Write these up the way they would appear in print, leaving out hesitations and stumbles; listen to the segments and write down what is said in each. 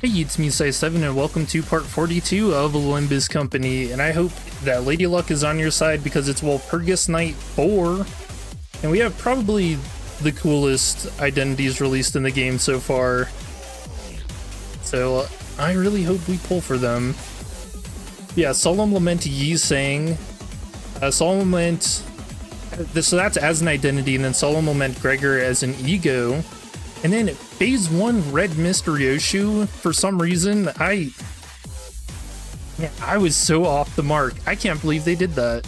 Hey, it's me, Sai7, and welcome to part 42 of Limbus Company, and I hope that Lady Luck is on your side because it's Walpurgisnacht 4, and we have probably the coolest identities released in the game so far, so I really hope we pull for them. Yeah, Solemn Lament Yi sang, Solemn Lament, so that's as an identity, and then Solemn Lament Gregor as an ego. And then phase 1 Red Mist Ryoshu, for some reason, I was so off the mark. I can't believe they did that.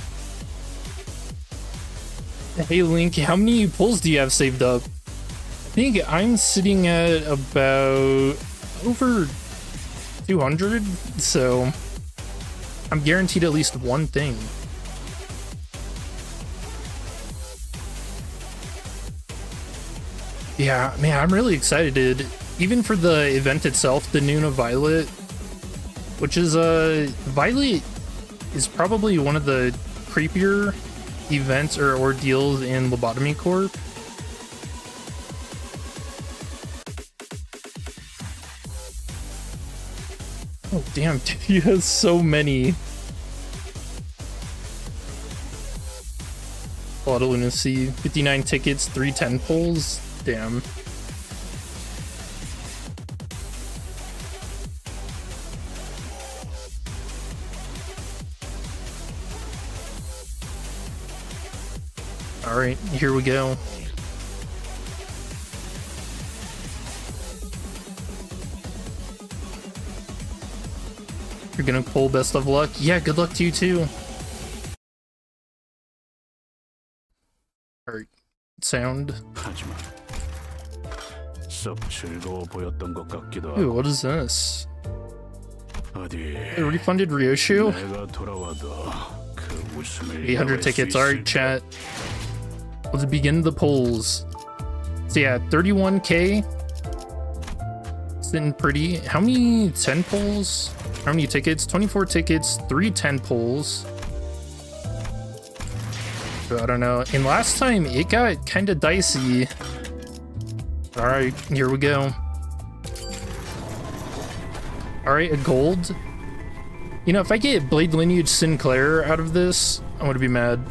Hey Link, how many pulls do you have saved up? I think I'm sitting at about over 200, so I'm guaranteed at least one thing. Yeah, man, I'm really excited. Even for the event itself, the Noon of Violet, which is Violet is probably one of the creepier events or ordeals in Lobotomy Corp. Oh damn, he has so many. A lot of lunacy. 59 tickets, 310 pulls. Damn. All right, here we go. You're gonna pull best of luck? Yeah, good luck to you too. All right, sound. Ooh, what is this? A refunded Ryoshu? 800 tickets. Alright, chat. Let's begin the polls. So yeah, 31k. Sitting pretty. How many 10 polls? How many tickets? 24 tickets, 3 10 polls. So I don't know. And last time it got kind of dicey. Alright, here we go. Alright, a gold. You know, if I get Blade Lineage Sinclair out of this, I'm gonna be mad.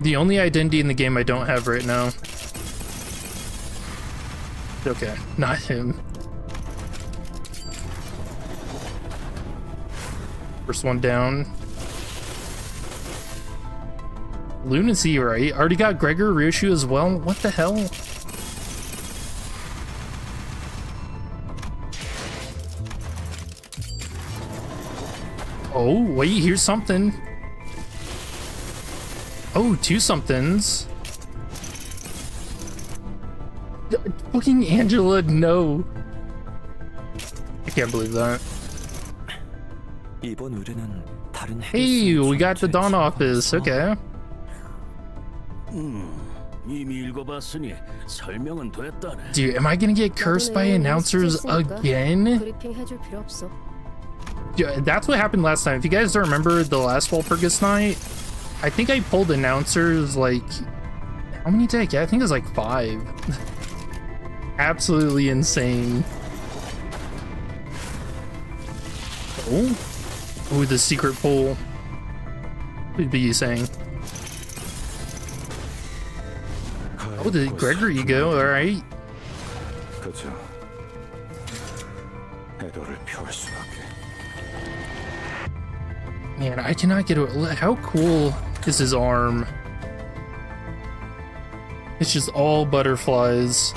The only identity in the game I don't have right now. Okay, not him. First one down. Lunacy, right? Already got Gregor Ryoshu as well? What the hell? Oh, wait, here's something. Oh, 2 somethings. Fucking Angela, no. I can't believe that. Hey, we got the Dawn office, okay. Dude, am I gonna get cursed by announcers again? Yeah, that's what happened last time. If you guys don't remember the last Walpurgisnacht, I think I pulled announcers like... How many did I get? I think it was like 5. Absolutely insane. Oh? Ooh, the secret pull. What would be you saying? Oh, the Gregor ego, alright. Man, I cannot get it. How cool is his arm? It's just all butterflies.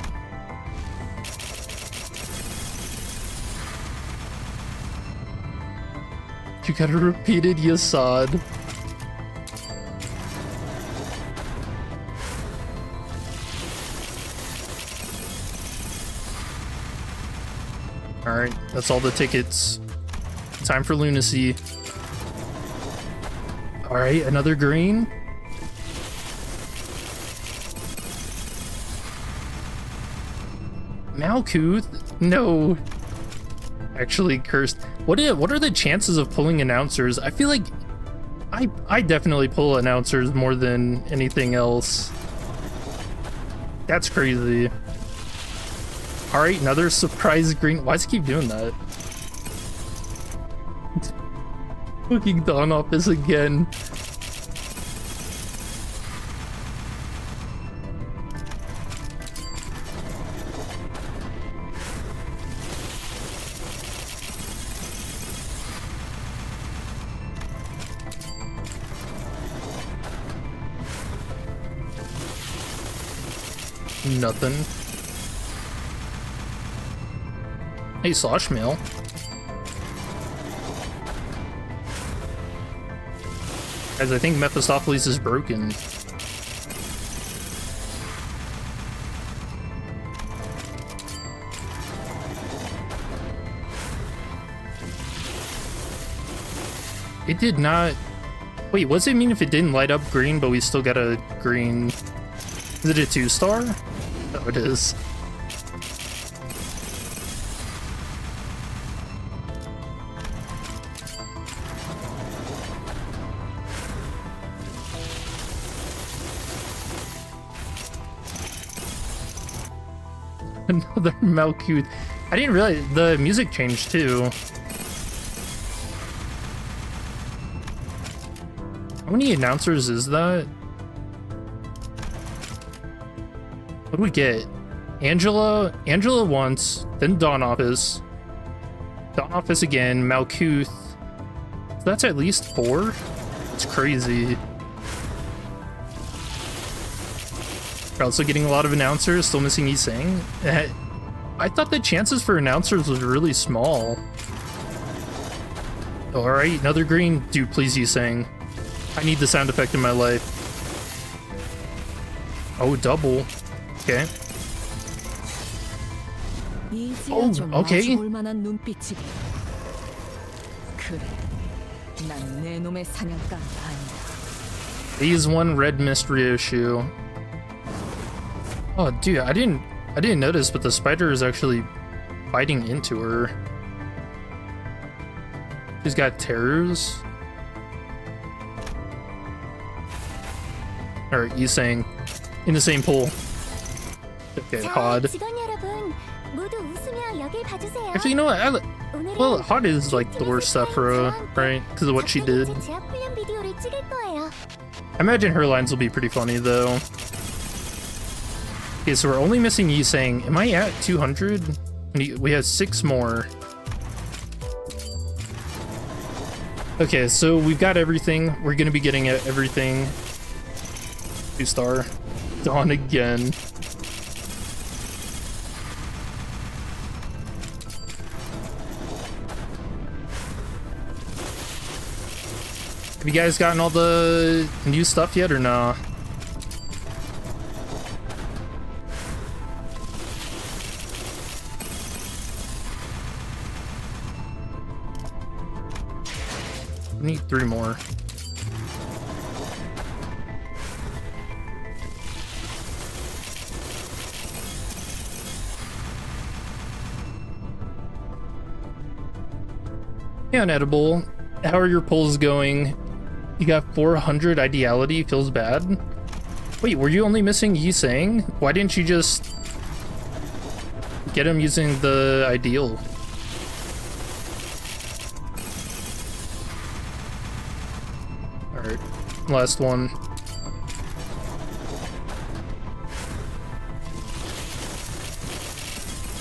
You got a repeated Yasad. Alright, that's all the tickets. Time for lunacy. Alright, another green. Malkuth? No. Actually cursed. What are the chances of pulling announcers? I feel like I definitely pull announcers more than anything else. That's crazy. Alright, another surprise green. Why does it keep doing that? Fucking Dawn Office again. Nothing. Hey, Slosh Mail. Guys, I think Mephistopheles is broken. It did not... Wait, what does it mean if it didn't light up green, but we still got a green... Is it a 2-star? Oh, it is. Another Malkuth. I didn't realize the music changed too. How many announcers is that? What do we get? Angela once, then Dawn Office again, Malkuth. So that's at least 4? It's crazy. We're also getting a lot of announcers, still missing Yi-Sang. I thought the chances for announcers was really small. Alright, another green. Dude, please Yi-Sang. I need the sound effect in my life. Oh, double. Okay. Oh, okay. Phase 1 Red Mist Ryoshu. Oh, dude, I didn't notice, but the spider is actually biting into her. She's got terrors. Alright, Yi-Sang. In the same pool. Okay, Hod. Actually, you know what? Well, Hod is like the worst Sephora, right? Because of what she did. I imagine her lines will be pretty funny, though. Okay, so we're only missing Yi-Sang. Am I at 200? We have 6 more. Okay, so we've got everything. We're gonna be getting everything. 2-star. Dawn again. Have you guys gotten all the new stuff yet or nah? I need 3 more. Yeah, Unedible. How are your polls going? You got 400 ideality, feels bad. Wait, were you only missing Yi-Sang? Why didn't you just get him using the ideal? Alright, last one.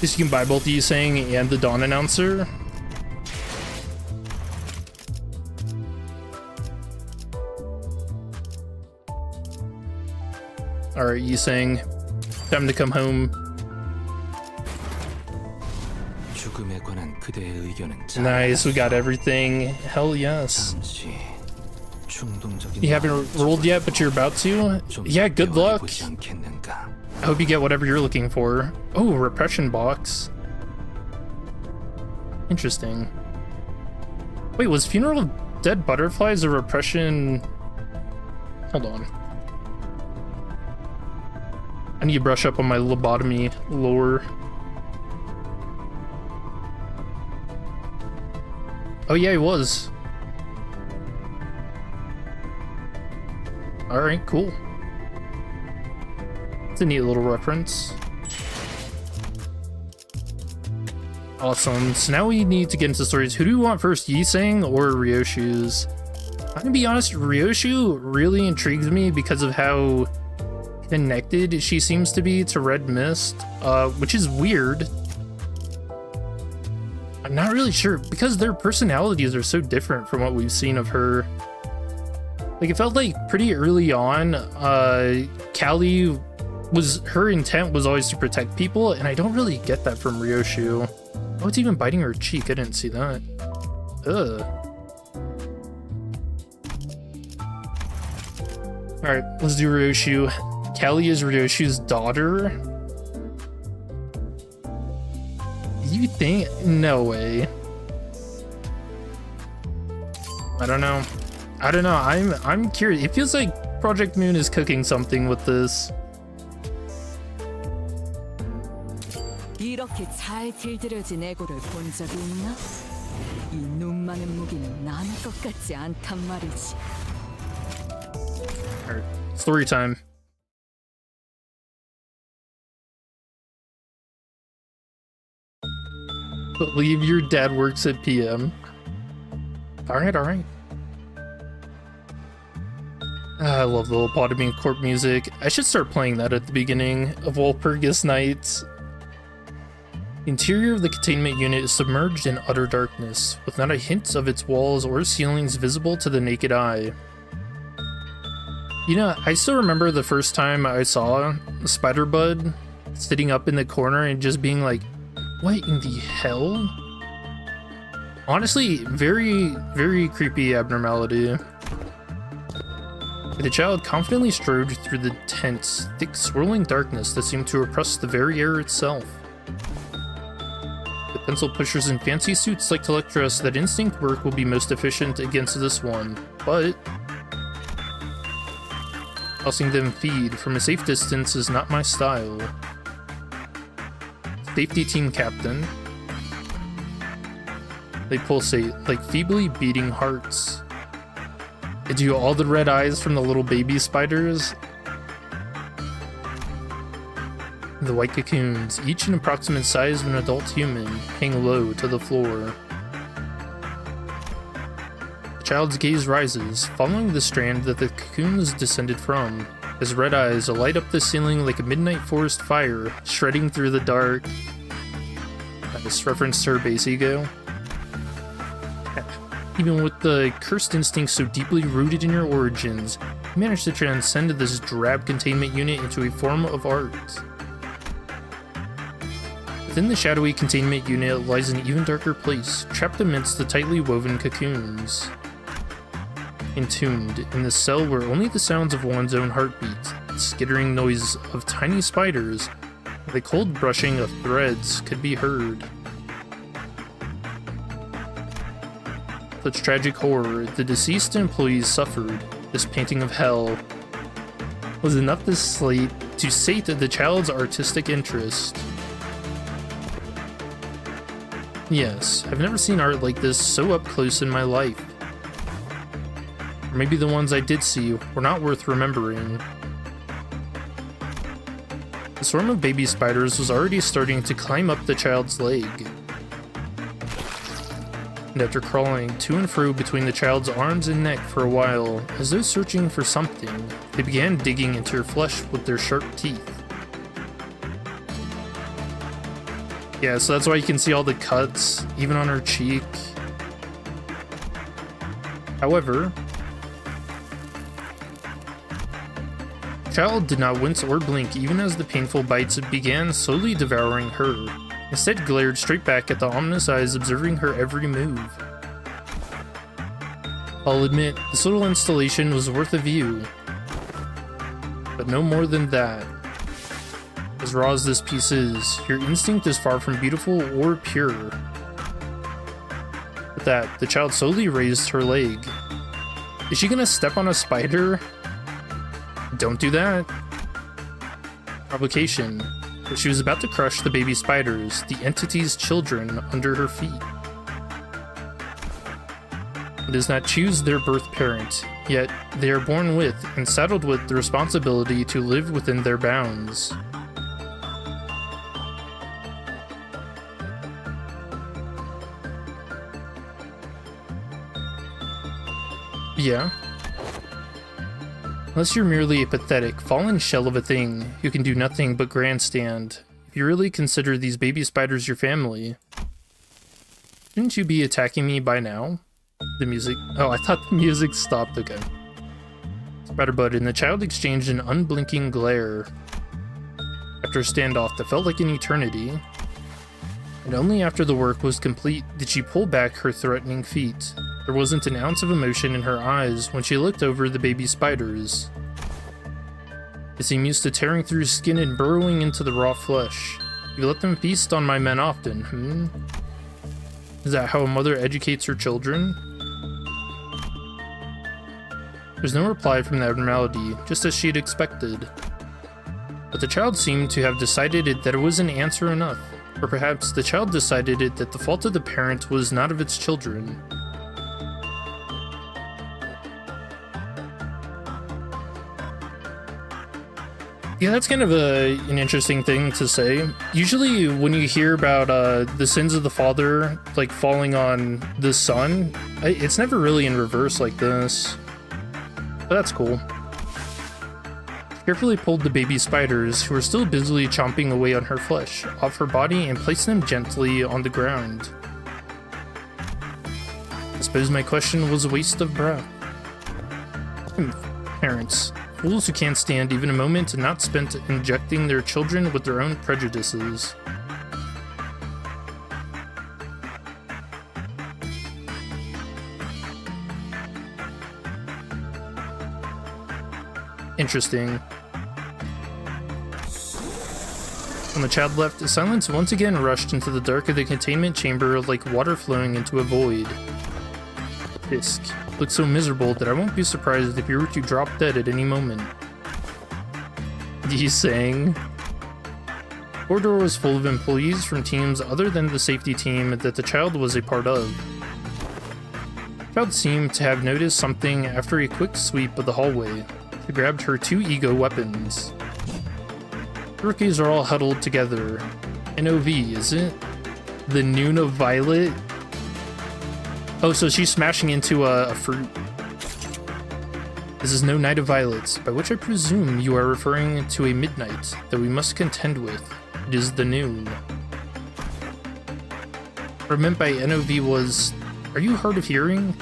Guess you can buy both Yi-Sang and the Dawn Announcer. Alright, Yi-Sang. Time to come home. Nice, we got everything. Hell yes. You haven't rolled yet, but you're about to? Yeah, good luck. I hope you get whatever you're looking for. Oh, repression box. Interesting. Wait, was Funeral of Dead Butterflies a repression? Hold on. I need to brush up on my lobotomy lore. Oh yeah, he was. Alright, cool. It's a neat little reference. Awesome. So now we need to get into stories. Who do we want first, Yisang or Ryoshu's? I'm gonna be honest, Ryoshu really intrigues me because of how connected she seems to be to Red Mist, which is weird. I'm not really sure because their personalities are so different from what we've seen of her. Like, it felt like pretty early on, Callie her intent was always to protect people, and I don't really get that from Ryoshu. Oh, it's even biting her cheek. I didn't see that. Ugh. Alright, let's do Ryoshu. Callie is Ryoshu's daughter. You think? No way. I don't know. I'm curious. It feels like Project Moon is cooking something with this. 이렇게 잘 길들여진 애고를 본 적이 있나? 이 눈 많은 무기는 남의 것 같지 않단 말이지. Alright, story time. Believe your dad works at PM. Alright. I love the lobotomy corp music. I should start playing that at the beginning of Walpurgisnacht. The interior of the containment unit is submerged in utter darkness, with not a hint of its walls or ceilings visible to the naked eye. You know, I still remember the first time I saw Spider-Bud sitting up in the corner and just being like, what in the hell? Honestly, very, very creepy abnormality. The child confidently strode through the tense, thick, swirling darkness that seemed to oppress the very air itself. The pencil pushers in fancy suits like to lecture us that instinct work will be most efficient against this one, but tossing them feed from a safe distance is not my style. Safety team captain. They pulsate like feebly beating hearts. Do all the red eyes from the little baby spiders? The white cocoons, each an approximate size of an adult human, hang low to the floor. The child's gaze rises, following the strand that the cocoons descended from. His red eyes light up the ceiling like a midnight forest fire, shredding through the dark. Nice reference to her base ego. Even with the cursed instincts so deeply rooted in your origins, you managed to transcend this drab containment unit into a form of art. Within the shadowy containment unit lies an even darker place, trapped amidst the tightly woven cocoons. Entombed in the cell where only the sounds of one's own heartbeat, the skittering noise of tiny spiders, and the cold brushing of threads could be heard. Such tragic horror the deceased employees suffered, this painting of hell, was enough to sate the child's artistic interest. Yes, I've never seen art like this so up close in my life. Or maybe the ones I did see were not worth remembering. The swarm of baby spiders was already starting to climb up the child's leg. And after crawling to and fro between the child's arms and neck for a while, as though searching for something, they began digging into her flesh with their sharp teeth. Yeah, so that's why you can see all the cuts, even on her cheek. However, the child did not wince or blink even as the painful bites began slowly devouring her. Instead glared straight back at the ominous eyes observing her every move. I'll admit, this little installation was worth a view, but no more than that. As raw as this piece is, your instinct is far from beautiful or pure. With that, the child slowly raised her leg. Is she gonna step on a spider? Don't do that. Provocation. But she was about to crush the baby spiders, the entity's children, under her feet. It does not choose their birth parent, yet they are born with and saddled with the responsibility to live within their bounds. Yeah? Unless you're merely a pathetic, fallen shell of a thing who can do nothing but grandstand, if you really consider these baby spiders your family, shouldn't you be attacking me by now? The music... Oh, I thought the music stopped. Okay. Spider-Bud and the child exchanged an unblinking glare. After a standoff that felt like an eternity, and only after the work was complete did she pull back her threatening feet. There wasn't an ounce of emotion in her eyes when she looked over the baby spiders. They seem used to tearing through skin and burrowing into the raw flesh. You let them feast on my men often, Is that how a mother educates her children? There's no reply from the abnormality, just as she'd expected. But the child seemed to have decided that it was an answer enough. Or perhaps the child decided that the fault of the parent was not of its children. Yeah, that's kind of an interesting thing to say. Usually when you hear about the sins of the father, like, falling on the son, it's never really in reverse like this. But that's cool. She carefully pulled the baby spiders, who were still busily chomping away on her flesh, off her body and placed them gently on the ground. I suppose my question was a waste of breath. Parents. Fools who can't stand even a moment not spent injecting their children with their own prejudices. Interesting. When the child left, silence once again rushed into the dark of the containment chamber like water flowing into a void. Fisk looked so miserable that I won't be surprised if he were to drop dead at any moment. He sang. The corridor was full of employees from teams other than the safety team that the child was a part of. The child seemed to have noticed something after a quick sweep of the hallway. She grabbed her 2 ego weapons. The rookies are all huddled together. NOV, is it? The noon of Violet? Oh, so she's smashing into a fruit. This is no night of violets, by which I presume you are referring to a midnight that we must contend with. It is the noon. What I meant by NOV was, are you hard of hearing?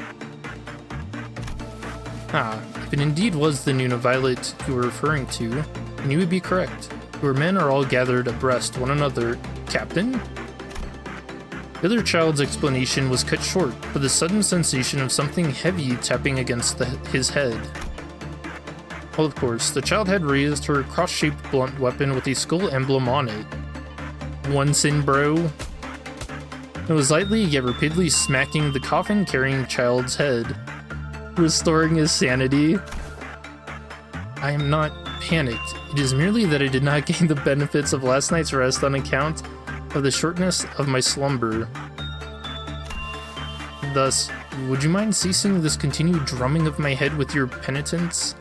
Ah, if it indeed was the noon of violet you were referring to, then you would be correct. Your men are all gathered abreast one another. Captain? The other child's explanation was cut short by the sudden sensation of something heavy tapping against his head. Well, of course, the child had raised her cross-shaped blunt weapon with a skull emblem on it. One sin, bro. It was lightly yet repeatedly smacking the coffin-carrying child's head, restoring his sanity. I am not panicked. It is merely that I did not gain the benefits of last night's rest on account of the shortness of my slumber. Thus, would you mind ceasing this continued drumming of my head with your penitence?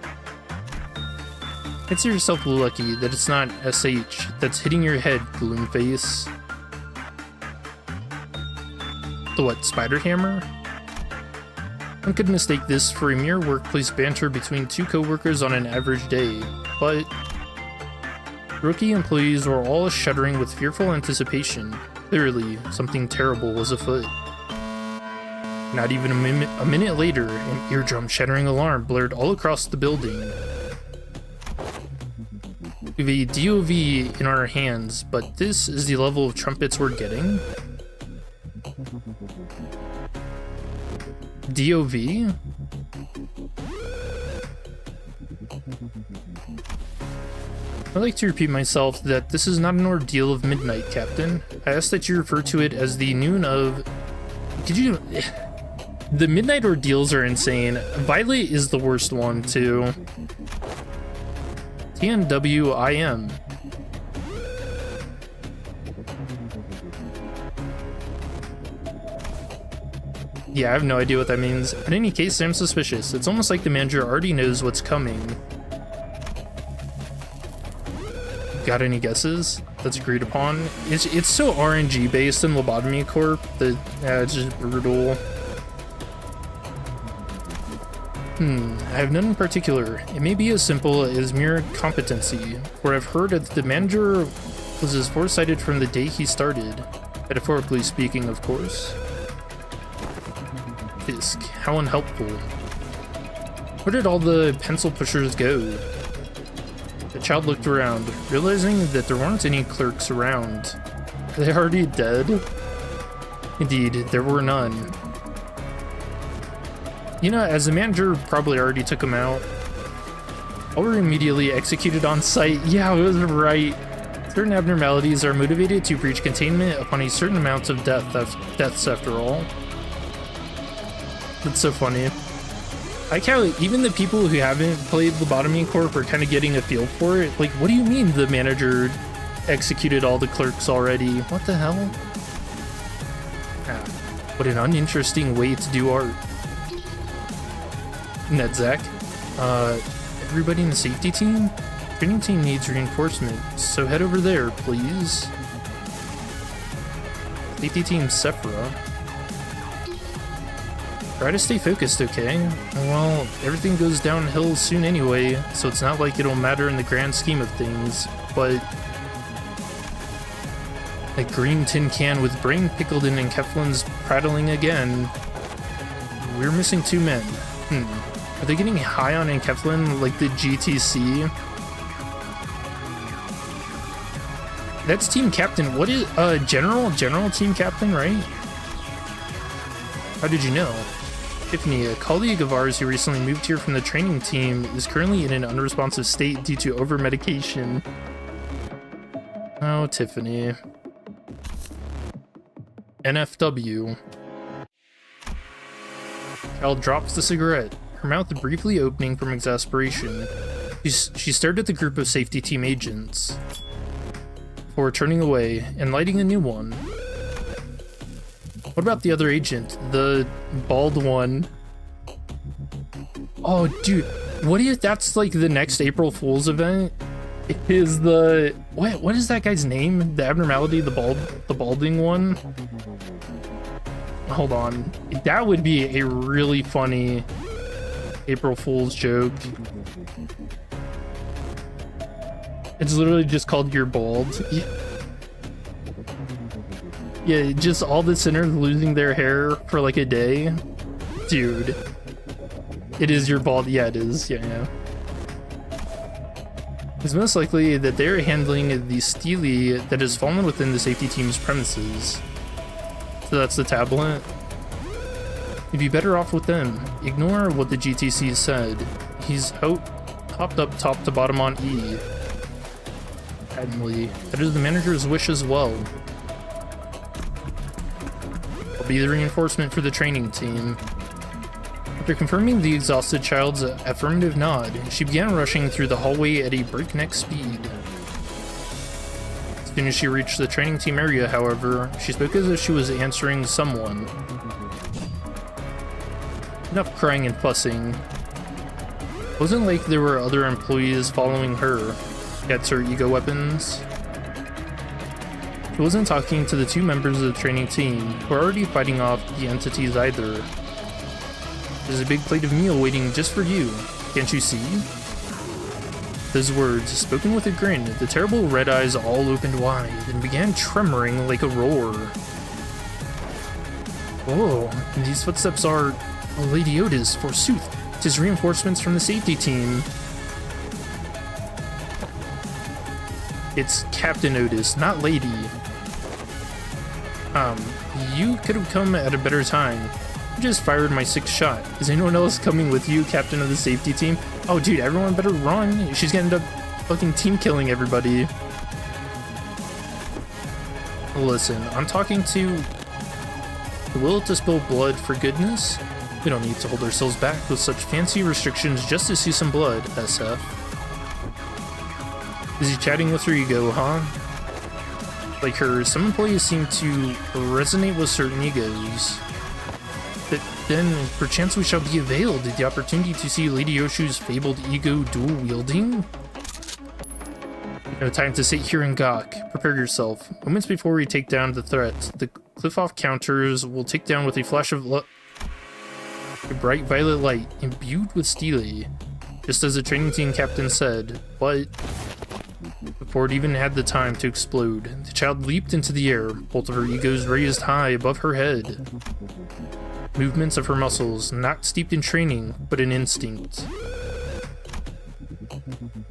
Consider yourself lucky that it's not SH that's hitting your head, Gloomface. The what, spider hammer? One could mistake this for a mere workplace banter between 2 co-workers on an average day, but rookie employees were all shuddering with fearful anticipation. Clearly, something terrible was afoot. Not even a minute later, an eardrum-shattering alarm blared all across the building. We have a DOV in our hands, but this is the level of trumpets we're getting? DOV? I'd like to repeat myself that this is not an ordeal of midnight, Captain. I ask that you refer to it as the noon of... Could you... The midnight ordeals are insane. Violet is the worst one, too. TNWIM. Yeah, I have no idea what that means. In any case, I'm suspicious. It's almost like the manager already knows what's coming. Got any guesses? That's agreed upon. It's so RNG based in Lobotomy Corp that it's just brutal. I have none in particular. It may be as simple as mere competency, for I've heard that the manager was as foresighted from the day he started. Metaphorically speaking, of course. Fisk, how unhelpful. Where did all the pencil pushers go? The child looked around, realizing that there weren't any clerks around. Are they already dead? Indeed, there were none. You know, as the manager probably already took them out. All were immediately executed on site. Yeah, I was right. Certain abnormalities are motivated to breach containment upon a certain amount of deaths after all. That's so funny. I like how even the people who haven't played Lobotomy Corp are kind of getting a feel for it. Like, what do you mean the manager executed all the clerks already? What the hell? Ah, what an uninteresting way to do art. Nedzak. Everybody in the safety team? Training team needs reinforcement, so head over there, please. Safety team Sephora. Try to stay focused, okay? Well, everything goes downhill soon anyway, so it's not like it'll matter in the grand scheme of things, but... a green tin can with brain pickled in and Keflin's prattling again. We're missing 2 men. Are they getting high on Enkeflin like the GTC? That's team captain. What is general team captain, right? How did you know? Tiffany, a colleague of ours who recently moved here from the training team, is currently in an unresponsive state due to over-medication. Oh, Tiffany. NFW. Child drops the cigarette, her mouth briefly opening from exasperation. She stared at the group of safety team agents before turning away and lighting a new one. What about the other agent? The bald one? Oh, dude. What if that's like the next April Fool's event? Is the... What is that guy's name? The abnormality? The balding one? Hold on. That would be a really funny April Fool's joke. It's literally just called You're Bald. Yeah, just all the sinners losing their hair for like a day. Dude. It is You're Bald. Yeah, it is. Yeah. It's most likely that they're handling the Steely that has fallen within the safety team's premises. So that's the tablet. You'd be better off with them. Ignore what the GTC said. He's hopped up top to bottom on E. Patently. That is the manager's wish as well. I'll be the reinforcement for the training team. After confirming the exhausted child's affirmative nod, she began rushing through the hallway at a breakneck speed. As soon as she reached the training team area, however, she spoke as if she was answering someone. Enough crying and fussing. It wasn't like there were other employees following her. Gets her ego weapons. She wasn't talking to the 2 members of the training team, who are already fighting off the entities either. There's a big plate of meal waiting just for you. Can't you see? Those words, spoken with a grin, the terrible red eyes all opened wide and began tremoring like a roar. Whoa, and these footsteps are... Oh, Lady Otis, forsooth. 'Tis reinforcements from the safety team. It's Captain Otis, not Lady. You could have come at a better time. I just fired my 6th shot. Is anyone else coming with you, captain of the safety team? Oh, dude, everyone better run. She's gonna end up fucking team killing everybody. Listen, I'm talking to... the will to spill blood for goodness? We don't need to hold ourselves back with such fancy restrictions just to see some blood, SF. Is he chatting with her ego, huh? Like her, some employees seem to resonate with certain egos. But then, perchance we shall be availed the opportunity to see Lady Yoshu's fabled ego dual-wielding? No time to sit here and gawk. Prepare yourself. Moments before we take down the threat, the cliff-off counters will take down with a flash of A bright violet light, imbued with stele, just as the training team captain said, but before it even had the time to explode, the child leaped into the air, both of her egos raised high above her head. Movements of her muscles, not steeped in training, but in instinct.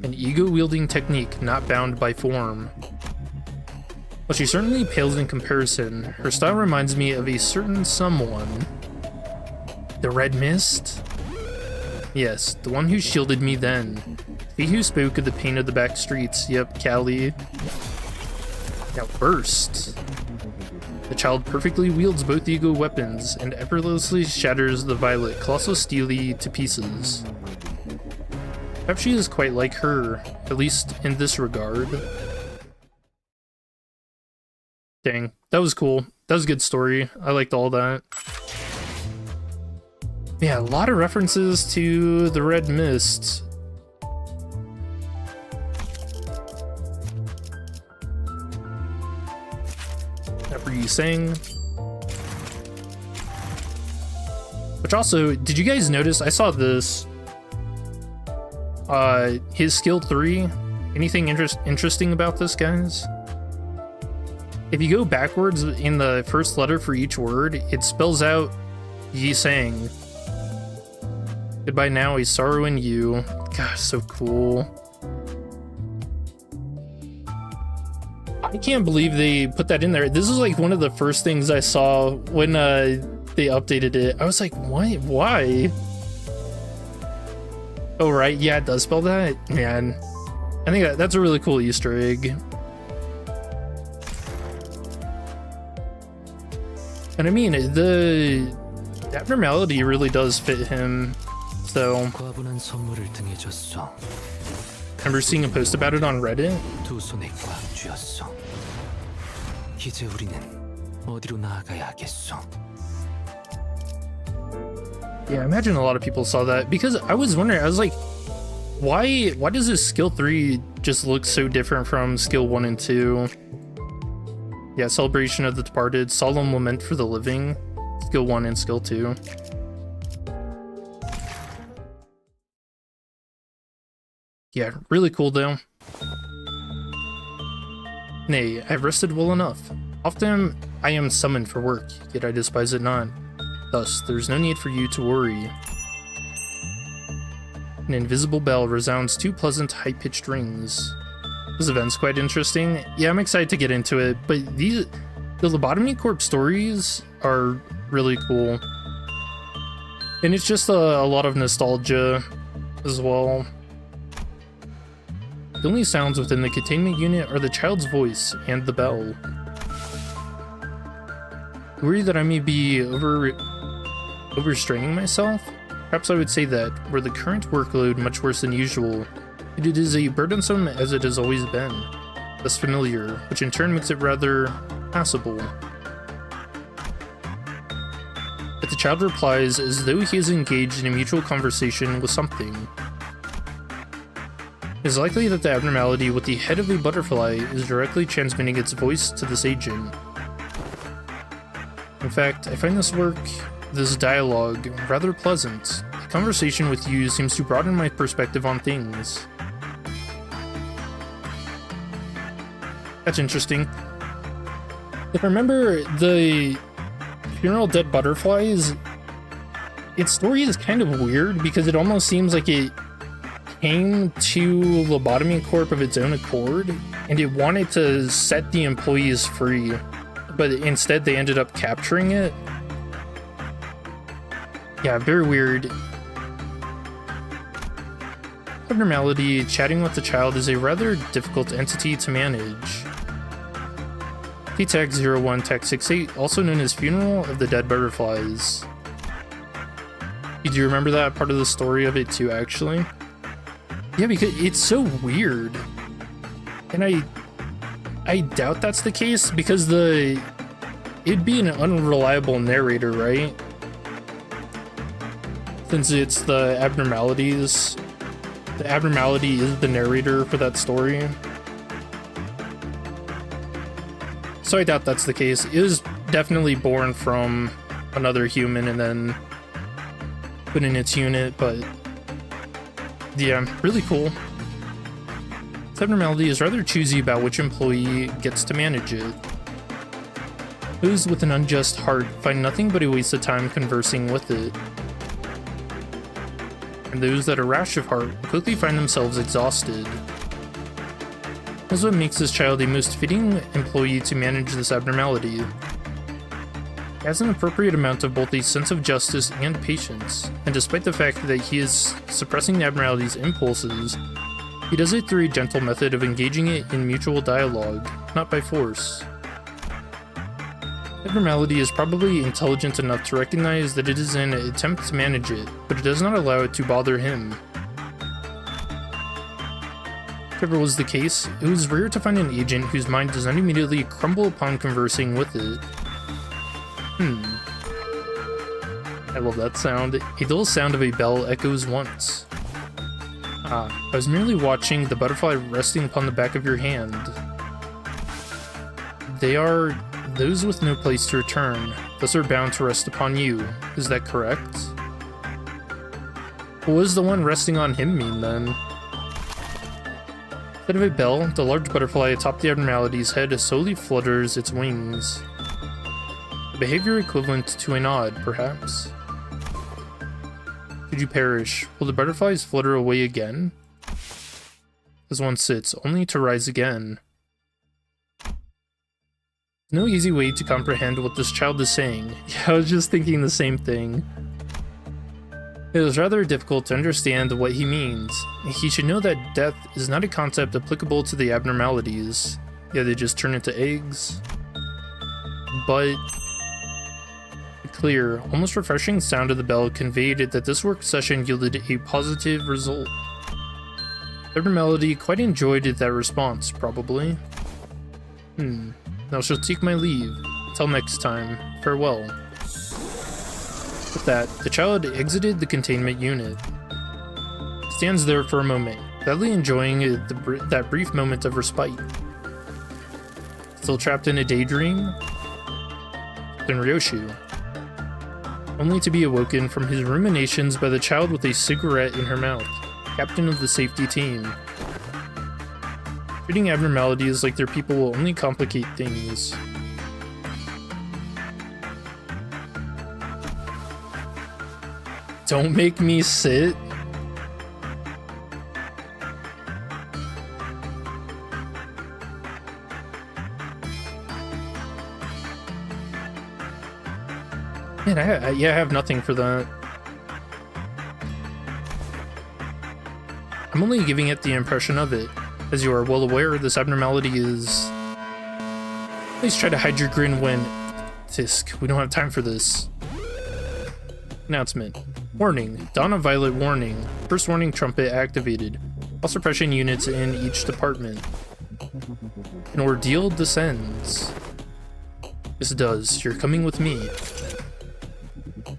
An ego-wielding technique not bound by form. While she certainly pales in comparison, her style reminds me of a certain someone. The Red Mist? Yes, the one who shielded me then. He who spoke of the pain of the back streets. Yep, Callie. Now burst. The child perfectly wields both ego weapons and effortlessly shatters the violet colossal stele to pieces. Perhaps she is quite like her, at least in this regard. Dang, that was cool. That was a good story. I liked all that. Yeah, a lot of references to the Red Mist. That were you saying? Which also, did you guys notice? I saw this. His skill 3. Anything interesting about this, guys? If you go backwards in the first letter for each word, it spells out Yi Sang. Goodbye now, a sorrow in you. Gosh, so cool. I can't believe they put that in there. This is like one of the first things I saw when they updated it. I was like, why? Why? Oh, right. Yeah, it does spell that. Man, I think that's a really cool Easter egg. And I mean, the abnormality really does fit him. So, remember seeing a post about it on Reddit? Yeah, I imagine a lot of people saw that because I was wondering, I was like, why does this skill 3 just look so different from skill 1 and 2? Yeah, Celebration of the Departed, Solemn Lament for the Living, skill 1 and skill 2. Yeah, really cool though. Nay, I've rested well enough. Often I am summoned for work, yet I despise it not. Thus, there's no need for you to worry. An invisible bell resounds 2 pleasant high-pitched rings. This event's quite interesting. Yeah, I'm excited to get into it, but the Lobotomy Corp stories are really cool. And it's just a lot of nostalgia as well. The only sounds within the containment unit are the child's voice and the bell. Worry that I may be overstraining myself? Perhaps I would say that, were the current workload much worse than usual, it is as burdensome as it has always been, less familiar, which in turn makes it rather passable. But the child replies as though he is engaged in a mutual conversation with something. It is likely that the abnormality with the head of a butterfly is directly transmitting its voice to this agent. In fact, I find this dialogue, rather pleasant. The conversation with you seems to broaden my perspective on things. That's interesting. If I remember the Funeral Dead Butterflies, its story is kind of weird because it almost seems like it came to Lobotomy Corp of its own accord, and it wanted to set the employees free, but instead they ended up capturing it. Yeah, very weird. Abnormality, chatting with the child is a rather difficult entity to manage. T-Tag-01 Tag-68, also known as Funeral of the Dead Butterflies. Do you remember that part of the story of it too, actually? Yeah, because it's so weird. And I doubt that's the case because it'd be an unreliable narrator, right? Since it's the abnormalities. The abnormality is the narrator for that story. So I doubt that's the case. It was definitely born from another human and then put in its unit, but yeah, really cool. This abnormality is rather choosy about which employee gets to manage it. Those with an unjust heart find nothing but a waste of time conversing with it. And those that are rash of heart quickly find themselves exhausted. This is what makes this child a most fitting employee to manage this abnormality. He has an appropriate amount of both a sense of justice and patience, and despite the fact that he is suppressing the abnormality's impulses, he does it through a gentle method of engaging it in mutual dialogue, not by force. The abnormality is probably intelligent enough to recognize that it is an attempt to manage it, but it does not allow it to bother him. Whatever was the case, it was rare to find an agent whose mind does not immediately crumble upon conversing with it. I love that sound. A dull sound of a bell echoes once. I was merely watching the butterfly resting upon the back of your hand. They are those with no place to return, thus are bound to rest upon you. Is that correct? What does the one resting on him mean then? Instead of a bell, the large butterfly atop the abnormality's head slowly flutters its wings. A behavior equivalent to a nod, perhaps. Should you perish, will the butterflies flutter away again? As one sits, only to rise again. No easy way to comprehend what this child is saying. Yeah, I was just thinking the same thing. It is rather difficult to understand what he means. He should know that death is not a concept applicable to the abnormalities. Yeah, they just turn into eggs. But the clear, almost refreshing sound of the bell conveyed that this work session yielded a positive result. The abnormality quite enjoyed that response, probably. Now shall take my leave. Till next time, farewell. With that, the child exited the containment unit. He stands there for a moment, gladly enjoying that brief moment of respite. Still trapped in a daydream? Then Ryoshu, only to be awoken from his ruminations by the child with a cigarette in her mouth, captain of the safety team. Treating abnormalities like their people will only complicate things. Don't make me sit. Man, I have nothing for that. I'm only giving it the impression of it. As you are well aware, this abnormality is... Please try to hide your grin when... Tisk, we don't have time for this. Announcement. Warning. Dawn of Violet warning. First warning trumpet activated. All suppression units in each department. An ordeal descends. Yes, it does. You're coming with me.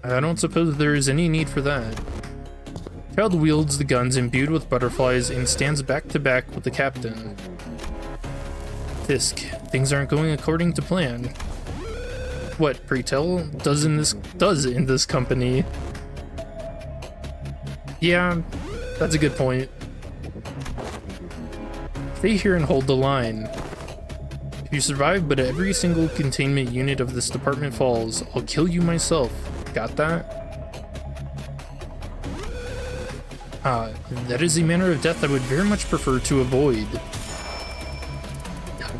I don't suppose there is any need for that. Child wields the guns imbued with butterflies and stands back to back with the captain. Tisk, things aren't going according to plan. What, pray tell, does in this company? Yeah, that's a good point. Stay here and hold the line. If you survive but every single containment unit of this department falls, I'll kill you myself. Got that? That is a manner of death I would very much prefer to avoid.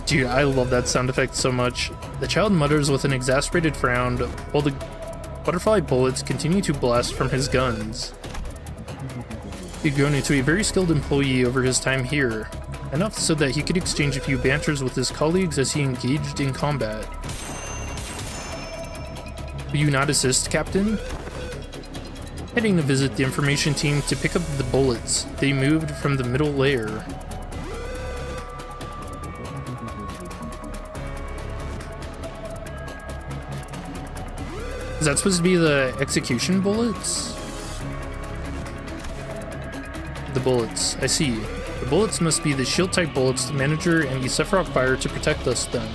Dude, I love that sound effect so much. The child mutters with an exasperated frown while the butterfly bullets continue to blast from his guns. He'd grown into a very skilled employee over his time here, enough so that he could exchange a few banters with his colleagues as he engaged in combat. Will you not assist, Captain? Heading to visit the information team to pick up the bullets. They moved from the middle layer. Is that supposed to be the execution bullets? The bullets, I see. The bullets must be the shield type bullets the manager and the Sephiroth fire to protect us then.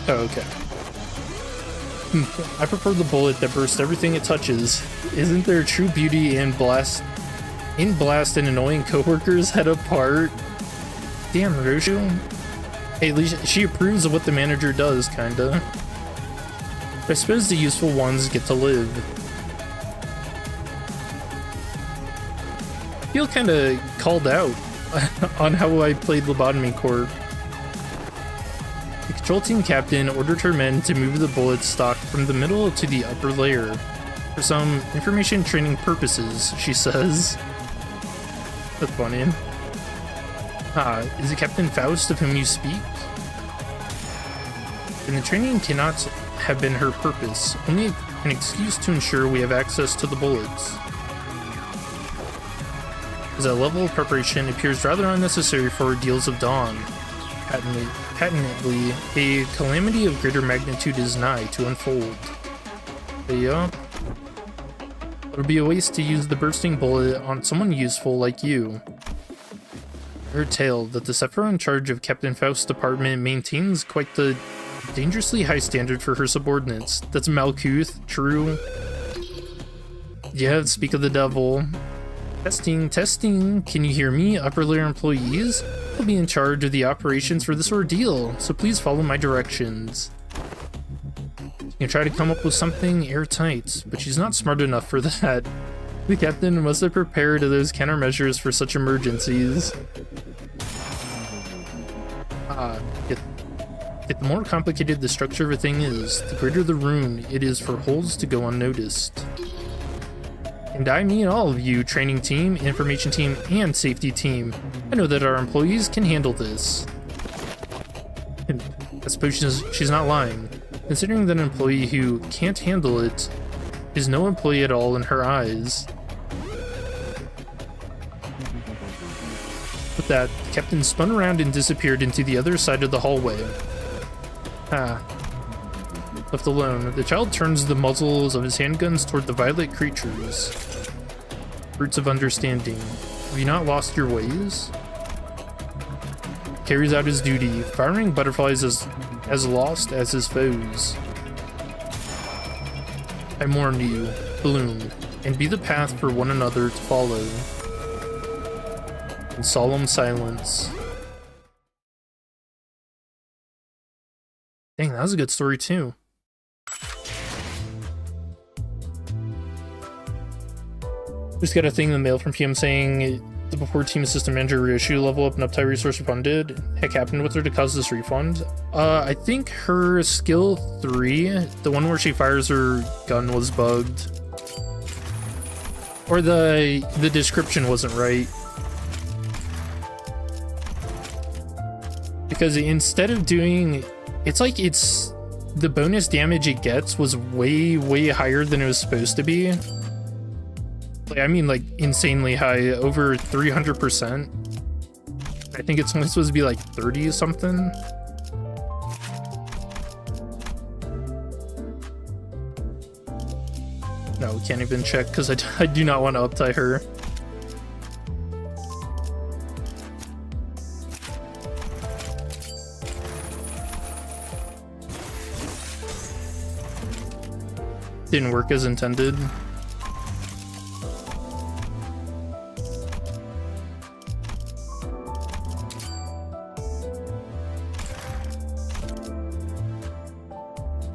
Oh, okay. I prefer the bullet that bursts everything it touches. Isn't there true beauty in blast and annoying coworkers head apart? Damn, Roshu. Hey, at least she approves of what the manager does, kinda. But I suppose the useful ones get to live. I feel kinda called out on how I played Lobotomy Corp. The control team captain ordered her men to move the bullet stock from the middle to the upper layer. For some information training purposes, she says. That's funny. Is it Captain Faust of whom you speak? Then the training cannot have been her purpose, only an excuse to ensure we have access to the bullets. As a level of preparation appears rather unnecessary for ordeals of dawn. Patently, a calamity of greater magnitude is nigh to unfold. Yup. It would be a waste to use the bursting bullet on someone useful like you. I heard tale that the Sephiroth in charge of Captain Faust's department maintains quite the dangerously high standard for her subordinates. That's Malkuth, true. Yeah, speak of the devil. Testing. Can you hear me, upper layer employees? I'll be in charge of the operations for this ordeal, so please follow my directions. You can try to come up with something airtight, but she's not smart enough for that. The captain must have prepared those countermeasures for such emergencies. Yet the more complicated the structure of a thing is, the greater the room it is for holes to go unnoticed. And I mean all of you, training team, information team, and safety team. I know that our employees can handle this. And I suppose she's not lying, considering that an employee who can't handle it is no employee at all in her eyes. With that, the captain spun around and disappeared into the other side of the hallway. Left alone, the child turns the muzzles of his handguns toward the violet creatures. Fruits of understanding. Have you not lost your ways? Carries out his duty, firing butterflies as lost as his foes. I warn you, bloom, and be the path for one another to follow. In solemn silence. Dang, that was a good story too. Just got a thing in the mail from PM saying the before team assistant manager reissue level up and uptime resource refunded. Heck happened with her to cause this refund? I think her skill 3, the one where she fires her gun, was bugged. Or the description wasn't right. Because instead of doing, it's like the bonus damage it gets was way higher than it was supposed to be. I mean, like, insanely high, over 300%. I think it's only supposed to be like 30 something. No, we can't even check because I do not want to uptie her. Didn't work as intended.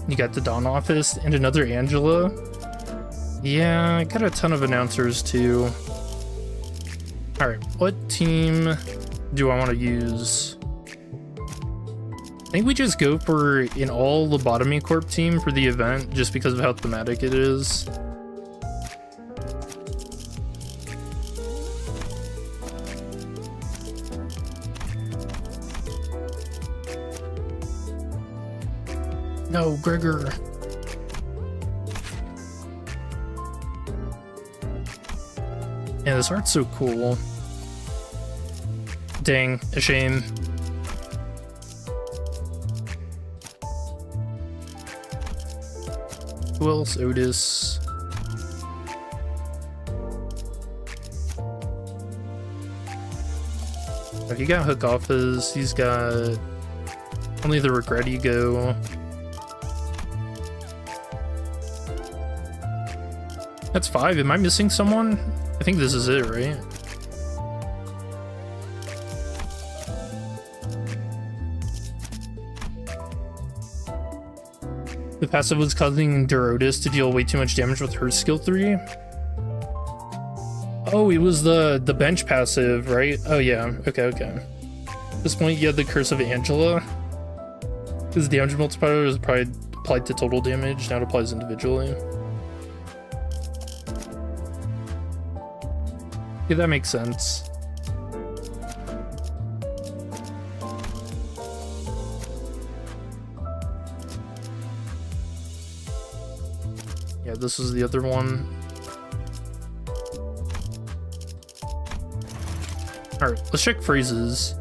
You got the Dawn office and another Angela. Yeah, I got a ton of announcers too. Alright, what team do I want to use? I think we just go for an all Lobotomy Corp team for the event just because of how thematic it is. No, Gregor. Yeah, this art's so cool. Dang, a shame. Who else? Otis. Oh, he got Hook Office. He's got only the Regret Ego. That's 5. Am I missing someone? I think this is it, right? The passive was causing Dorotis to deal way too much damage with her skill 3. Oh, it was the bench passive, right? Oh yeah, okay. At this point, you had the Curse of Angela. Because the damage multiplier was probably applied to total damage, now it applies individually. Yeah, that makes sense. Yeah, this is the other one. Alright, let's check phrases.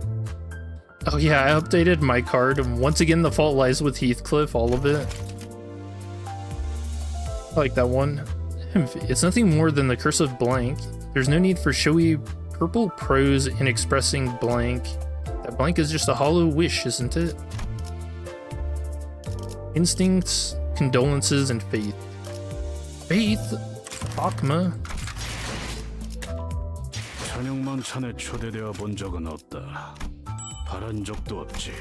Oh yeah, I updated my card, and once again the fault lies with Heathcliff, all of it. I like that one. It's nothing more than the curse of blank. There's no need for showy purple prose in expressing blank. That blank is just a hollow wish, isn't it? Instincts, condolences, and faith. Faith? Akma? 저녁만찬에 초대되어 본 적은 없다. 바란 적도 없지.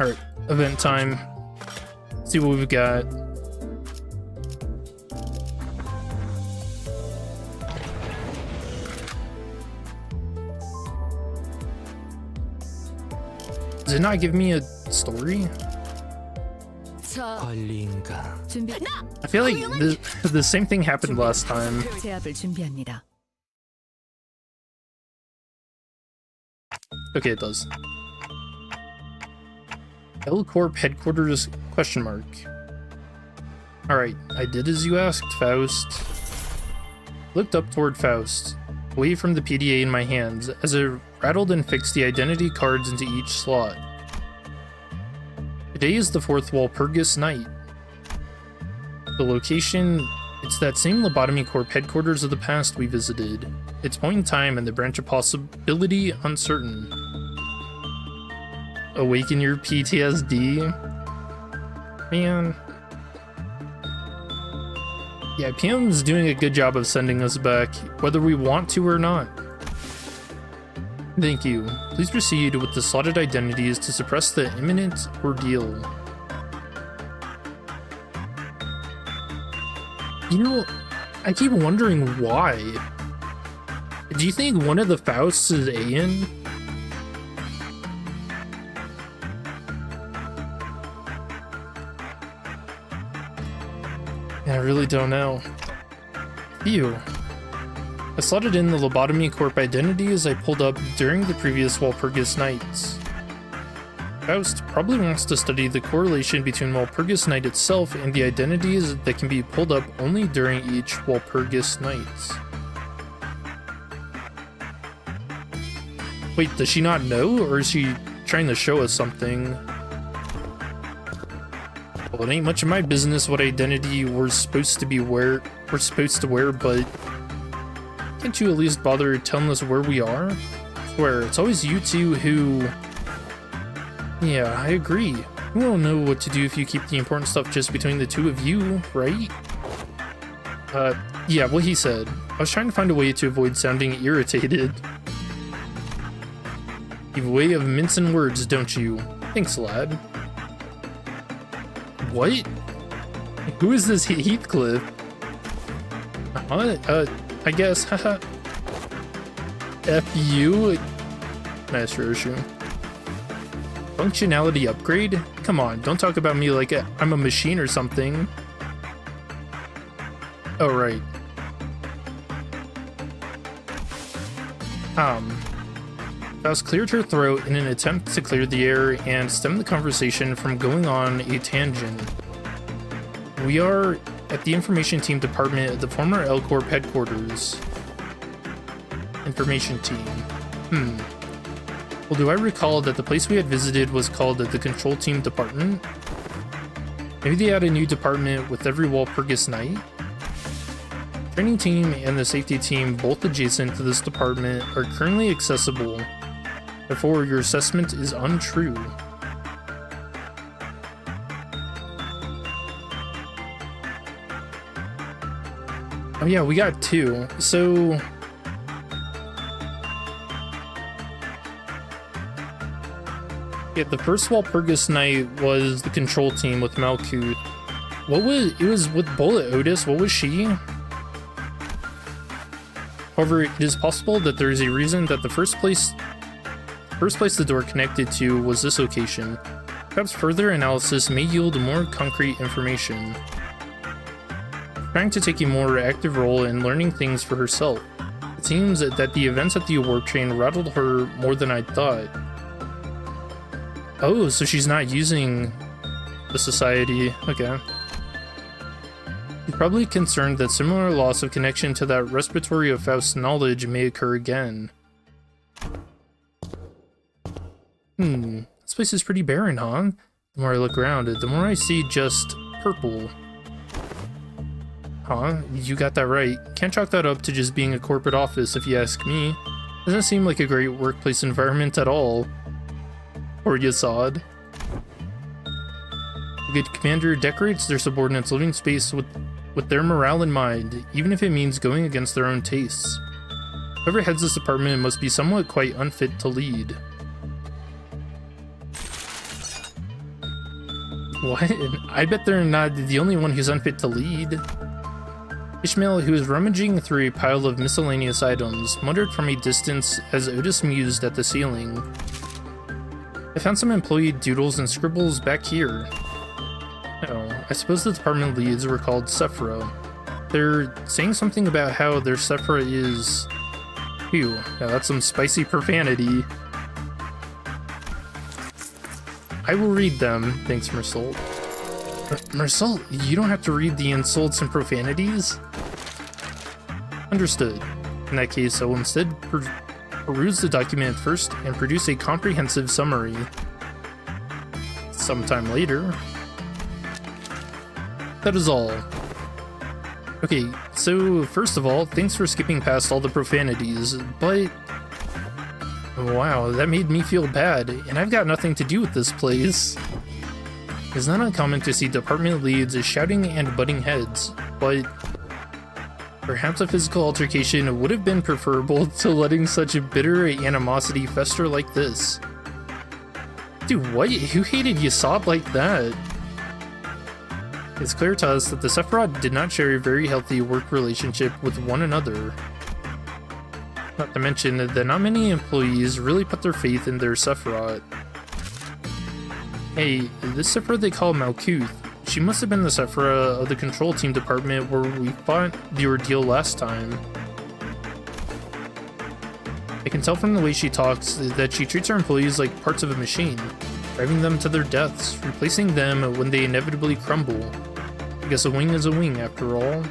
Alright, event time. Let's see what we've got. Does it not give me a story? 자, 권리인가? 준비. I feel like the same thing happened last time. 제압을 준비합니다. Okay, it does. L Corp headquarters ? Alright, I did as you asked, Faust. Looked up toward Faust, away from the PDA in my hands, as I rattled and fixed the identity cards into each slot. Today is the 4th Walpurgisnacht. The location, it's that same Lobotomy Corp headquarters of the past we visited. Its point in time and the branch of possibility uncertain. Awaken your PTSD? Man. Yeah, PM's doing a good job of sending us back, whether we want to or not. Thank you. Please proceed with the slotted identities to suppress the imminent ordeal. You know, I keep wondering why. Do you think one of the Fausts is Ayan? I really don't know. Phew. I slotted in the Lobotomy Corp identity as I pulled up during the previous Walpurgisnachts. Faust probably wants to study the correlation between Walpurgisnacht itself and the identities that can be pulled up only during each Walpurgisnacht. Wait, does she not know, or is she trying to show us something? Well, it ain't much of my business what identity we're supposed to wear, but can't you at least bother telling us where we are? I swear, it's always you two who... Yeah, I agree. We won't know what to do if you keep the important stuff just between the two of you, right? Yeah, what he said. I was trying to find a way to avoid sounding irritated. You have a way of mincing words, don't you? Thanks, lad. What? Who is this Heathcliff? I guess, haha. F you. Nice, Roshu. Functionality upgrade? Come on, don't talk about me like I'm a machine or something. Oh, right. Faust cleared her throat in an attempt to clear the air and stem the conversation from going on a tangent. We are at the Information Team Department at the former L Corp headquarters. Information Team. Well, do I recall that the place we had visited was called the Control Team Department? Maybe they had a new department with every Walpurgisnacht? Training Team and the Safety Team, both adjacent to this department, are currently accessible. Therefore, your assessment is untrue. Oh yeah, we got 2. So yeah, the first Walpurgisnacht was the control team with Malkuth. It was with Bullet Otis, what was she? However, it is possible that there is a reason that the first place the door connected to was this location. Perhaps further analysis may yield more concrete information. Trying to take a more active role in learning things for herself. It seems that the events at the warp train rattled her more than I'd thought. Oh, so she's not using the society. Okay. She's probably concerned that similar loss of connection to that respiratory of Faust's knowledge may occur again. This place is pretty barren, huh? The more I look around, the more I see just purple. Huh? You got that right. Can't chalk that up to just being a corporate office, if you ask me. Doesn't seem like a great workplace environment at all. Or Yasad. A good commander decorates their subordinates' living space with their morale in mind, even if it means going against their own tastes. Whoever heads this department must be somewhat quite unfit to lead. What? I bet they're not the only one who's unfit to lead. Ishmael, who was rummaging through a pile of miscellaneous items, muttered from a distance as Otis mused at the ceiling. I found some employee doodles and scribbles back here. Oh, I suppose the department leads were called Sephra. They're saying something about how their Sephra is... Phew, now that's some spicy profanity. I will read them, thanks Mersault. Mersault, you don't have to read the insults and profanities? Understood. In that case, I will instead peruse the document first and produce a comprehensive summary. Sometime later. That is all. Okay, so first of all, thanks for skipping past all the profanities, but... Wow, that made me feel bad, and I've got nothing to do with this place. It's not uncommon to see department leads shouting and butting heads, but perhaps a physical altercation would have been preferable to letting such a bitter animosity fester like this. Dude, what? Who hated Yasad like that? It's clear to us that the Sephiroth did not share a very healthy work relationship with one another. Not to mention that not many employees really put their faith in their Sephiroth. Hey, this Sephiroth they call Malkuth, she must have been the Sephiroth of the control team department where we fought the ordeal last time. I can tell from the way she talks that she treats her employees like parts of a machine, driving them to their deaths, replacing them when they inevitably crumble. I guess a wing is a wing after all.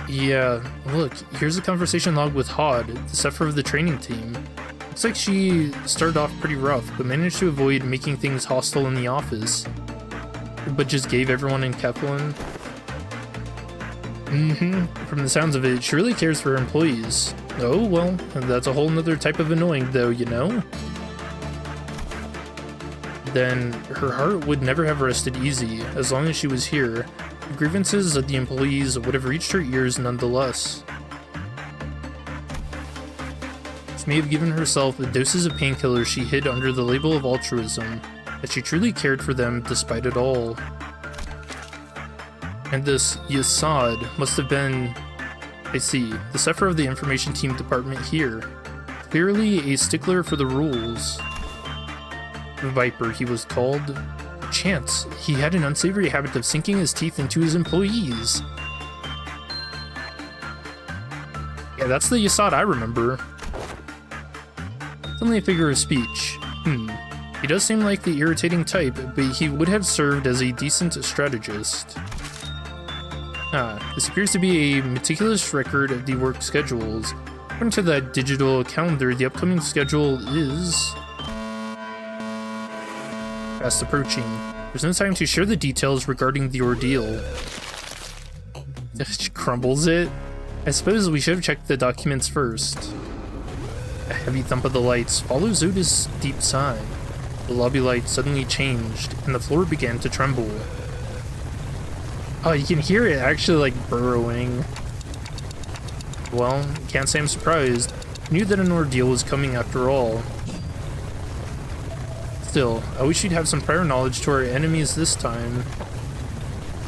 Yeah, look, here's a conversation log with Hod, the Sephiroth of the training team. Looks like she started off pretty rough, but managed to avoid making things hostile in the office. But just gave everyone in Keflin. From the sounds of it, she really cares for her employees. Oh, well, that's a whole nother type of annoying though, you know? Then her heart would never have rested easy as long as she was here. The grievances of the employees would have reached her ears nonetheless. She may have given herself doses of painkillers she hid under the label of altruism, that she truly cared for them despite it all. And this Yasad must have been, I see, the Sephiroth of the information team department here. Clearly a stickler for the rules. Viper, he was called. Chance, he had an unsavory habit of sinking his teeth into his employees. Yeah, that's the Yasad I remember. It's only a figure of speech. He does seem like the irritating type, but he would have served as a decent strategist. This appears to be a meticulous record of the work schedules. According to that digital calendar, the upcoming schedule is... fast approaching. There's no time to share the details regarding the ordeal. She crumbles it. I suppose we should have checked the documents first. A heavy thump of the lights follows Otis' deep sigh. The lobby light suddenly changed, and the floor began to tremble. Oh, you can hear it actually like burrowing. Well, can't say I'm surprised. Knew that an ordeal was coming after all. Still, I wish you'd have some prior knowledge to our enemies this time.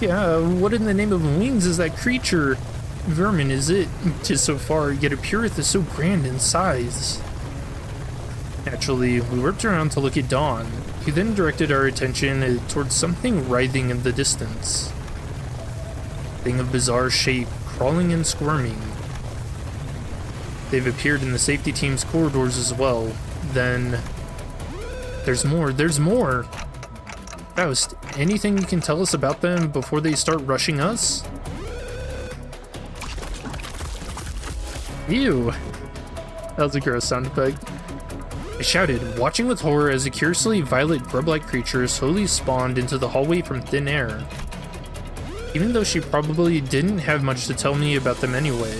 Yeah, what in the name of wings is that creature? Vermin is it? 'Tis so far, yet appeareth is so grand in size. Naturally, we whipped around to look at Dawn, who then directed our attention towards something writhing in the distance. Thing of bizarre shape, crawling and squirming. They've appeared in the safety team's corridors as well. Then... There's more! Faust, anything you can tell us about them before they start rushing us? Ew! That was a gross sound effect. I shouted, watching with horror as a curiously violet grub-like creature slowly spawned into the hallway from thin air. Even though she probably didn't have much to tell me about them anyway.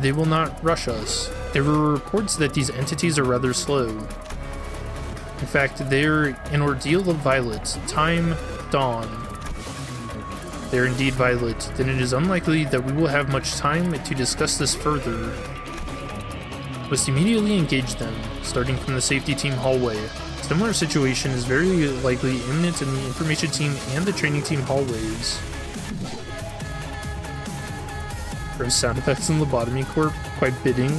They will not rush us. There were reports that these entities are rather slow. In fact, they're an ordeal of violets. Time, dawn. They're indeed violet, then it is unlikely that we will have much time to discuss this further. Must immediately engage them, starting from the safety team hallway. Similar situation is very likely imminent in the information team and the training team hallways. Gross sound effects in Lobotomy Corp, quite bidding.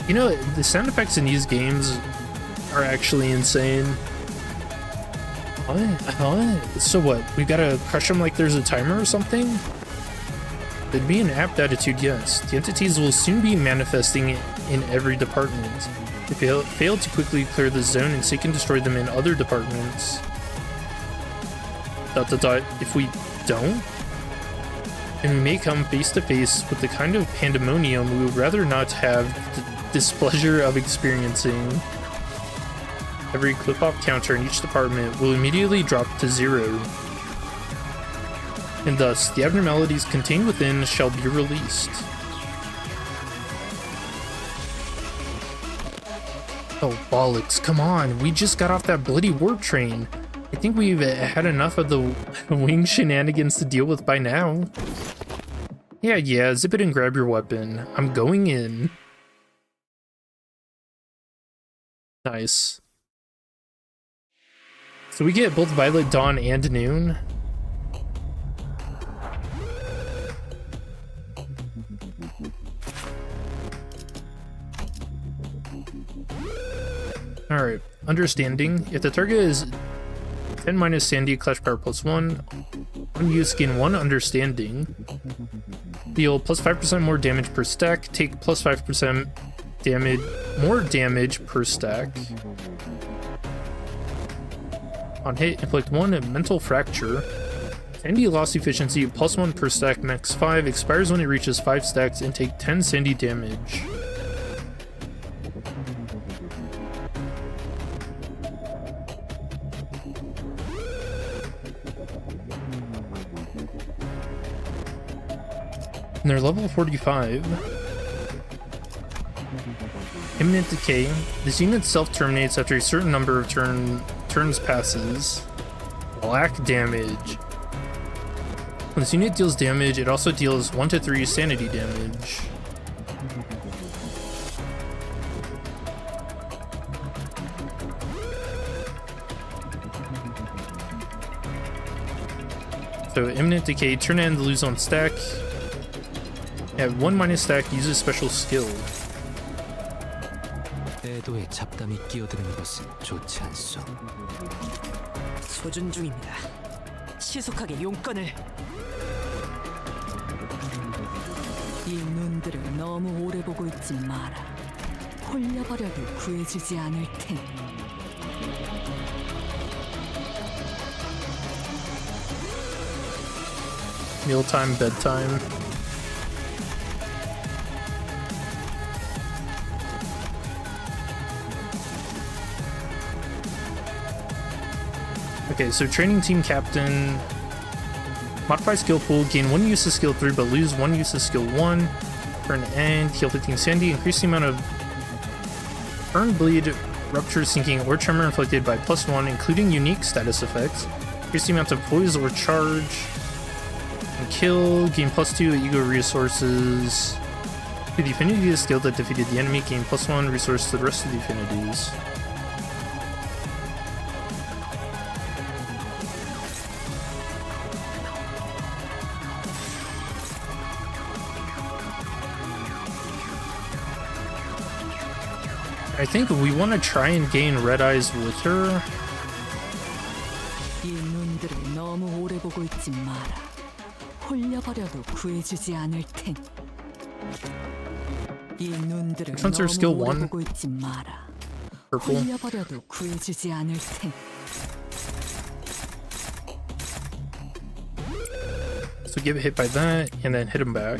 You know, the sound effects in these games are actually insane. What? So what? We gotta crush them like there's a timer or something? There'd be an apt attitude, yes. The entities will soon be manifesting in every department. If they fail to quickly clear the zone and seek and destroy them in other departments. ... If we don't? And we may come face to face with the kind of pandemonium we would rather not have the displeasure of experiencing. Every clip-off counter in each department will immediately drop to 0. And thus, the abnormalities contained within shall be released. Oh, bollocks, come on, we just got off that bloody warp train. I think we've had enough of the wing shenanigans to deal with by now. Yeah, zip it and grab your weapon. I'm going in. Nice. So we get both Violet, Dawn, and Noon. Alright, understanding. If the target is 10 minus Sandy, Clash Power plus 1, on use gain 1 understanding. Deal plus 5% more damage per stack, take plus 5% damage, more damage per stack. On hit, inflict 1 mental fracture. Sandy loss efficiency plus 1 per stack, max 5, expires when it reaches 5 stacks, and take 10 Sandy damage. And they're level 45. Imminent Decay. This unit self-terminates after a certain number of turns passes. Black damage. When this unit deals damage, it also deals 1 to 3 sanity damage. So Imminent Decay, turn and lose on stack. At 1 minus stack, uses special skill. 애도에 잡담이 끼어드는 것은 좋지 않소. 소준 중입니다. 시속하게 용건을. 이 눈들을 너무 오래 보고 있지 마라. 홀려버려도 구해주지 않을 테니. Mealtime, bedtime. Okay, so training team captain. Modify skill pool, gain 1 use of skill 3 but lose 1 use of skill 1. Burn and heal 15 sandy, increase the amount of burn bleed rupture, sinking, or tremor inflicted by +1, including unique status effects. Increase the amount of poise or charge. And kill, gain +2 ego resources. To the affinity of the skill that defeated the enemy, gain +1 resource to the rest of the affinities. I think we want to try and gain red eyes with her. 이 눈들을 너무 오래 보고 있지 마라. 홀려버려도 구해주지 않을 텐. 이 눈들을 Which one's her skill 너무 오래 1? 보고 있지 마라. Purple. 홀려버려도 구해주지 않을 텐. So get hit by that, and then hit him back.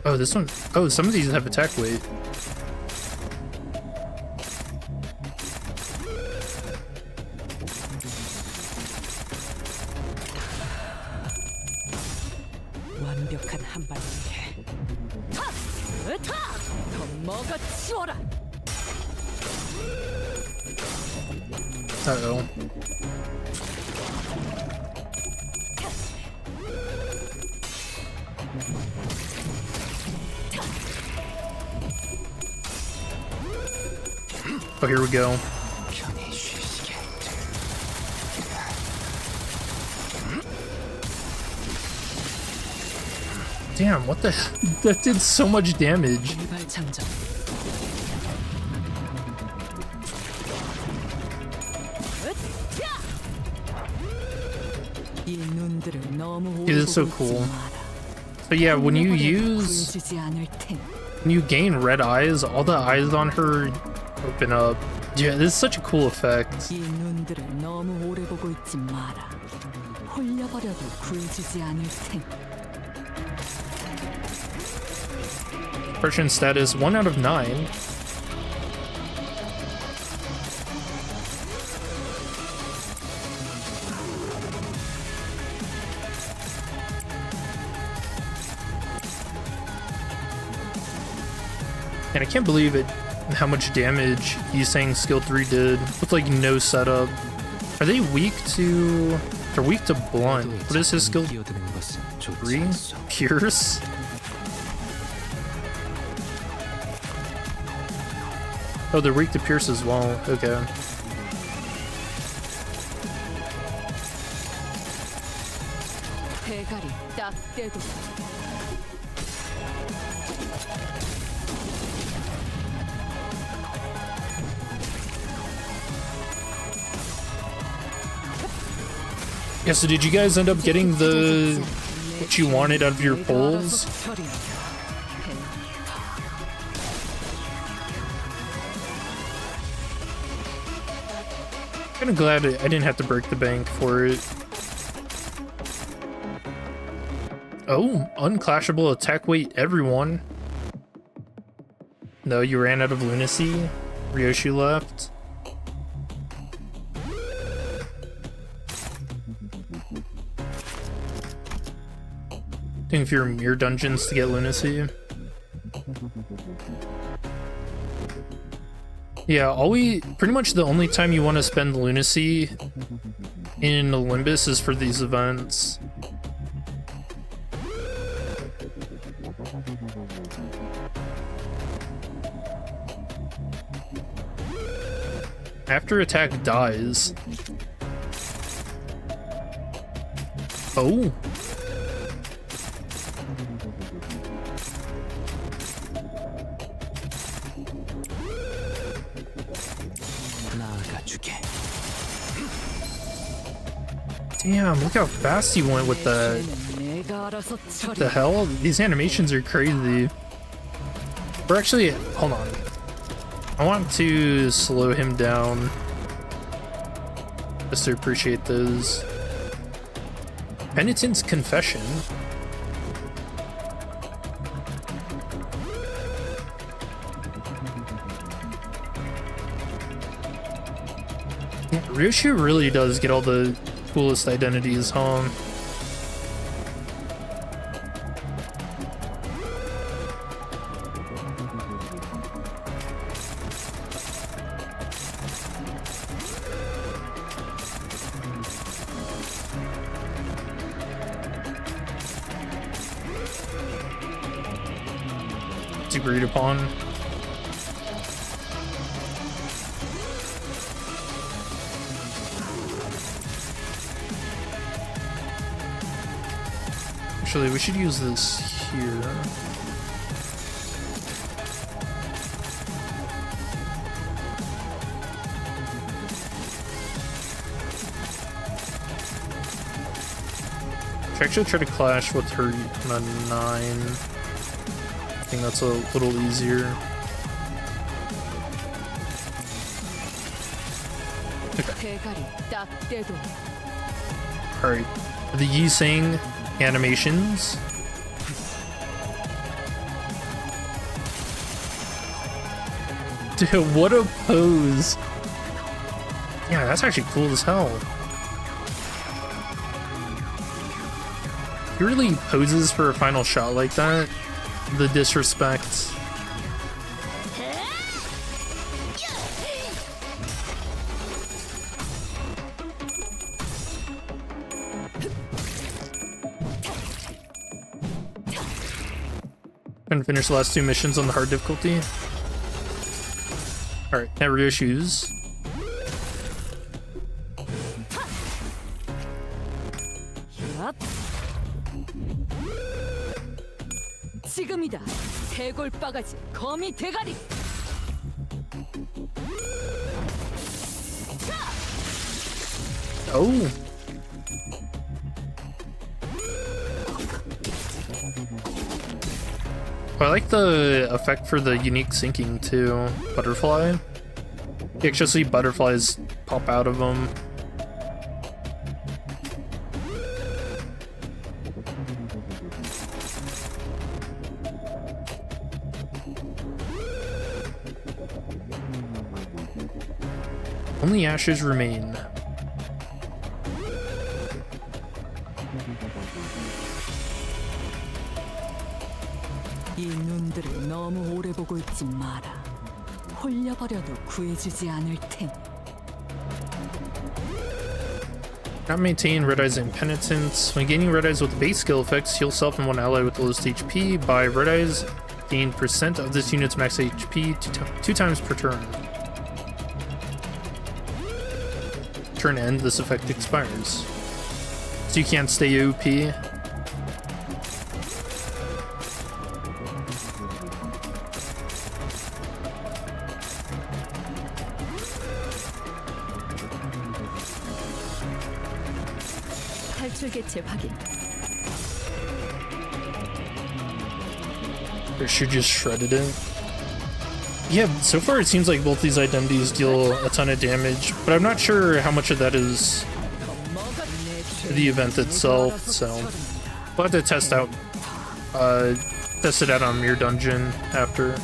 Oh, this one. Oh, some of these have attack weight. 완벽한 한 발이게. 타! 으타! 더 먹어치워라. Uh-oh. Oh, here we go. Damn, what the hell? That did so much damage. 일발장전. 이 눈들을 너무 It is so 오래 보고 cool. 있지 마라. But yeah, when you 홀려버려도 use, 구해주지 않을 텐. when you gain red eyes, all the eyes on her open up. Yeah, this is such a cool effect. 이 눈들을 너무 오래 보고 있지 마라. 홀려버려도 구해주지 않을 텐. Suppression status 1 out of 9. And I can't believe it, how much damage Yisang's skill 3 did with like no setup. Are they weak to... They're weak to blunt. What is his skill 3? Pierce? Oh, they're weak to pierce as well. Okay. 대가리 딱 떼도. Yeah, so did you guys end up getting the... what you wanted out of your polls? Kind of glad I didn't have to break the bank for it. Oh, unclashable attack weight, everyone. No, you ran out of lunacy. Ryoshi left. Doing for your mirror dungeons to get lunacy. Yeah, pretty much the only time you want to spend lunacy in Limbus is for these events. After attack dies. Oh. Damn, look how fast he went with that. What the hell? These animations are crazy. We're actually... hold on. I want to slow him down. Just to appreciate those. Penitent's Confession. Ryoshu really does get all the coolest identities, huh? It's agreed upon. Actually, we should use this here. Should actually try to clash with her on a 9. I think that's a little easier. Alright, the Yiseng animations. Dude, what a pose! Yeah, that's actually cool as hell. He really poses for a final shot like that. The disrespect. Gonna finish the last 2 missions on the hard difficulty. Alright, now Ryoshu's. 지금이다. 해골 바가지 거미 대가리. Oh. I like the effect for the unique sinking too. Butterfly. You actually see butterflies pop out of them. Only ashes remain. 이 눈들을 너무 오래 보고 있지 마라. 홀려버려도 구해주지 않을 테니. Not maintain Red Eye's impenitence. When gaining Red Eyes with the base skill effects, heal self and one ally with the lowest HP. By Red Eyes, gain % of this unit's max HP 2 times per turn. Turn end, this effect expires. So you can't stay OP. 탈출개체 확인. Or she just shredded it. Yeah, so far it seems like both these identities deal a ton of damage, but I'm not sure how much of that is the event itself, so we'll have to test it out on Mirror Dungeon after.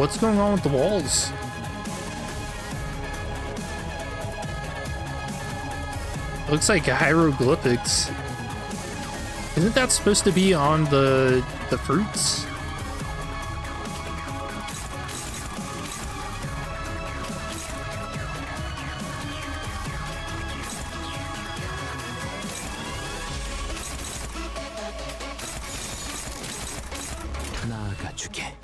What's going on with the walls? Looks like hieroglyphics. Isn't that supposed to be on the fruits? 나아가주게.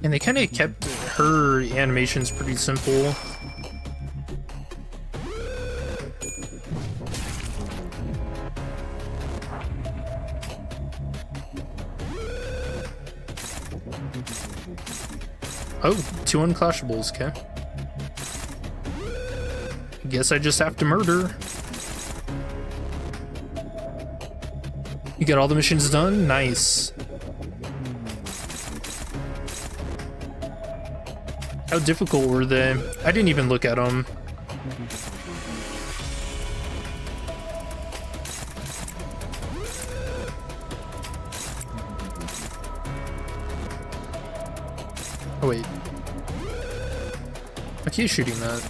And they kind of kept her animations pretty simple. Oh, 2 unclashables, okay. Guess I just have to murder. You got all the missions done? Nice. How difficult were they? I didn't even look at them. Oh wait. I keep shooting that.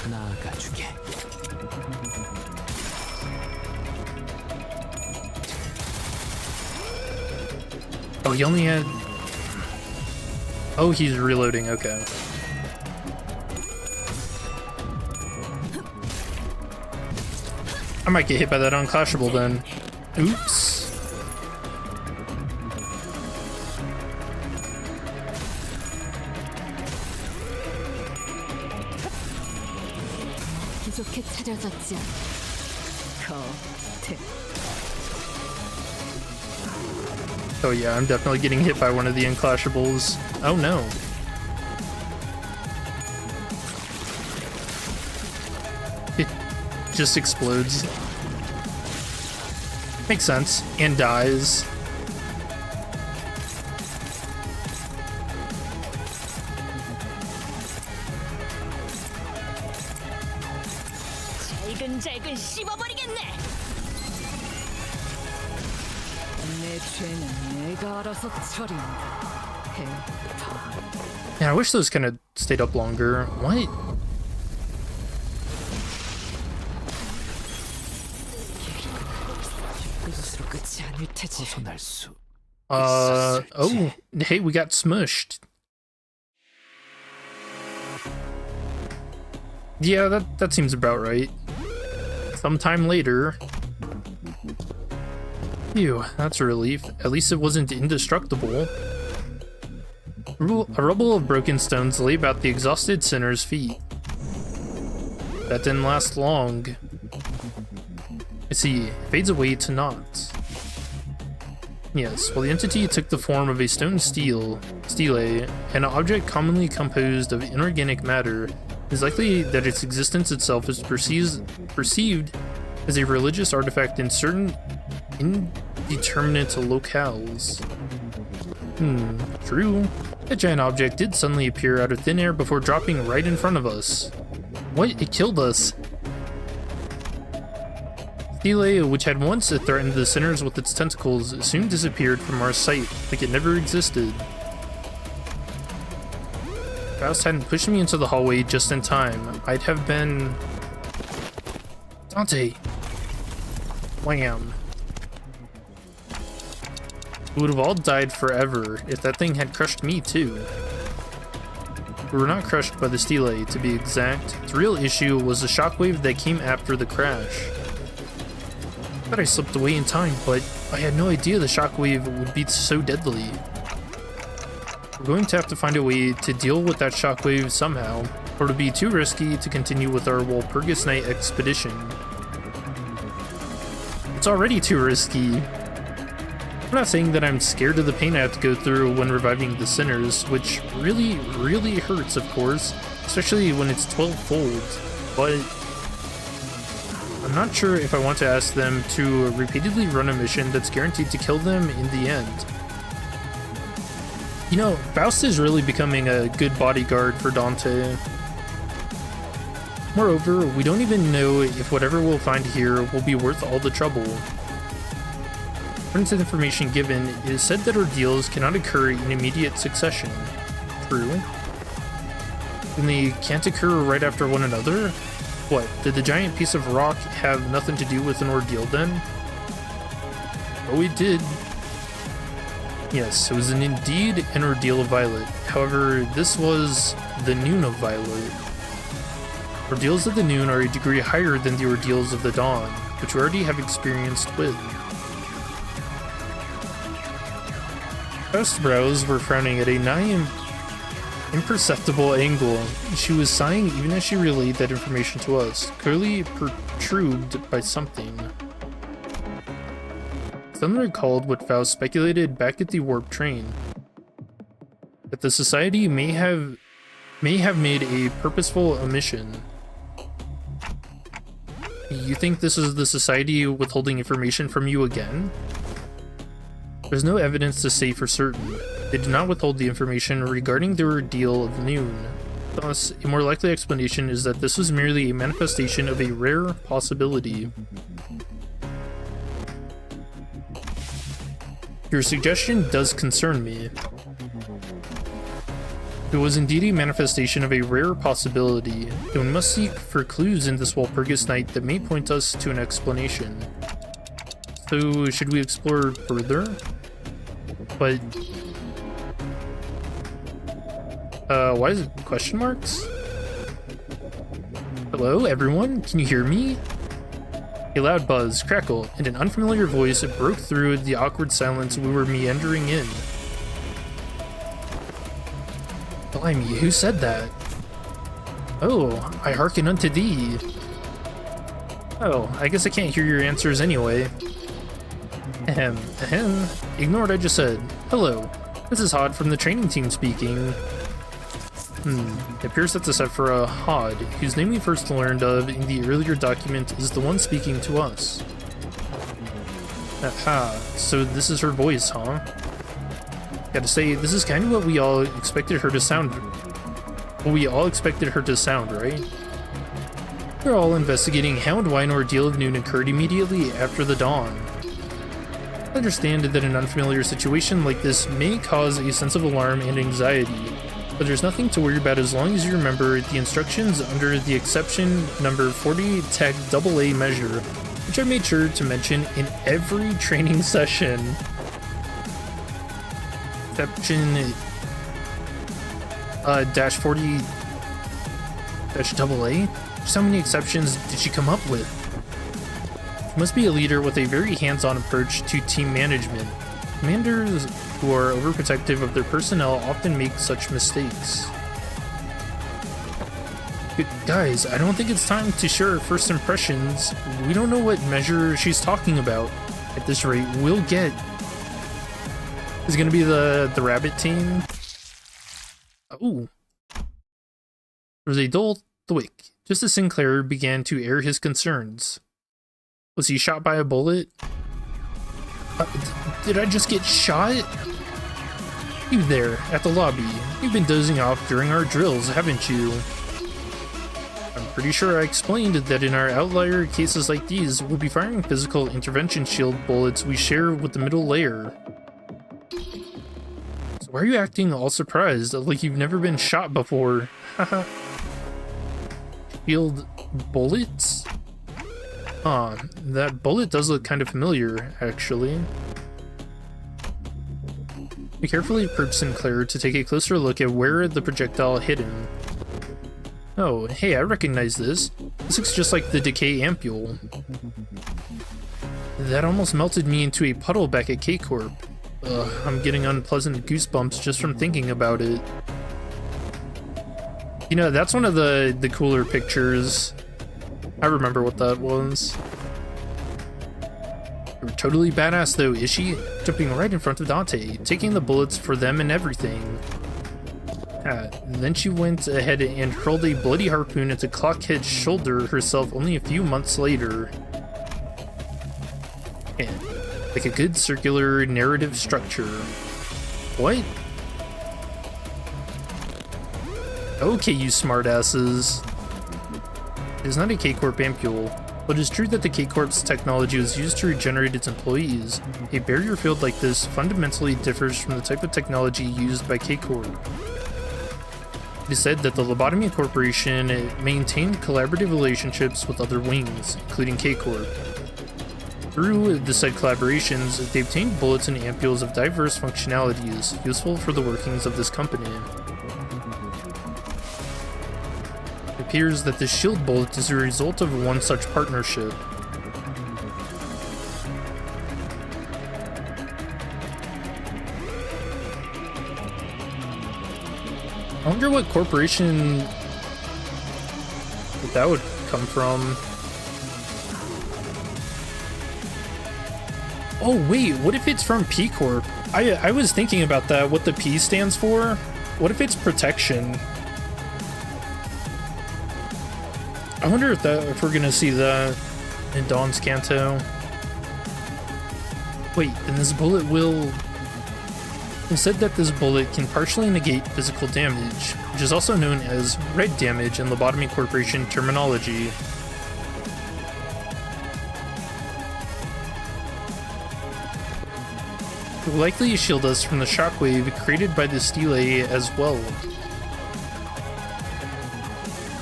나아가주게. Oh, he only had... Oh, he's reloading, okay. I might get hit by that unclashable then. Oops. 기적해 찾아졌지 않아. 거태. Oh yeah, I'm definitely getting hit by one of the unclashables. Oh no. It just explodes. Makes sense. And dies. 잘근잘근 씹어버리겠네. 내 죄는 내가 알아서 처리한다. 해파. Yeah, I wish those kind of stayed up longer. What? 이것으로 끝이 아닐 테지. 벗어날 수. Oh, hey, we got smushed. Yeah, that seems about right. Sometime later. Phew, that's a relief. At least it wasn't indestructible. A rubble of broken stones lay about the exhausted sinner's feet. That didn't last long. I see, fades away to naught. Yes, while the entity took the form of a stone stele, an object commonly composed of inorganic matter, it is likely that its existence itself is perceived as a religious artifact in certain indeterminate locales. True. That giant object did suddenly appear out of thin air before dropping right in front of us. What? It killed us! Stele, which had once threatened the sinners with its tentacles, soon disappeared from our sight, like it never existed. If Faust hadn't pushed me into the hallway just in time, I'd have been... Dante! Wham. We would have all died forever if that thing had crushed me too. We were not crushed by the stele, to be exact. The real issue was the shockwave that came after the crash. I thought I slipped away in time, but I had no idea the shockwave would be so deadly. We're going to have to find a way to deal with that shockwave somehow, or it'll be too risky to continue with our Walpurgisnacht expedition. It's already too risky. I'm not saying that I'm scared of the pain I have to go through when reviving the sinners, which really, really hurts, of course, especially when it's 12-fold, but I'm not sure if I want to ask them to repeatedly run a mission that's guaranteed to kill them in the end. You know, Faust is really becoming a good bodyguard for Dante. Moreover, we don't even know if whatever we'll find here will be worth all the trouble. According to the information given, it is said that ordeals cannot occur in immediate succession. True. Then they can't occur right after one another? What, did the giant piece of rock have nothing to do with an ordeal then? Oh, it did. Yes, it was indeed an ordeal of Violet. However, this was the noon of Violet. Ordeals of the noon are a degree higher than the ordeals of the dawn, which we already have experienced with. Faust's brows were frowning at a nigh imperceptible angle. She was sighing even as she relayed that information to us, clearly perturbed by something. Thunder recalled what Faust speculated back at the warp train, that the society may have made a purposeful omission. You think this is the society withholding information from you again? There's no evidence to say for certain. They did not withhold the information regarding the ordeal of Noon. Thus, a more likely explanation is that this was merely a manifestation of a rare possibility. Your suggestion does concern me. If it was indeed a manifestation of a rare possibility, then we must seek for clues in this Walpurgisnacht that may point us to an explanation. So, should we explore further? But why is it question marks? Hello, everyone? Can you hear me? A loud buzz, crackle, and an unfamiliar voice broke through the awkward silence we were meandering in. Blimey, who said that? Oh, I hearken unto thee. Oh, I guess I can't hear your answers anyway. Ignore what I just said. Hello, this is Hod from the training team speaking. It appears that the Sephira Hod, whose name we first learned of in the earlier document, is the one speaking to us. Aha, so this is her voice, huh? Gotta say, this is kind of what we all expected her to sound. Right? We're all investigating how and why an ordeal of Noon occurred immediately after the dawn. I understand that an unfamiliar situation like this may cause a sense of alarm and anxiety, but there's nothing to worry about as long as you remember the instructions under the exception number 40 tech AA measure, which I made sure to mention in every training session. Exception dash 40 dash AA? Just how many exceptions did she come up with? She must be a leader with a very hands-on approach to team management. Commanders who are overprotective of their personnel often make such mistakes. But guys, I don't think it's time to share our first impressions. We don't know what measure she's talking about. At this rate, we'll get... Is it gonna be the rabbit team? Oh. There was a dull thwick, just as Sinclair began to air his concerns. Was he shot by a bullet? Did I just get shot? You there, at the lobby. You've been dozing off during our drills, haven't you? I'm pretty sure I explained that in our outlier cases like these, we'll be firing physical intervention shield bullets we share with the middle layer. So why are you acting all surprised, like you've never been shot before? Haha. Shield bullets? That bullet does look kind of familiar, actually. We carefully approached Sinclair to take a closer look at where the projectile hit him. Oh, hey, I recognize this. This looks just like the decay ampule. That almost melted me into a puddle back at K-Corp. I'm getting unpleasant goosebumps just from thinking about it. You know, that's one of the cooler pictures. I remember what that was. You're totally badass though, is she? Jumping right in front of Dante, taking the bullets for them and everything. Then she went ahead and hurled a bloody harpoon into Clockhead's shoulder herself only a few months later. And like a good circular narrative structure. What? Okay, you smartasses. It is not a K-Corp ampule, but it is true that the K-Corp's technology was used to regenerate its employees. A barrier field like this fundamentally differs from the type of technology used by K-Corp. It is said that the Lobotomy Corporation maintained collaborative relationships with other wings, including K-Corp. Through the said collaborations, they obtained bullets and ampules of diverse functionalities, useful for the workings of this company. It appears that the shield bullet is a result of one such partnership. wonder what corporation that would come from. Oh wait, what if it's from P Corp? I was thinking about that, what the P stands for. What if it's protection? I wonder if we're gonna see that in Dawn's Canto. Wait, then this bullet will... It said that this bullet can partially negate physical damage, which is also known as red damage in Lobotomy Corporation terminology. It will likely shield us from the shockwave created by the stele as well.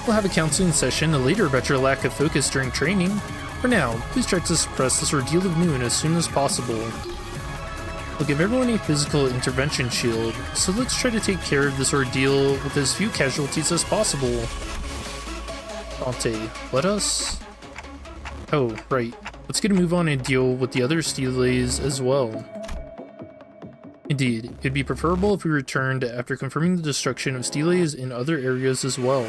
We'll have a counseling session later about your lack of focus during training. For now, please try to suppress this ordeal of noon as soon as possible. We'll give everyone a physical intervention shield, so let's try to take care of this ordeal with as few casualties as possible. Dante, let us... Oh, right. Let's get a move on and deal with the other steles as well. Indeed, it'd be preferable if we returned after confirming the destruction of steles in other areas as well.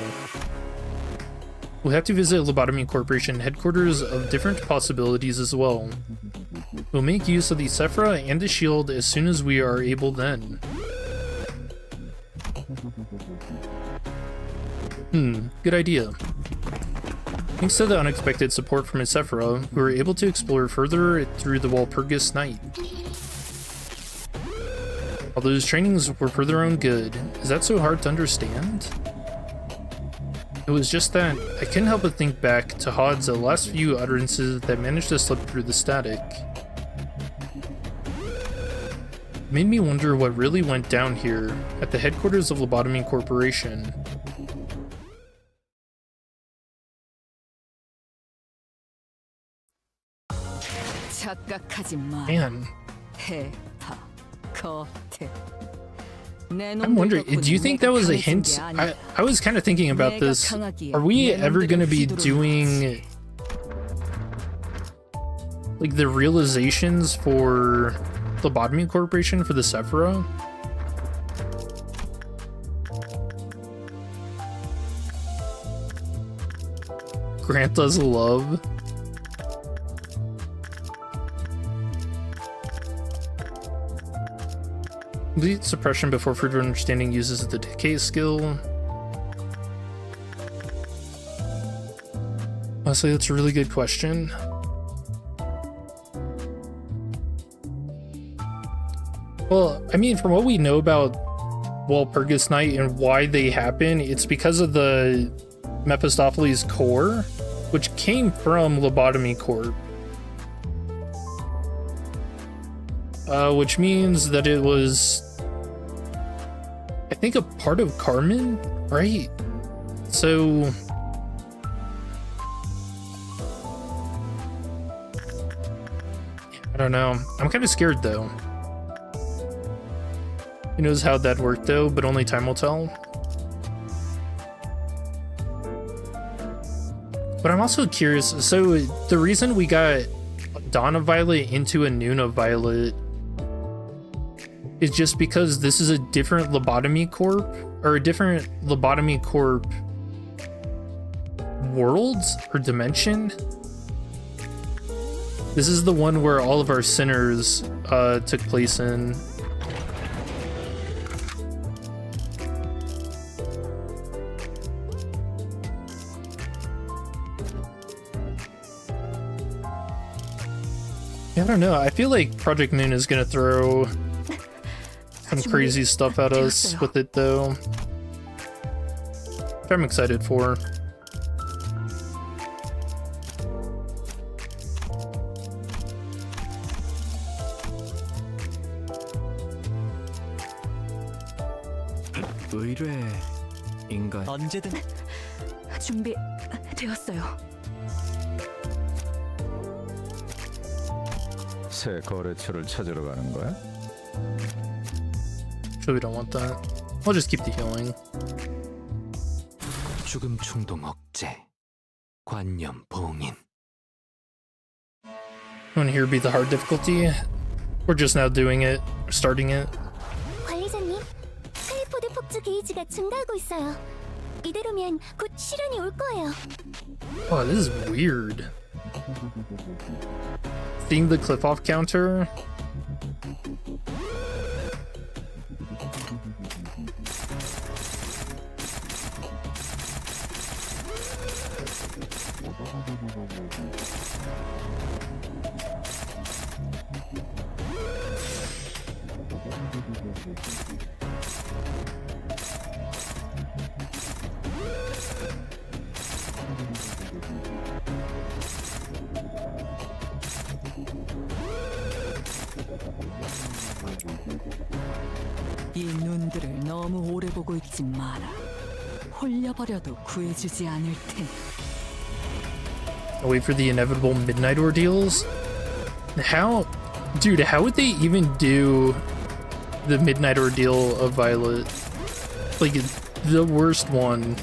We'll have to visit Lobotomy Corporation headquarters of different possibilities as well. We'll make use of the Sephra and the shield as soon as we are able then. Good idea. Thanks to the unexpected support from Sephra, we were able to explore further through the Walpurgisnacht. All those trainings were for their own good. Is that so hard to understand? It was just that I couldn't help but think back to Hod's last few utterances that managed to slip through the static. It made me wonder what really went down here at the headquarters of Lobotomy Corporation. Man. I'm wondering, do you think that was a hint? I was kind of thinking about this. Are we ever going to be doing like the realizations for Lobotomy Corporation for the Sephra? Grant us love. Complete suppression before further understanding uses the decay skill. Honestly, that's a really good question. Well, I mean, from what we know about Walpurgisnacht and why they happen, it's because of the Mephistopheles core, which came from Lobotomy Corp. Which means that it was, I think, a part of Carmen, right? So I don't know. I'm kind of scared though. Who knows how that worked though, but only time will tell. But I'm also curious, so the reason we got Dawn of Violet into a Noon of Violet is just because this is a different Lobotomy Corp, or a different Lobotomy Corp world or dimension. This is the one where all of our sinners took place in. I don't know. I feel like Project Moon is gonna throw some crazy stuff at us with it, though. Which I'm excited for. 의뢰인가요? 언제든 준비되었어요. 새 거래처를 찾으러 가는 거야? So we don't want that. I'll just keep the healing. 죽음 충동 억제, 관념 봉인. Want here be the hard difficulty? We're just now doing it, starting it. 관리자님, 웨스트포드 폭주 게이지가 증가하고 있어요. 이대로면 곧 실현이 올 거예요. Oh, this is weird. Seeing the clip off counter. 이 눈들을 너무 오래 보고 있지 마라. 홀려버려도 구해주지 않을 테니. Wait for the inevitable midnight ordeals. How, dude? How would they even do the midnight ordeal of Violet? Like the worst one.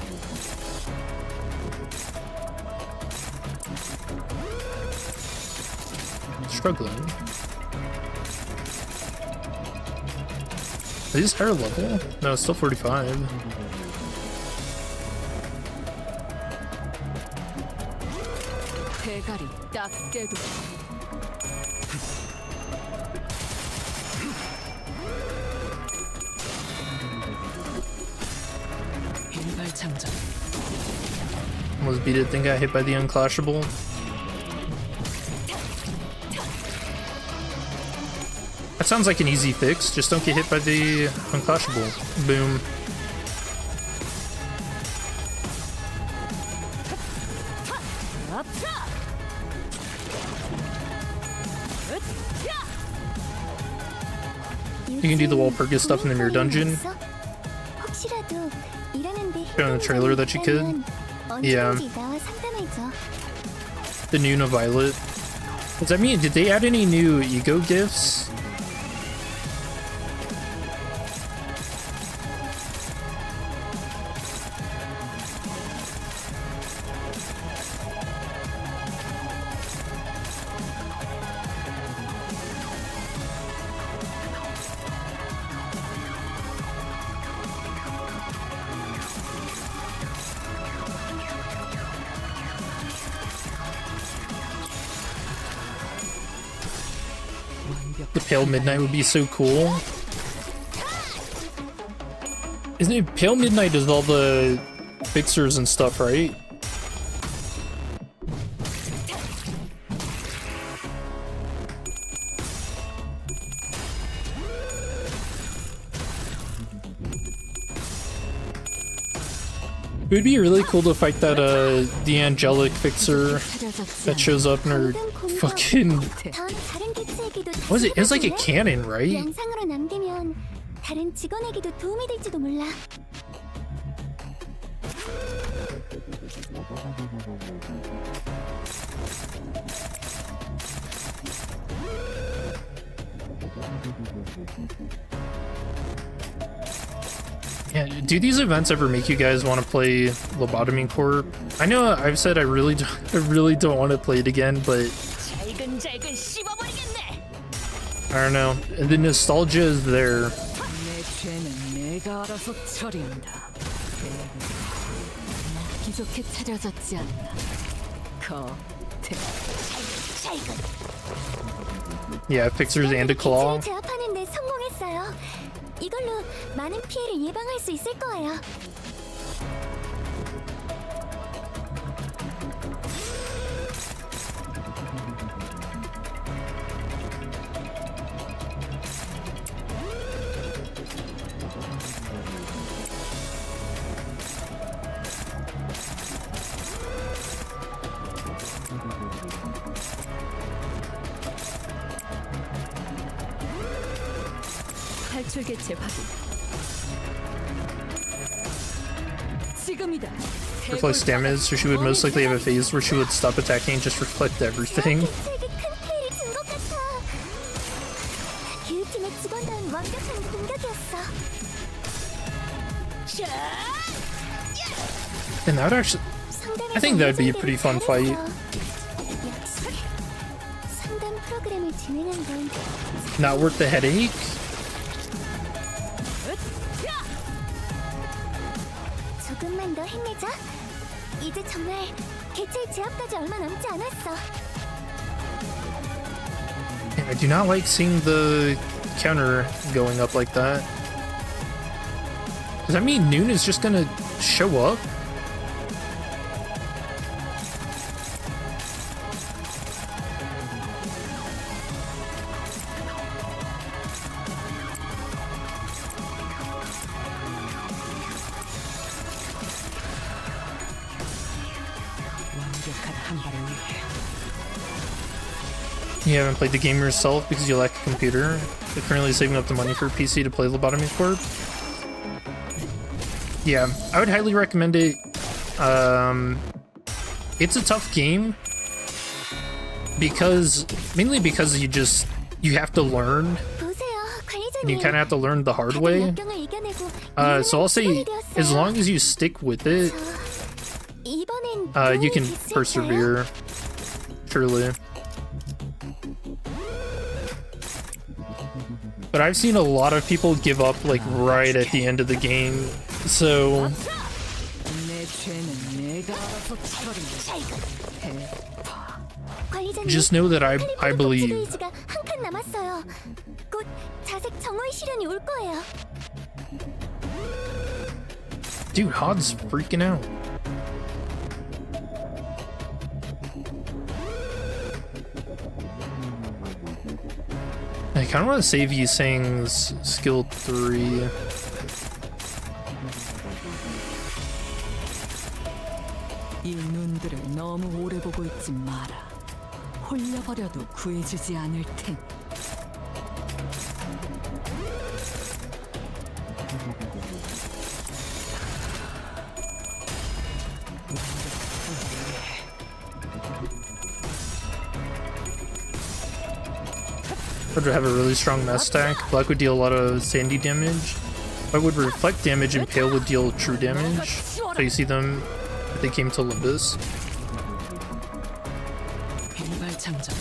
Struggling. Are these higher level? No, it's still 45. 대가리 딱 깨도. 일발장전. Almost beat it, then got hit by the unclashable. That sounds like an easy fix, just don't get hit by the unclashable. Boom. You can do the Walpurgis stuff in the mirror dungeon. Showing the trailer that you could. Yeah. The new No Violet. Does that mean, did they add any new ego gifts? The Pale Midnight would be so cool. Isn't it Pale Midnight does all the fixers and stuff, right? It would be really cool to fight that the angelic fixer that shows up in her fucking, what is it? It's like a cannon, right? 영상으로 남기면 다른 직원에게도 도움이 될지도 몰라. Yeah, do these events ever make you guys want to play Lobotomy Corp? I know I've said I really don't want to play it again, but I don't know. The nostalgia is there. 내 죄는 내가 알아서 처리한다. 기적해 차려졌지 않나. 겉에. Yeah, fixers and a claw. 제압하는 데 성공했어요. 이걸로 많은 피해를 예방할 수 있을 거예요. 탈출 개체 확인. 지금이다. Reflects damage, so she would most likely have a phase where she would stop attacking and just reflect everything. 큰 피해를 준 것 같아. 기획팀의 직원다운 완벽한 공격이었어. And that would actually, I think that'd be a pretty fun fight. 상담 프로그램을 진행한 건 Not worth the headache. 힘내자. 이제 정말 개체의 제압까지 얼마 남지 않았어. I do not like seeing the counter going up like that. Does that mean Noon is just gonna show up? 완벽한 한 발을 위해 You haven't played the game yourself because you lack a computer. You're currently saving up the money for a PC to play Lobotomy Corp. Yeah, I would highly recommend it. It's a tough game because mainly because you have to learn. And you kind of have to learn the hard way. So I'll say as long as you stick with it, you can persevere. Surely. But I've seen a lot of people give up like right at the end of the game. So 내 죄는 내가 알아서 처리해. just know that I believe. 의지가 한 칸 남았어요. 곧 자색 정오의 시련이 올 거예요. Dude, Hod's freaking out. I kind of want to save Yi Sang's skill 3. 이 눈들을 너무 오래 보고 있지 마라. 홀려버려도 구해주지 않을 텐. Would have a really strong mess stack. Black would deal a lot of sandy damage. White would reflect damage and pale would deal true damage. So you see them if they came to Limbus. 백발장전.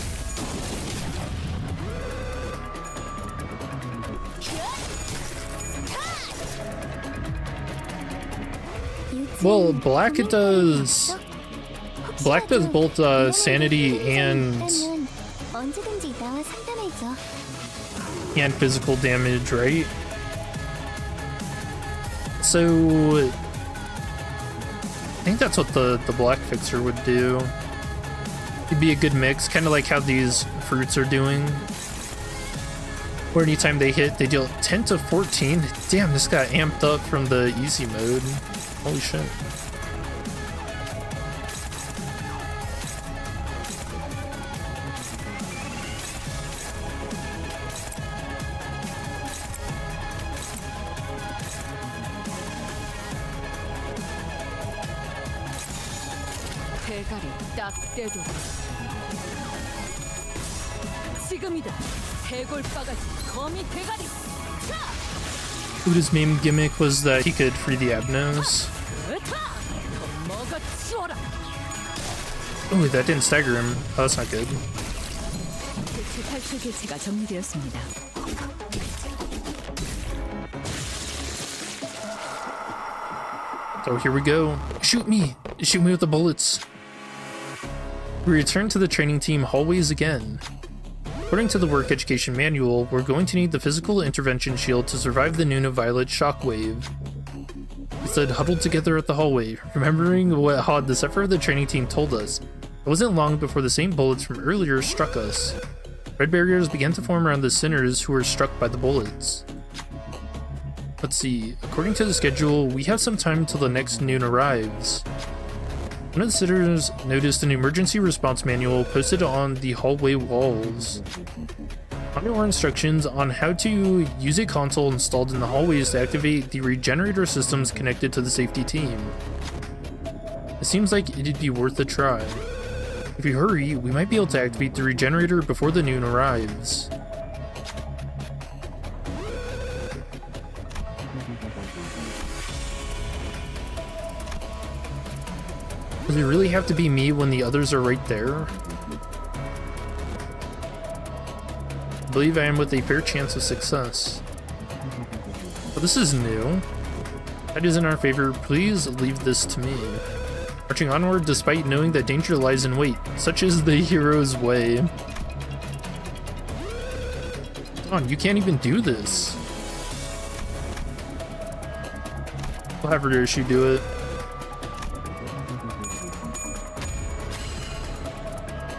Well, Black does both sanity and 언제든지 나와 상담해줘. physical damage, right? So I think that's what the Black Fixer would do. It'd be a good mix, kind of like how these fruits are doing. Where anytime they hit, they deal 10 to 14. Damn, this got amped up from the easy mode. Holy shit. 대가리 딱 떼도 지금이다. 해골바가지 거미 대가리. Uda's main gimmick was that he could free the Abnos. 먹어 치워라. Ooh, that didn't stagger him. Oh, that's not good. 제8초 개체가 정리되었습니다. So here we go. Shoot me! Shoot me with the bullets! We return to the training team hallways again. According to the work education manual, we're going to need the physical intervention shield to survive the Nuna Violet shockwave. We stood huddled together at the hallway, remembering what Hod, the Zephyr of the training team, told us. It wasn't long before the same bullets from earlier struck us. Red barriers began to form around the sinners who were struck by the bullets. Let's see, according to the schedule, we have some time till the next noon arrives. One of the sitters noticed an emergency response manual posted on the hallway walls. Find more instructions on how to use a console installed in the hallways to activate the regenerator systems connected to the safety team. It seems like it'd be worth a try. If we hurry, we might be able to activate the regenerator before the noon arrives. Does it really have to be me when the others are right there? I believe I am with a fair chance of success. But this is new. That is in our favor. Please leave this to me. Marching onward despite knowing that danger lies in wait. Such is the hero's way. Come on, you can't even do this. We'll have her issue do it.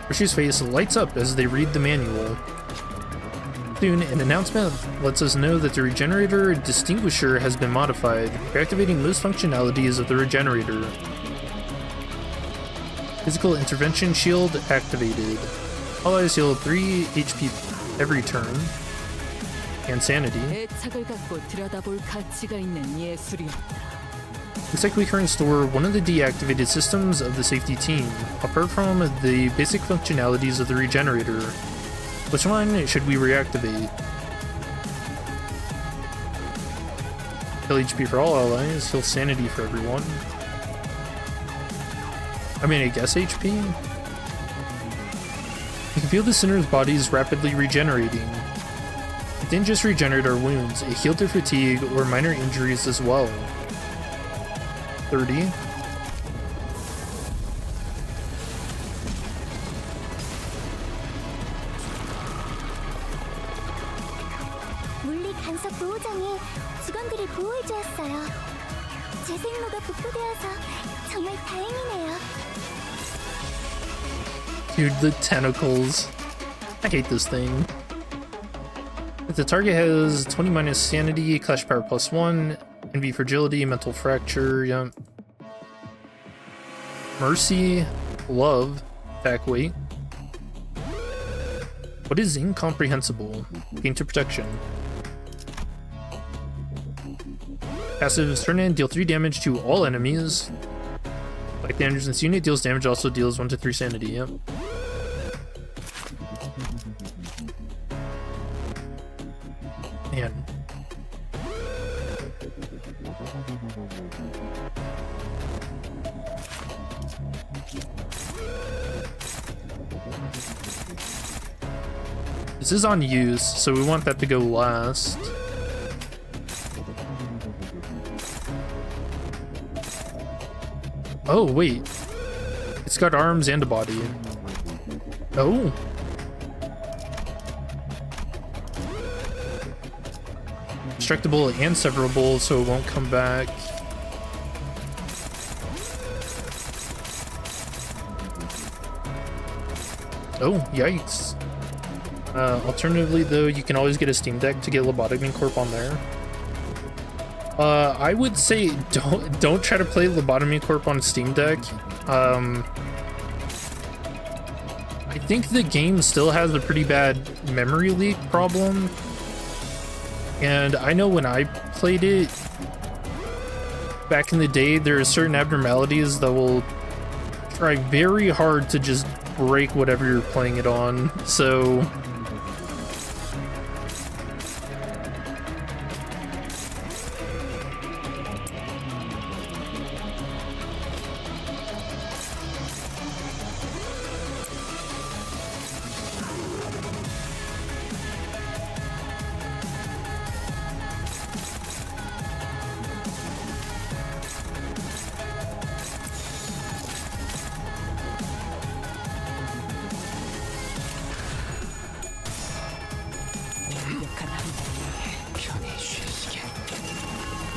Rishi's face lights up as they read the manual. Soon, an announcement lets us know that the Regenerator Distinguisher has been modified, reactivating most functionalities of the Regenerator. Physical Intervention Shield activated. Allies heal 3 HP every turn. And Sanity. 애착을 갖고 들여다볼 가치가 있는 예술이었다. Looks like we currently store one of the deactivated systems of the safety team, apart from the basic functionalities of the Regenerator. Which one should we reactivate? Heal HP for all allies, heal Sanity for everyone. I mean, I guess HP? You can feel the sinner's bodies rapidly regenerating. It didn't just regenerate our wounds, it healed their fatigue or minor injuries as well. 30. 물리 간섭 보호장이 직원들을 보호해 주었어요. 제 생로가 복구되어서 정말 다행이네요. Dude, the tentacles. I hate this thing. If the target has 20 minus sanity, clash power plus 1, envy fragility, mental fracture, yeah. Mercy, love, attack weight. What is incomprehensible? Gain to protection. Passive, turn in, deal 3 damage to all enemies. Like the damage this unit deals damage, also deals 1 to 3 sanity, yep. Man. This is on use, so we want that to go last. Oh, wait. It's got arms and a body. Oh. Destructible and severable, so it won't come back. Oh, yikes. Alternatively, though, you can always get a Steam Deck to get Lobotomy Corp on there. I would say don't try to play Lobotomy Corp on Steam Deck. I think the game still has a pretty bad memory leak problem. And I know when I played it back in the day, there are certain abnormalities that will try very hard to just break whatever you're playing it on. So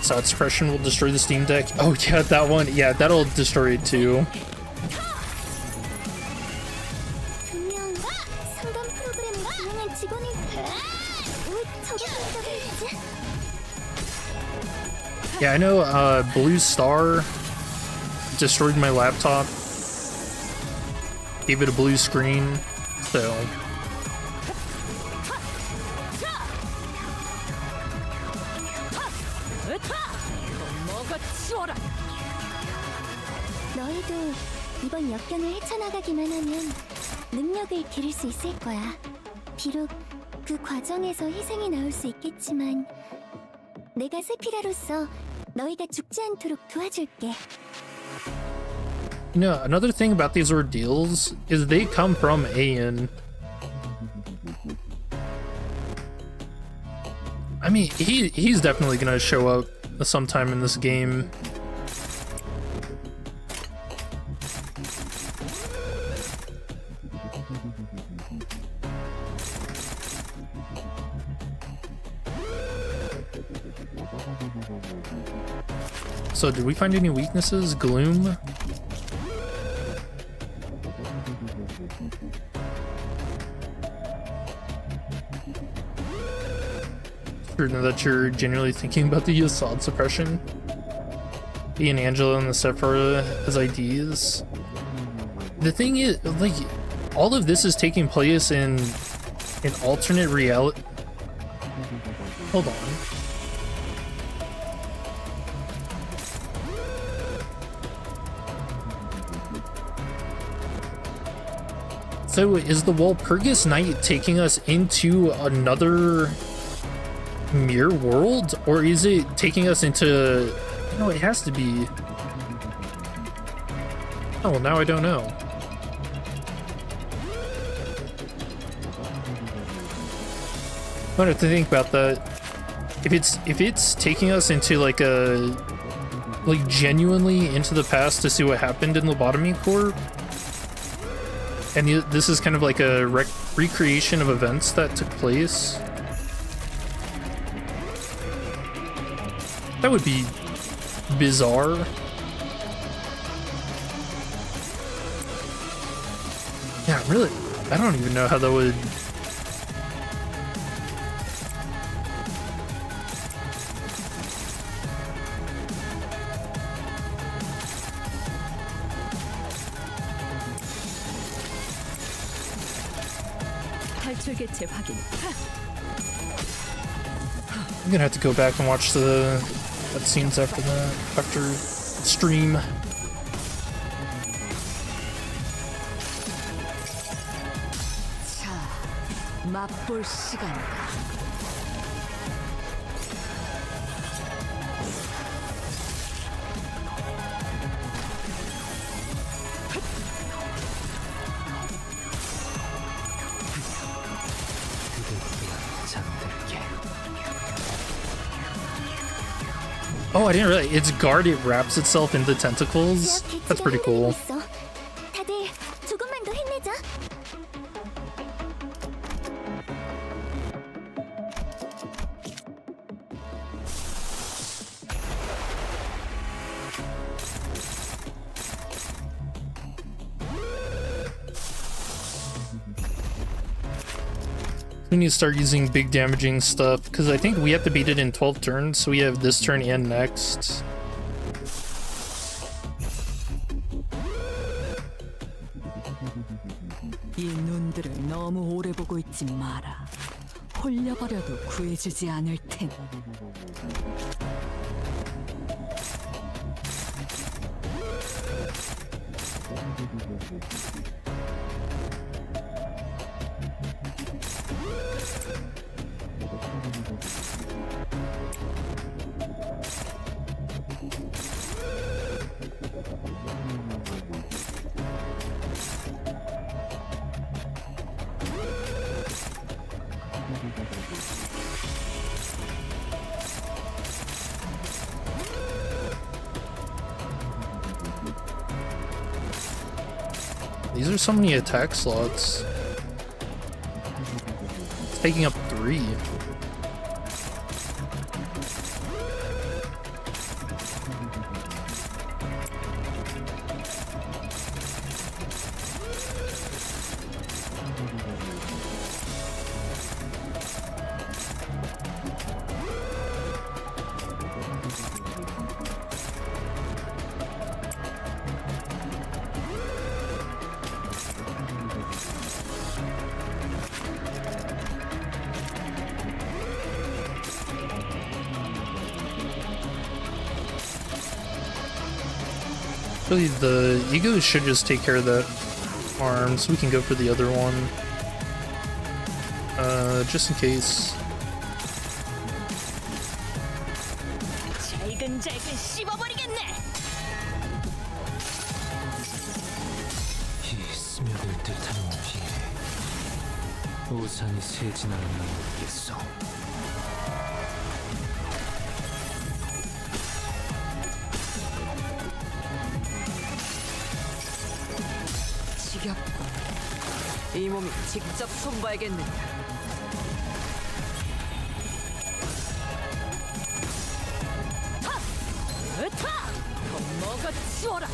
Side suppression will destroy the Steam Deck. Oh yeah, that one. Yeah, that'll destroy it too. 분명 상담 프로그램을 진행한 직원이 왜 저렇게 했지? Yeah, I know Blue Star destroyed my laptop. Gave it a blue screen, so 너희도 이번 역경을 헤쳐나가기만 하면 능력을 기를 수 있을 거야. 비록 그 과정에서 희생이 나올 수 있겠지만 내가 세피라로서 너희가 죽지 않도록 도와줄게. you know, another thing about these ordeals is they come from Ayan. I mean, he's definitely gonna show up sometime in this game. So did we find any weaknesses? Gloom? Sure that you're genuinely thinking about the Assad suppression. Being Angela and the Sephora as IDs. The thing is, like, all of this is taking place in an alternate reality. Hold on. So is the Walpurgisnacht taking us into another mirror world, or is it taking us into... No, it has to be... Oh, well, now I don't know. I have to think about that. If it's taking us into like a... like genuinely into the past to see what happened in Lobotomy Corp, and this is kind of like a recreation of events that took place, that would be bizarre. Yeah, really, I don't even know how that would... 탈출 개체 확인. I'm gonna have to go back and watch the cutscenes after that, after stream. 자, 맛볼 시간이다. Oh, I didn't realize its guard, it wraps itself into tentacles. That's pretty cool. 다들 조금만 더 힘내자. We need to start using big damaging stuff, because I think we have to beat it in 12 turns, so we have this turn and next. 이 눈들을 너무 오래 보고 있지 마라. 홀려버려도 구해주지 않을 테니. These are so many attack slots. It's taking up 3. Really, the egos should just take care of that arm, so we can go for the other one. Just in case. 이 스며들 듯한 비 우산이 새진 않았나 모르겠어. 지겹고 이 몸이 직접 손봐야겠는데. 타! 으타! 겁먹어 치워라!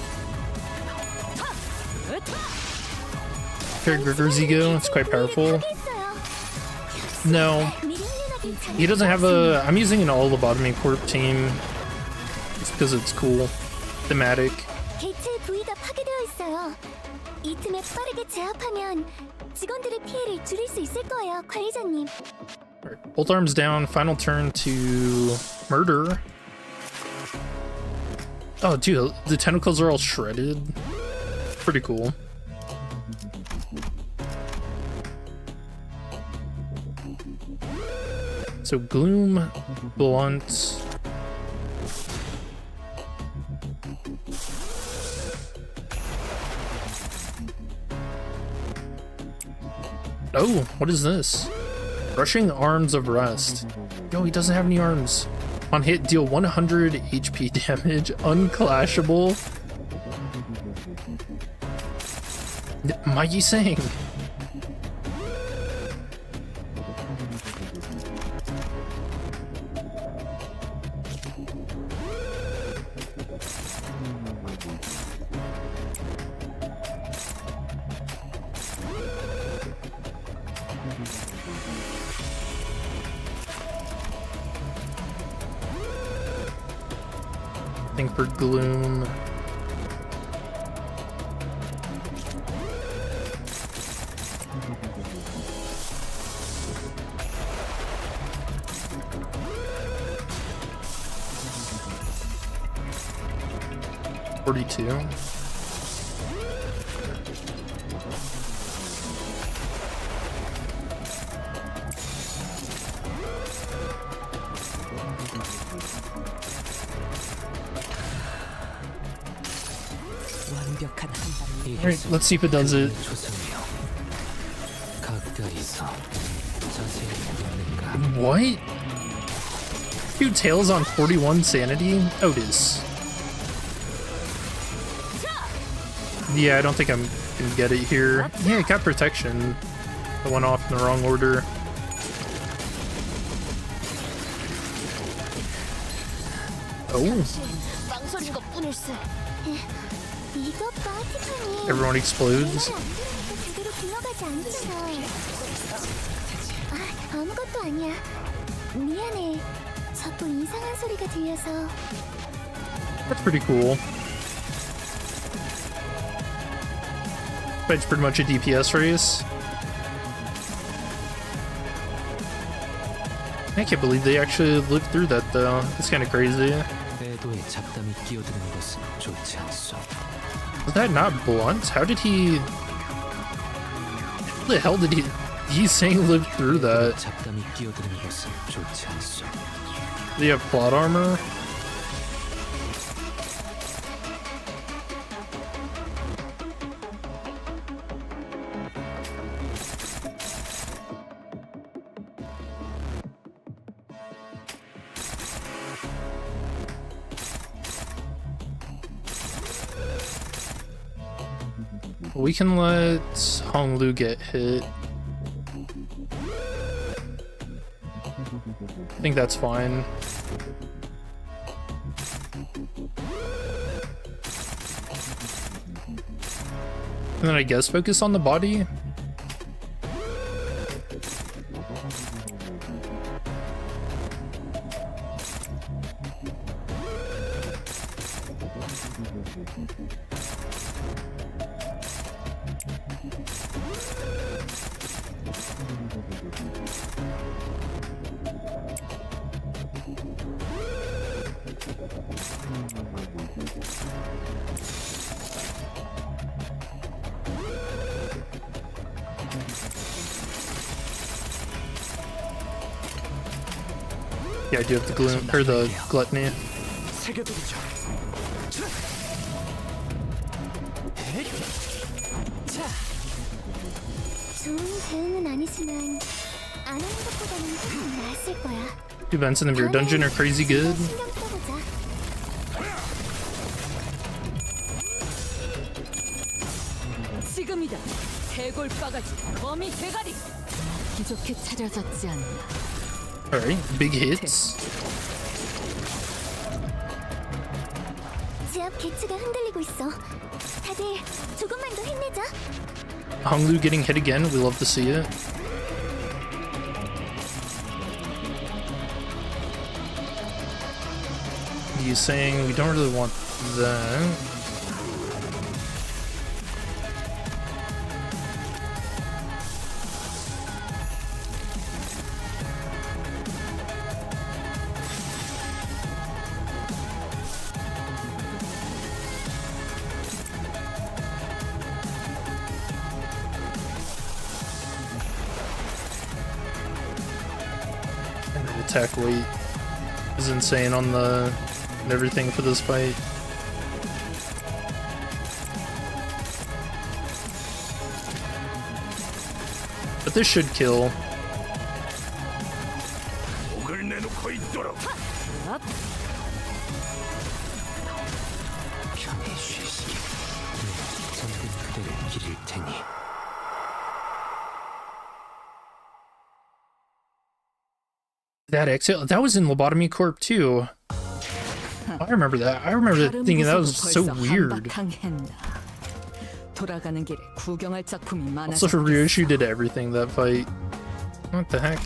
타! 으타! Fair Gregor's ego, it's quite powerful. No, he doesn't have a... I'm using an all lobotomy corp team just because it's cool. Thematic. 개체 부위가 파괴되어 있어요. 이 틈에 빠르게 제압하면 직원들의 피해를 줄일 수 있을 거예요, 관리자님. Alright, both arms down, final turn to murder. Oh, dude, the tentacles are all shredded. Pretty cool. So Gloom, Blunt. Oh, what is this? Rushing Arms of Rust. Yo, he doesn't have any arms. On hit, deal 100 HP damage. Unclashable. Mikey Singh. I think for Gloom. $42. 완벽한 한 방에 Alright, let's see if it does it. 조성이여, 가까이서 자세히 보이는가? What? Two tails on 41 sanity? Otis. Yeah, I don't think I'm gonna get it here. Yeah, it got protection. I went off in the wrong order. Oh, 망설인 것뿐일세. 이것 봐, 티파니. everyone explodes. 제대로 굴러가지 않잖아. 아, 아무것도 아니야. 미안해. 자꾸 이상한 소리가 들려서. That's pretty cool. But it's pretty much a DPS race. I can't believe they actually lived through that though. It's kind of crazy. 애도에 잡담이 끼어드는 것은 좋지 않소. Was that not Blunt? How did he... How the hell did he saying lived through that? 잡담이 끼어드는 것은 좋지 않소. Do you have plot armor? We can let Hong Lu get hit. I think that's fine. And then I guess focus on the body. Yeah, I do have the gloom or the gluttony. 새겨드리죠. 좋은 대응은 아니지만 안 하는 것보다는 조금 나았을 거야. Events in the mirror dungeon are crazy good. 신경 써보자. 지금이다. 해골 바가지, 범이 대가리. 기적해 차려졌지 않나. Alright, big hits. 지압 개츠가 흔들리고 있어. 다들 조금만 더 힘내자. Honglu getting hit again. We love to see it. He's saying we don't really want that. And the attack weight is insane on the everything for this fight. But this should kill. 목을 내놓고 있도록. 편히 쉬시게. 전국 그대를 기릴 테니. That exhale, that was in Lobotomy Corp too. I remember that. I remember thinking that was so weird. 돌아가는 길에 구경할 작품이 많아. Also, Ryoshu did everything that fight. What the heck?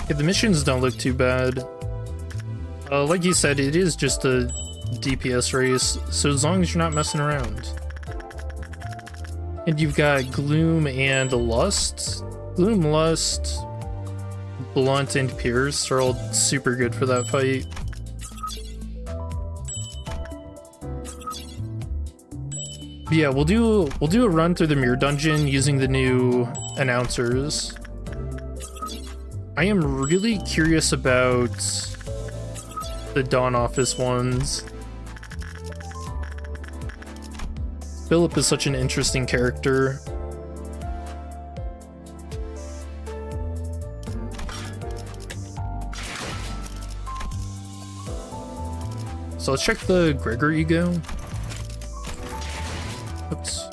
Yeah, the missions don't look too bad. Like you said, it is just a DPS race, so as long as you're not messing around. And you've got Gloom and Lust. Gloom, Lust, Blunt, and Pierce are all super good for that fight. But yeah, we'll do a run through the mirror dungeon using the new announcers. I am really curious about the Dawn Office ones. Philip is such an interesting character. So let's check the Gregor ego. Oops.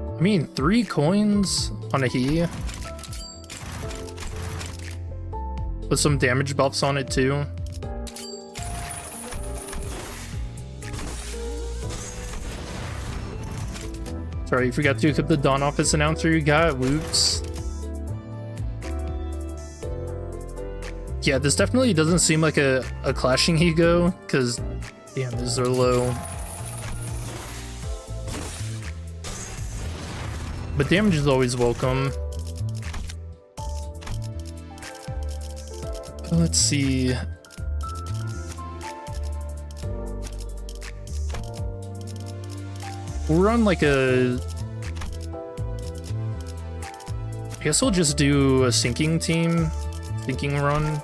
I mean, 3 coins on a he. With some damage buffs on it too. Sorry, you forgot to equip the Dawn Office announcer you got. Whoops. Yeah, this definitely doesn't seem like a clashing ego, because damn, these are low. But damage is always welcome. Let's see. We're on like a... I guess we'll just do a sinking team. Sinking run.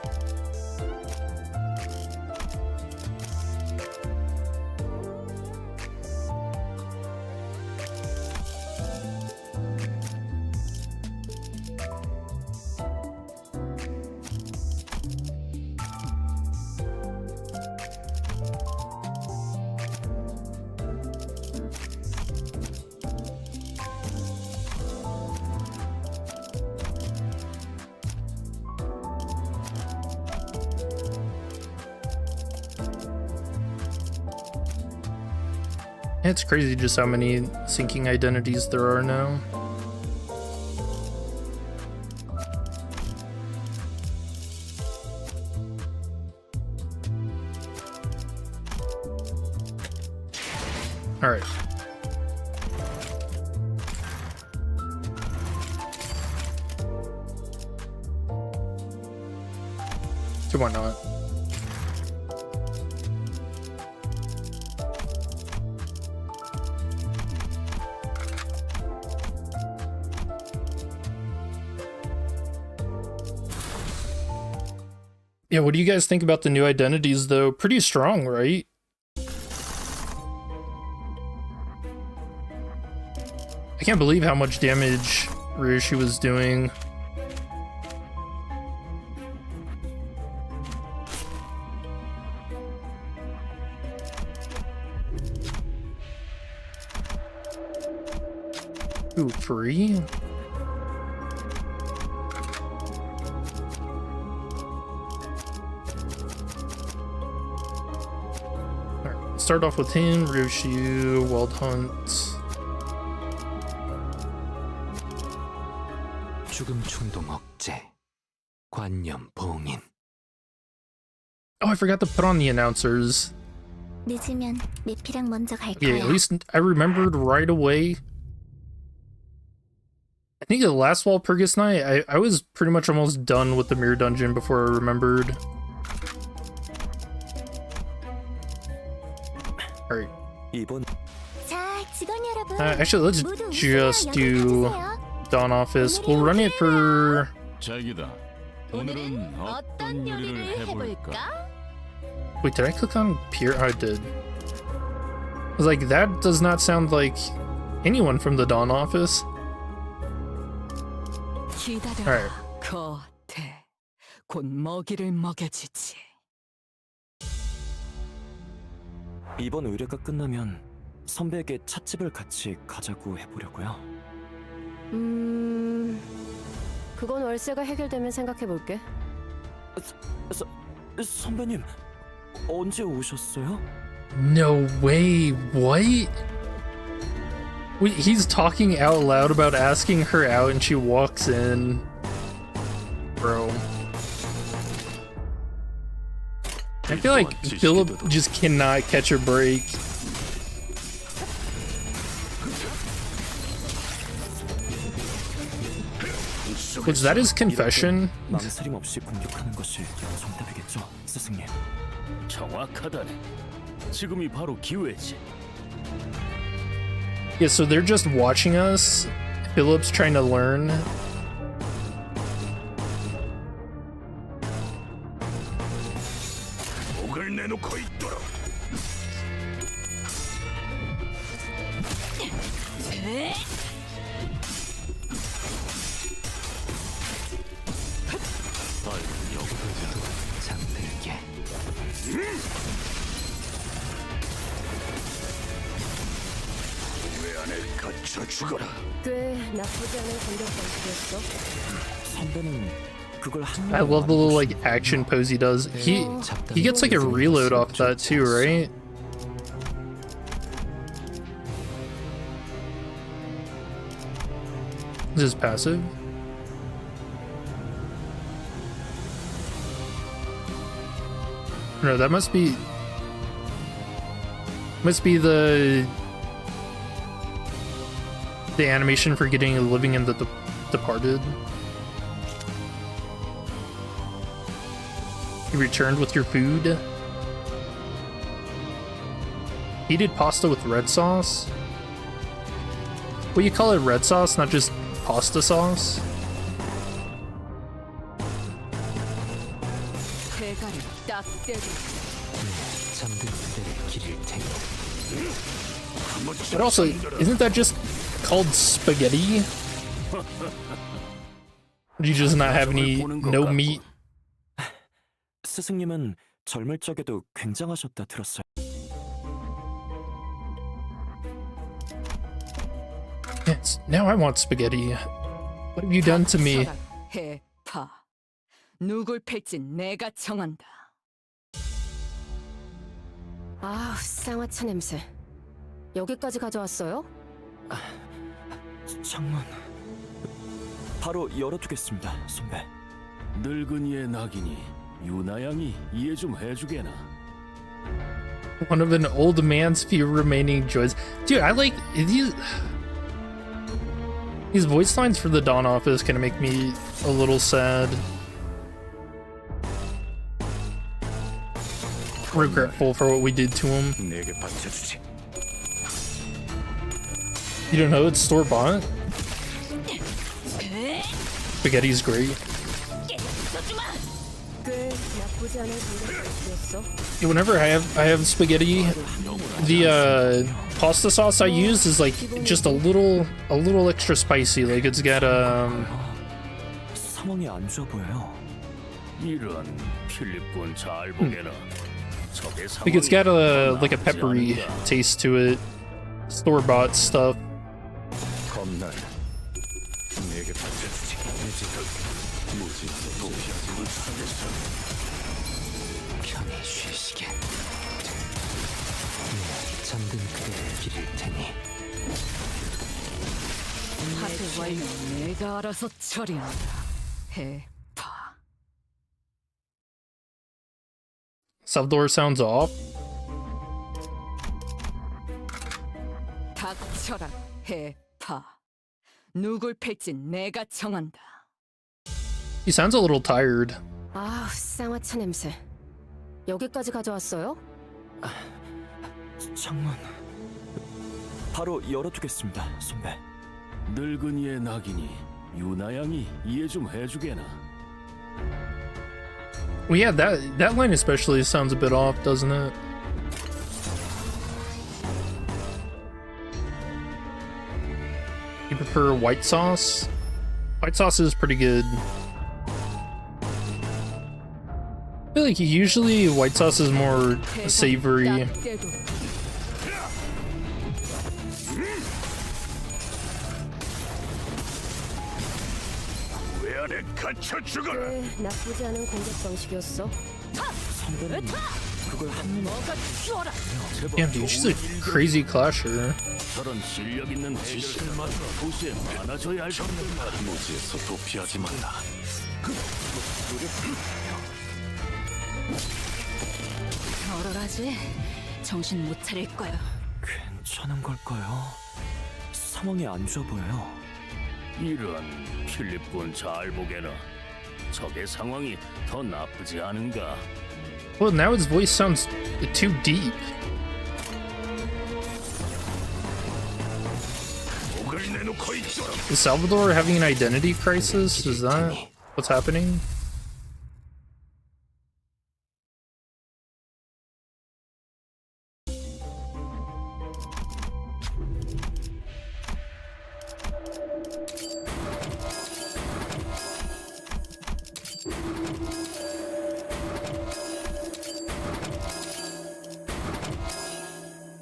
It's crazy just how many sinking identities there are now. All right. So why not? Yeah, what do you guys think about the new identities, though? Pretty strong, right? I can't believe how much damage Ryushi was doing. Ooh, free? Alright, start off with him, Ryushi, Wild Hunt. 죽음 충동 억제, 관념 봉인. Oh, I forgot to put on the announcers. 늦으면 내피랑 먼저 갈 Yeah, 거야. at least I remembered right away. I think the last Walpurgisnacht, I was pretty much almost done with the mirror dungeon before I remembered. Alright. 자, 직원 여러분. Actually, let's 모두 just 웃으며 do 연락해주세요. Dawn Office. We'll run it for... 자기다. 오늘은 어떤 요리를 해볼까? Wait, did I click on Pier? Oh, I did. I was like, that does not sound like anyone from the Dawn Office. 기다려라, 거태. 곧 먹이를 먹여주지. 이번 의뢰가 끝나면 선배에게 찻집을 같이 가자고 해보려고요. 그건 월세가 해결되면 생각해볼게. 선배님, 언제 오셨어요? No way, what? Wait, he's talking out loud about asking her out and she walks in. Bro. I feel like Philip just cannot catch a break. Was that his confession? 망설임 없이 공격하는 것이 정답이겠죠, 스승님. 정확하다네. 지금이 바로 기회지. Yeah, so they're just watching us. Philip's trying to learn. 목을 내놓고 있도록. 잠들게. 왜 안에 갇혀 죽어라. 꽤 나쁘지 않은 공격 방식이었어. 선배는 그걸 한 I love the little like action pose he does. He gets like a reload off that too, right? Is this passive? No, that must be the animation for getting living in the Departed. You returned with your food. Heated pasta with red sauce? Well, you call it red sauce, not just pasta sauce? 대가리 딱 떼고. 잠든 그대를 기릴 테니. But also, isn't that just called spaghetti? Do you just not have any no meat? 스승님은 젊을 적에도 굉장하셨다 들었어요. Yes, now I want spaghetti. What have you done to me? 해파. 누굴 팰지 내가 정한다. 아, 쌍화차 냄새. 여기까지 가져왔어요? 창문 바로 열어두겠습니다, 선배. 늙은이의 낙이니 유나양이 이해 좀 해주게나. One of an old man's few remaining joys. Dude, I like these voice lines for the Dawn Office kind of make me a little sad. Regretful for what we did to him. 내게 바쳐주지. You don't know it's store-bought? Spaghetti's great. 꽤 나쁘지 않은 공격이었어. Whenever I have spaghetti, the pasta sauce I use is like just a little extra spicy. Like it's got 상황이 안 좋아 보여요. 이런 필립군 잘 보게나. 적의 like it's got a like a 나쁘지 peppery 않은가. taste to it. Store-bought stuff. 겁날. 내게 바쳐주지. 무지 도피하지 못하겠어. 편히 쉬시게. 잠든 그대를 빌릴 테니. 하트 완료. 내가 알아서 처리한다. 해파. Salvador sounds off. 닥쳐라. 해파. 누굴 팰지 내가 정한다. He sounds a little tired. 아, 쌍화차 냄새. 여기까지 가져왔어요? 창문 바로 열어두겠습니다, 선배. 늙은이의 낙이니 유나양이 이해 좀 해주게나. Well, yeah, that line especially sounds a bit off, doesn't it? You prefer white sauce? White sauce is pretty good. I feel like usually white sauce is more savory. 왜 안에 갇혀 죽어라. 꽤 나쁘지 않은 공격 방식이었어. 선배는 그걸 한눈에 Damn, dude, she's a crazy clasher. 저런 실력 있는 지식을 맞춰 도시에 많아져야 할 텐데. 무지에서 도피하지 말라. 얼얼하지? 정신 못 차릴 거야. 괜찮은 걸까요? 상황이 안 좋아 보여요. 이런 필립군 잘 보게나. 적의 상황이 더 나쁘지 않은가. Well, now his voice sounds too deep. 목을 내놓고 있어라. Is Salvador having an identity crisis? Is that what's happening?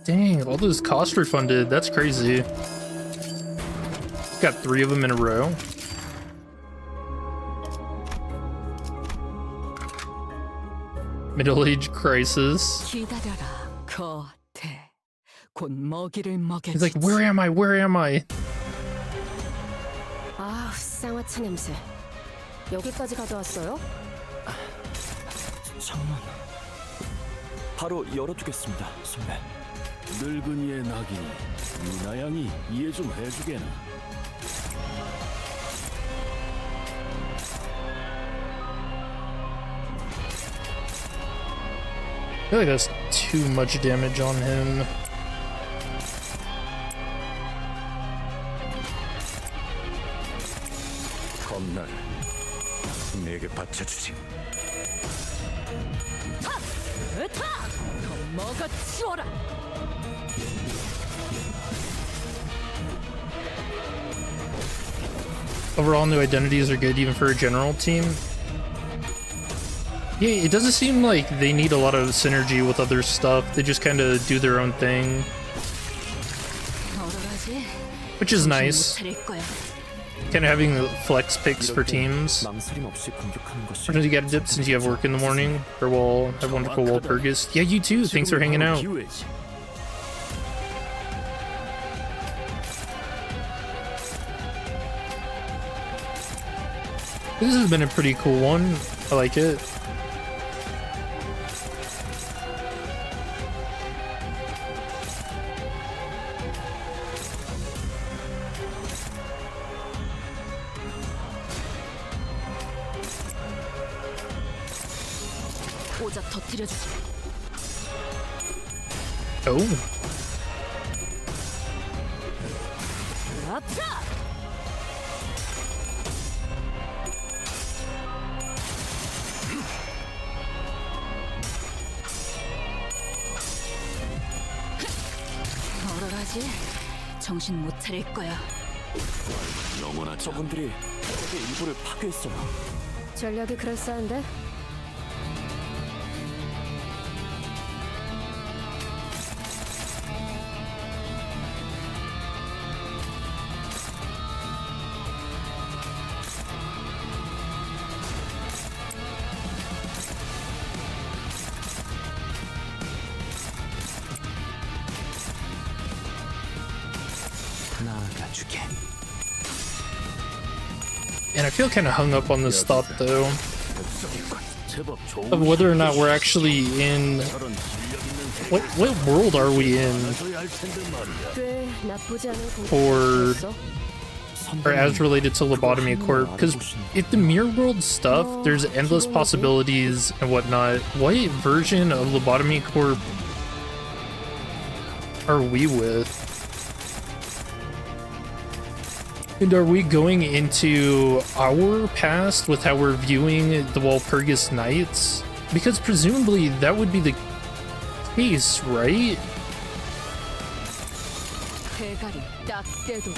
Dang, all those costs refunded. That's crazy. Got 3 of them in a row. Middle-age crisis. 기다려라. 겉에 곧 먹이를 먹여주지. He's like, where am I? Where am I? 아, 쌍화차 냄새. 여기까지 가져왔어요? 창문 바로 열어두겠습니다, 선배. 늙은이의 낙이니 유나양이 이해 좀 해주게나. I feel like that's too much damage on him. 겁날. 내게 바쳐주지. 더 먹어치워라. Overall, new identities are good even for a general team. Yeah, it doesn't seem like they need a lot of synergy with other stuff. They just kind of do their own thing, 얼얼하지? which is 정신 못 nice. 차릴 거야. Kind of having the flex picks for teams. 망설임 없이 공격하는 것이 Or did you get a dip since you have work in the morning? Or well, have wonderful Walpurgis. Yeah, you too. Thanks for hanging out. 기회지. This has been a pretty cool one. I like it. 오자 터뜨려주지. Oh. 아차! 정신 못 차릴 거야. 영원하지. 저분들이 적의 일부를 파괴했어요. 전략이 그럴싸한데? 나아가주게. And I feel kind of hung up on this thought though, 제법 좋은 of whether or not we're actually in 저런 실력 있는 what world are we in, 해줘야 할 텐데 말이야. 꽤 나쁘지 않은 or 공격이었어. or as related to Lobotomy Corp. Because if the Mirror World stuff, there's endless possibilities and whatnot. What version of Lobotomy Corp are we with? And are we going into our past with how we're viewing the Walpurgisnacht? Because presumably that would be the case, right? 대가리 딱 떼도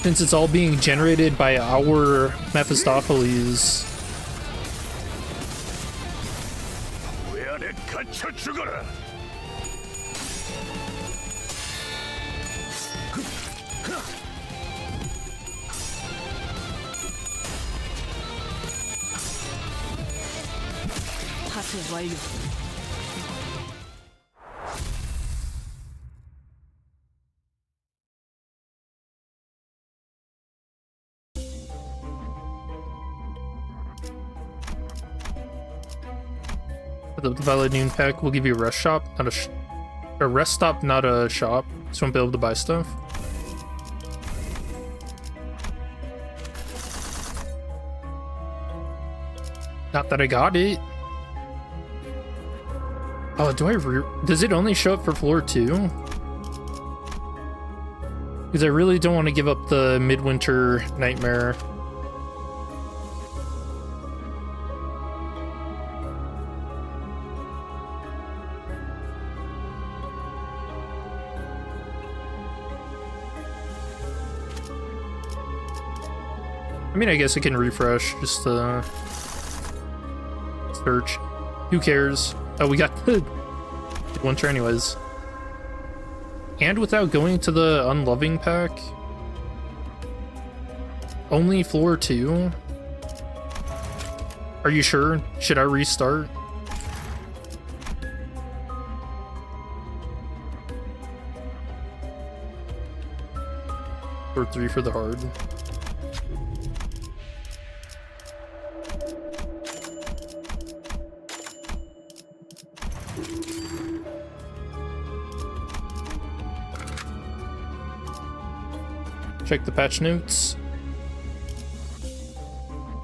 Since it's all being generated by our Mephistopheles. 왜 안에 갇혀 죽어라. 파쇄 완료. The Valid Noon Pack will give you a rest shop, not a rest stop, not a shop. So won't be able to buy stuff. Not that I got it. Oh, does it only show up for floor 2? Because I really don't want to give up the Midwinter Nightmare. I mean, I guess I can refresh just to search. Who cares? Oh, we got the Winter anyways. And without going to the Unloving pack? Only floor 2? Are you sure? Should I restart? Floor 3 for the hard. Check the patch notes.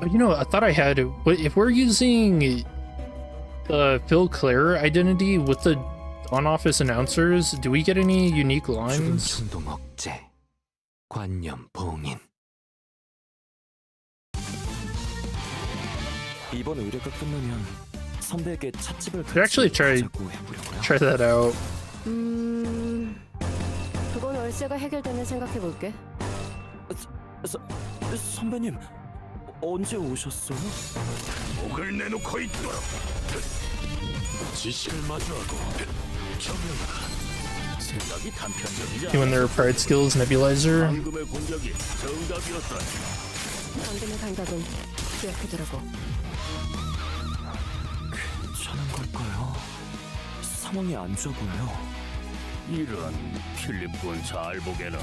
Oh, you know, I thought I had. If we're using the Phil Clare identity with the on-office announcers, do we get any unique 죽음 lines? 충동 억제, 관념 봉인. 이번 의뢰가 끝나면 선배에게 찻집을 Could actually 가자고 해보려고요. try that out. 그건 월세가 해결되면 생각해볼게. 선배님 언제 오셨어요? 목을 내놓고 있도록 지시를 마주하고 정령아 생각이 단편적이지 When their pride skills nebulizer. 방금의 공격이 정답이었다. 방금의 감각은 기억해두라고. 괜찮은 걸까요? 상황이 안 좋아 보여요. 이런 필립군 잘 보게라.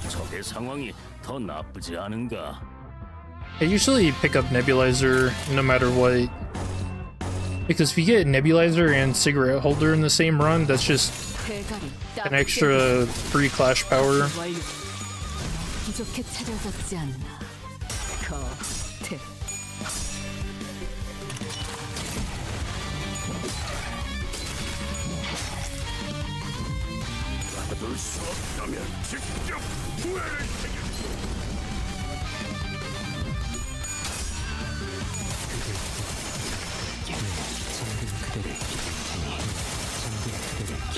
적의 상황이 더 나쁘지 않은가? I usually pick up nebulizer no matter what. Because if you get nebulizer and cigarette holder in the same run, that's just 대가리 딱 an extra free clash power. 완료. 부족해 차려졌지 않나. 거태. 받을 수 없다면 직접 후회를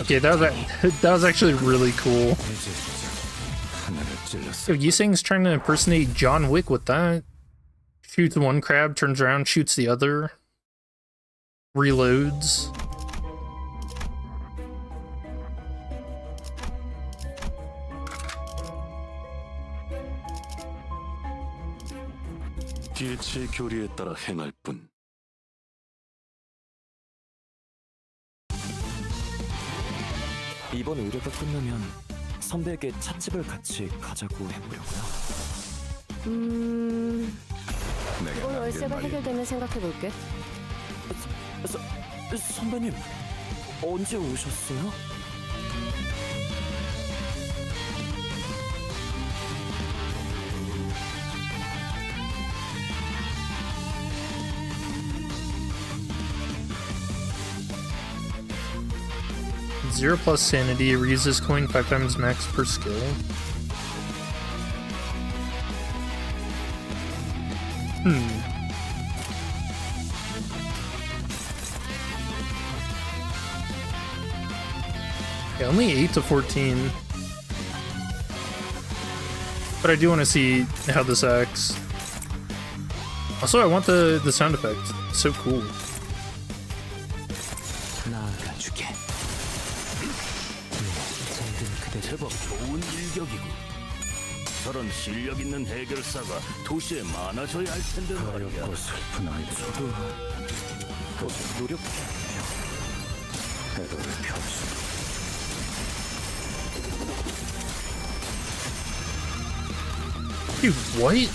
Okay, that was actually really cool. 하늘을 찔렀어. Yo, Yiseng's trying to impersonate John Wick with that. Shoots one crab, turns around, shoots the other. Reloads. 기회치의 교리에 따라 행할 뿐. 이번 의뢰가 끝나면 선배에게 찻집을 같이 가자고 해보려고요. 내가 이번 남길 월세가 말이 해결되면 생각해볼게. 선배님, 언제 오셨어요? Zero plus sanity, raises coin 5 times max per skill. Yeah, only 8 to 14. But I do want to see how this acts. Also, I want the sound effect. It's so cool. 나아가주게. 잠든 그대 제법 좋은 일격이고. 저런 실력 있는 해결사가 도시에 많아져야 할 텐데 말이야. 슬픈 아이들. 더 노력해야 해요. 해를 펴주. Dude, what?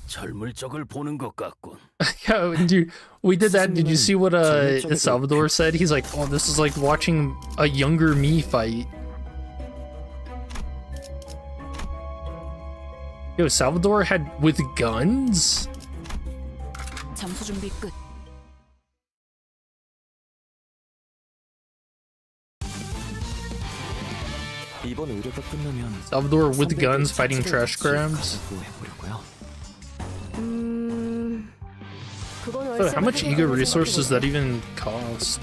젊을 적을 보는 것 같군. Yeah, dude, we did that. Did you see what Salvador said? He's like, oh, this is like watching a younger me fight. Yo, Salvador had with guns? 잠수 준비 끝. 이번 의뢰가 끝나면 Salvador with 선배에게 guns fighting 찻집을 trash 같이 crabs? 가자고 해보려고요. 그건 So 월세가 how much ego 해결되면 resource does that 생각해볼게. even cost?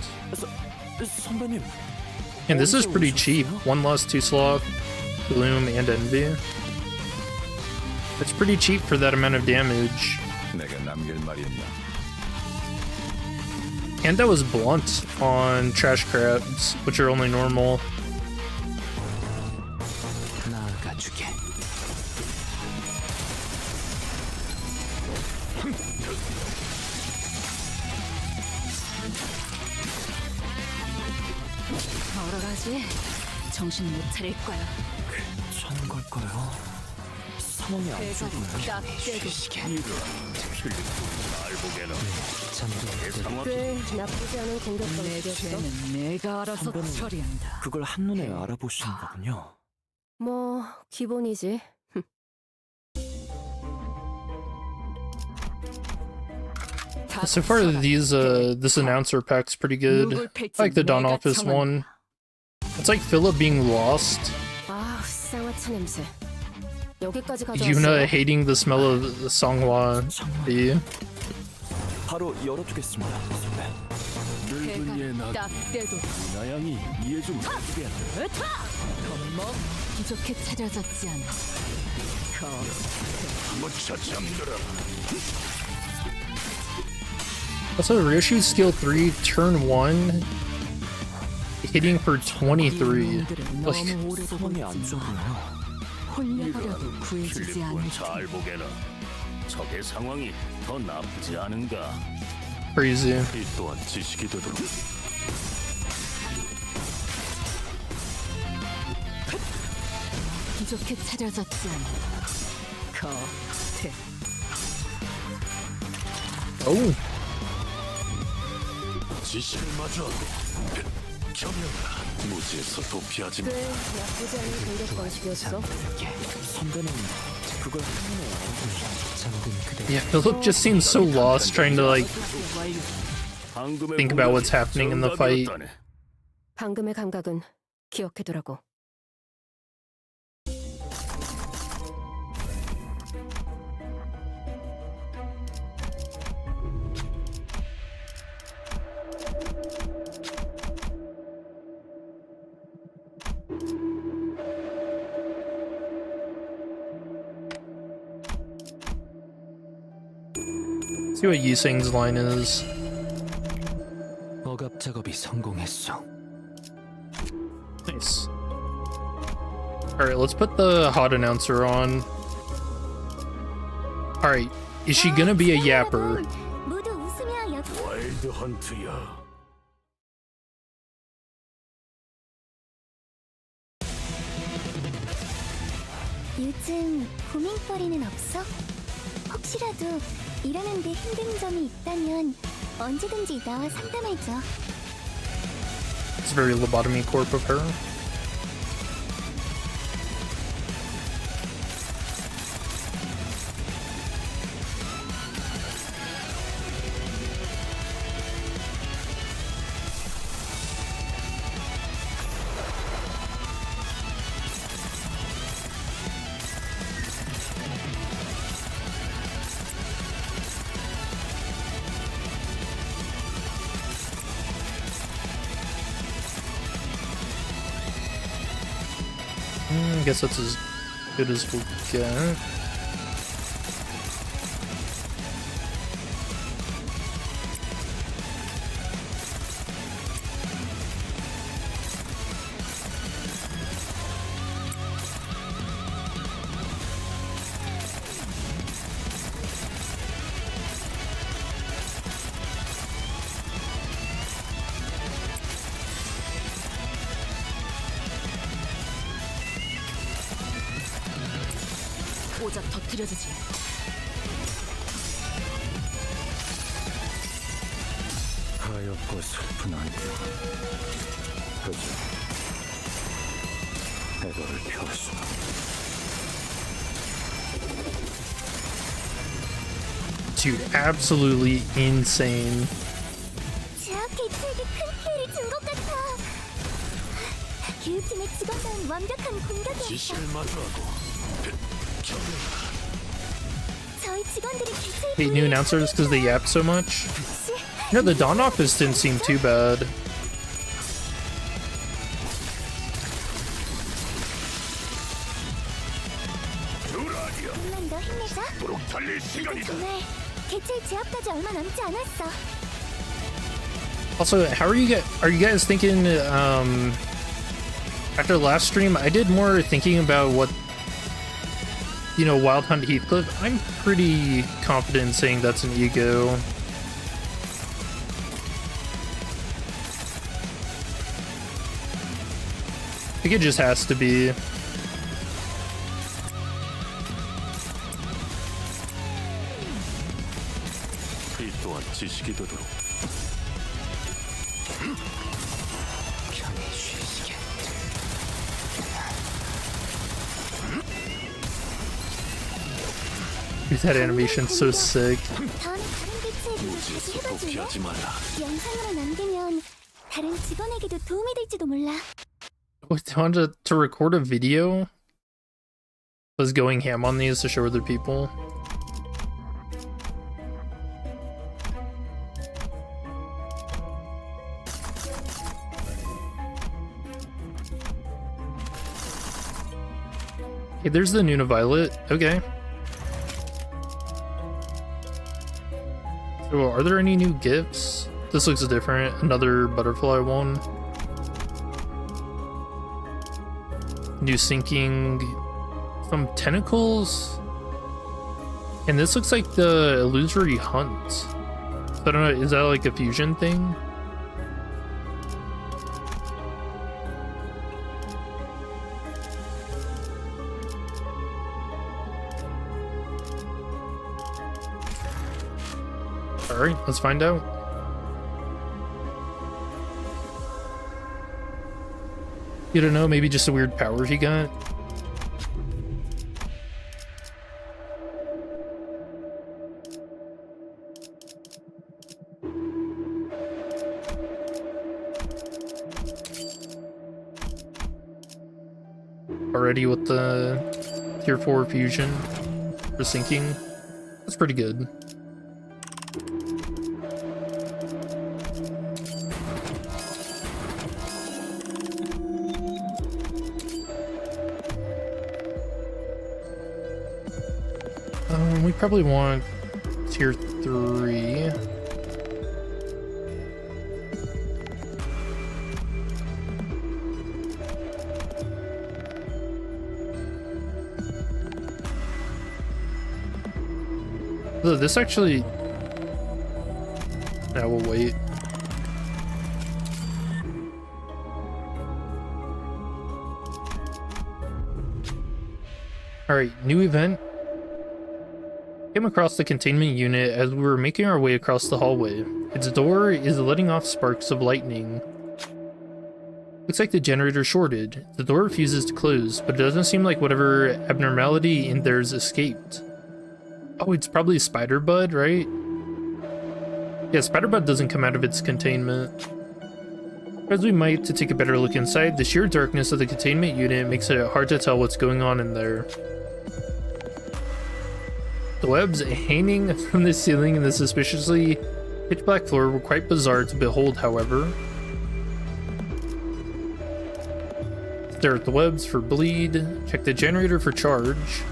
선배님, And this is 언제 pretty cheap. 오셨어요? 1 loss, 2 sloth, gloom, and envy. It's pretty cheap for that amount of damage. 내가 남길 말이 있나? And that was blunt on trash crabs, which are only normal. 나아가주게. 얼얼하지? 정신 못 차릴 거야. 괜찮은 걸까요? 상황이 안 대가리 좋아요. 딱 떼고. 잠든 그대 꽤 나쁘지 않은 공격 내 방식이었어. 죄는 내가 알아서 선배님. 처리한다. 그걸 한눈에 알아보시는 거군요. 뭐 기본이지. So far, this announcer pack's pretty good. I like the Dawn Office one. It's like Philip being lost, 아, 쌍화차 냄새. 여기까지 Yuna 가져왔어. hating the smell of the Songhua tea. 바로 열어두겠습니다, 선배. 늙은 얘 나. 딱 떼도 나양이 이해 좀 해주게. 뭐 부족해 차려졌지 않아. 무차 잠들어. Also, Ryoshu skill 3, turn 1, hitting for 23. Like, 너무 오래 보고 상황이 안 있지 좋아요. 마. 홀려버려도 구해주지 않을 필립군 잘 보게라. 적의 상황이 더 나쁘지 않은가. crazy. 이 또한 지식이 되도록. 부족해 차려졌지 않아. 겉에 Oh, 지식을 마주하고 겸용하라. 무지에서 도피하지 마. 꽤 나쁘지 않은 공격 방식이었어. 선배는 그걸 한눈에 알아보시는 잠든 그대 yeah, Philip just seems so lost trying to like 방금의 think about what's 공격이 happening in the fight. 정답이었다네. 방금의 감각은 기억해두라고. See what Yuseng's line is. 억압 작업이 성공했어. Nice. Alright, let's put the hot announcer on. Alright, is she gonna be a yapper? 모두 웃으며 와일드 헌트야. 요즘 고민거리는 없어? 혹시라도 일하는데 힘든 점이 있다면 언제든지 나와 상담해줘. It's very lobotomy corp of her. I guess that's as good as we'll get. 오작 터뜨려주지. 하얗고 슬픈 안개. 그저 애도를 펴수. Dude, absolutely insane. 제압 개체에게 큰 피해를 준 것 같아. 교육팀의 직원다운 완벽한 공격이었어. 지시를 마주하고 저희 직원들이 개체에 Hate new announcers because they yap so much. No, the Dawn Office didn't seem too bad. 누라디아. 좀만 더 힘내자. 도록 달릴 이제 시간이다. 정말 개체 제압까지 얼마 남지 않았어. Also, how are you guys thinking after last stream I did more thinking about what, you know, Wild Hunt Heathcliff. I'm pretty confident in saying that's an ego. I think it just has to be. 이 또한 지식이 되도록. 편히 쉬시게. Dude, that animation's so sick. 다음에 다른 개체에게 다시 해봐줄래? 포기하지 마라. 영상으로 남기면 다른 직원에게도 도움이 될지도 몰라. I wanted to record a video. Was going ham on these to show other people. Hey, there's the Nuna Violet. Okay. So, are there any new gifts? This looks different. Another butterfly one. New sinking. Some tentacles. And this looks like the illusory hunt. So I don't know, is that like a fusion thing? Alright, let's find out. You don't know, maybe just a weird power he got? Already with the tier 4 fusion for sinking. That's pretty good. We probably want tier 3. Look, this actually... Now we'll wait. Alright, new event. Came across the containment unit as we were making our way across the hallway. Its door is letting off sparks of lightning. Looks like the generator shorted. The door refuses to close, but it doesn't seem like whatever abnormality in there's escaped. Oh, it's probably Spider Bud, right? Yeah, Spider Bud doesn't come out of its containment. As we might to take a better look inside, the sheer darkness of the containment unit makes it hard to tell what's going on in there. The webs hanging from the ceiling and the suspiciously pitch black floor were quite bizarre to behold, however. Stare at the webs for bleed. Check the generator for charge.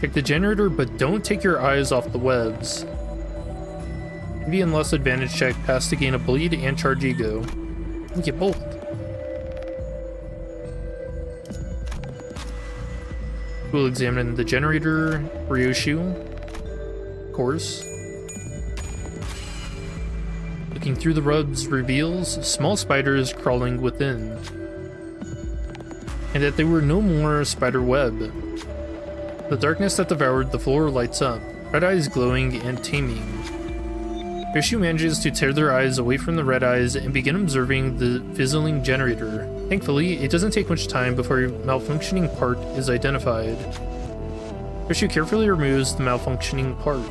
Check the generator, but don't take your eyes off the webs. Envy and Lust advantage check pass to gain a bleed and charge ego. We get both. We'll examine the generator, Ryoshu, of course. Looking through the webs reveals small spiders crawling within. And that they were no more spider web. The darkness that devoured the floor lights up, red eyes glowing and teeming. Ryoshu manages to tear their eyes away from the red eyes and begin observing the fizzling generator. Thankfully, it doesn't take much time before a malfunctioning part is identified. Ryoshu carefully removes the malfunctioning part.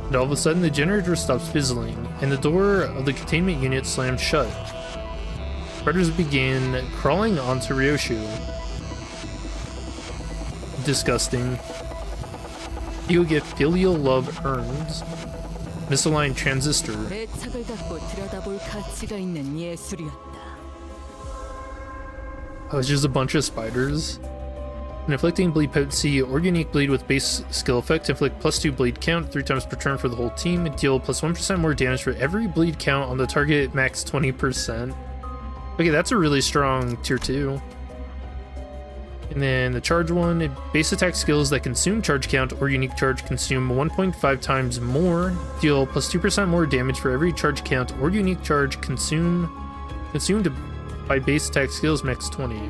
And all of a sudden, the generator stops fizzling, and the door of the containment unit slams shut. Spiders begin crawling onto Ryoshu. Disgusting. You get filial love earned. Misaligned transistor. 대책을 갖고 들여다볼 가치가 있는 예술이었다. Oh, it's just a bunch of spiders. An inflicting bleed potency or unique bleed with base skill effect. Inflict +2 bleed count 3 times per turn for the whole team. Deal +1% more damage for every bleed count on the target, max 20%. Okay, that's a really strong tier 2. And then the charge one, base attack skills that consume charge count or unique charge consume 1.5 times more, deal +2% more damage for every charge count or unique charge consumed by base attack skills, max 20.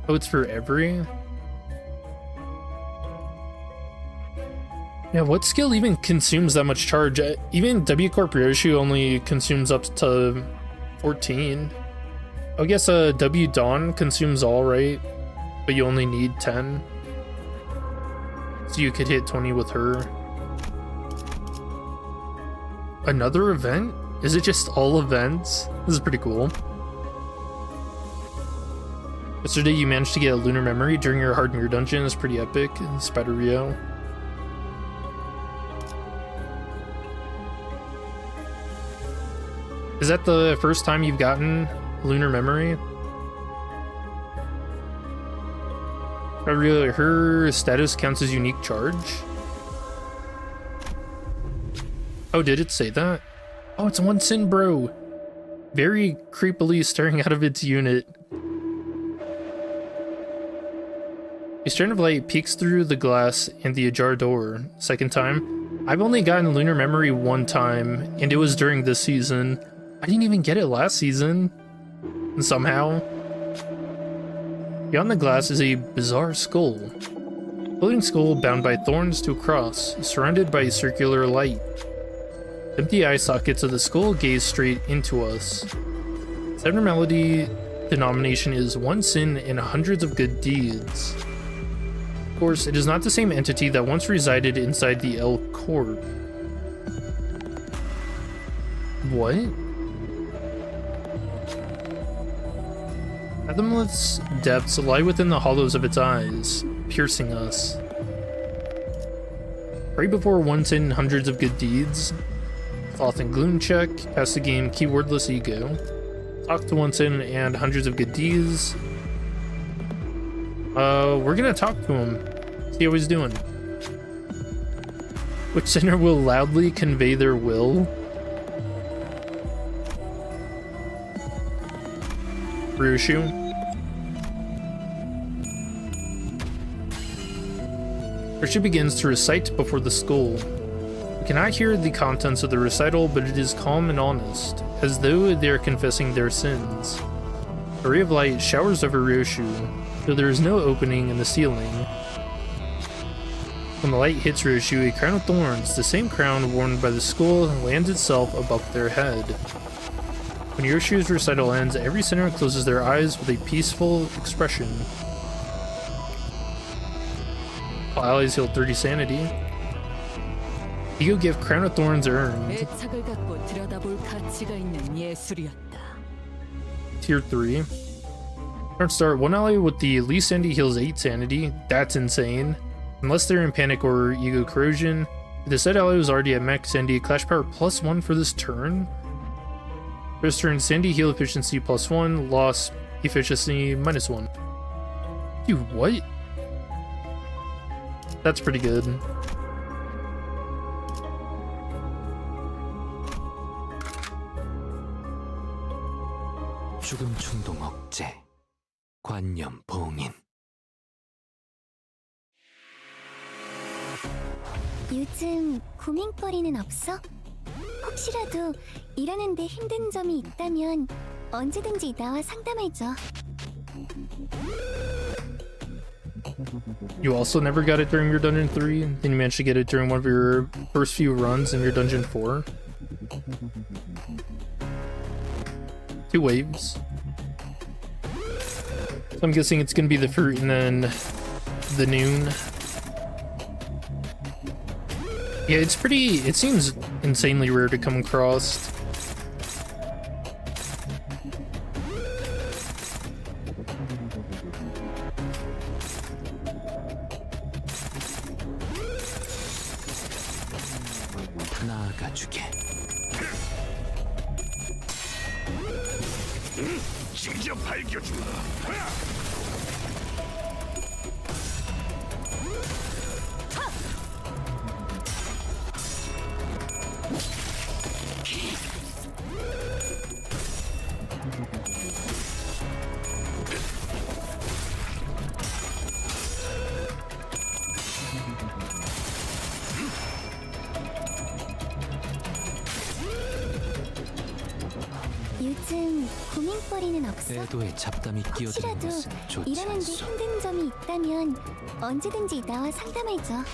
Oh, it's for every? Yeah, what skill even consumes that much charge? Even W Corp Ryoshu only consumes up to 14. I guess W Dawn consumes all, right? But you only need 10. So you could hit 20 with her. Another event? Is it just all events? This is pretty cool. Yesterday you managed to get a lunar memory during your hard mirror dungeon. It's pretty epic. Spider Rio. Is that the first time you've gotten lunar memory? Her status counts as unique charge? Oh, did it say that? Oh, it's one sin, bro. Very creepily staring out of its unit. A strand of light peeks through the glass and the ajar door. Second time. I've only gotten lunar memory one time, and it was during this season. I didn't even get it last season. And somehow. Beyond the glass is a bizarre skull. Floating skull bound by thorns to a cross, surrounded by circular light. Empty eye sockets of the skull gaze straight into us. Its abnormality denomination is 1 sin and hundreds of good deeds. Of course, it is not the same entity that once resided inside the L Corp. What? Fathomless depths lie within the hollows of its eyes, piercing us. Right before 1 sin, hundreds of good deeds. Cloth and gloom check, pass the game keywordless ego. Talk to Winston and hundreds of good deeds. We're gonna talk to him. See how he's doing. Which sinner will loudly convey their will? Ryushu. Ryushu begins to recite before the skull. We cannot hear the contents of the recital, but it is calm and honest, as though they are confessing their sins. A ray of light showers over Ryushu, though there is no opening in the ceiling. When the light hits Ryushu, a crown of thorns, the same crown worn by the skull, lands itself above their head. When Ryushu's recital ends, every sinner closes their eyes with a peaceful expression. All allies heal 30 sanity. Ego gift crown of thorns earned. 애착을 갖고 들여다볼 가치가 있는 예술이었다. Tier 3. Turn start. One ally with the least sanity heals 8 sanity. That's insane. Unless they're in panic or ego corrosion. If the said ally was already at max sanity, clash power +1 for this turn. First turn, sanity heal efficiency +1, loss efficiency -1. Dude, what? That's pretty good. 죽음 충동 억제, 관념 봉인. 요즘 고민거리는 없어? 혹시라도 일하는데 힘든 점이 있다면 언제든지 나와 상담해줘. You also never got it during your Dungeon 3, then you managed to get it during one of your first few runs in your Dungeon 4. 2 waves. So I'm guessing it's gonna be the fruit and then the noon. Yeah, it's pretty, it seems insanely rare to come across. 나아가주게. 직접 밝혀주마. 요즘 고민거리는 없어? 애도에 잡담이 끼어드는 혹시라도 것은 좋지 일하는데 않소. 힘든 점이 있다면 언제든지 나와 상담해줘.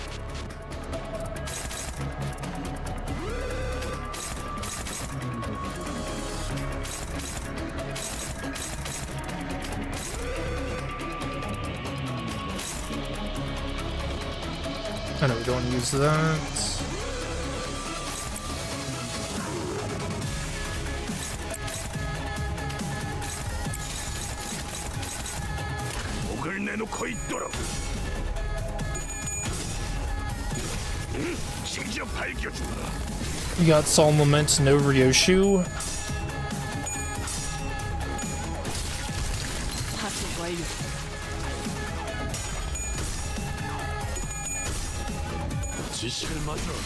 I know we don't use that. 목을 내놓고 있도록. 직접 밝혀주마. You got Solemn Lament, no Ryoshu. 파수 완료. 지식을 맞으라고.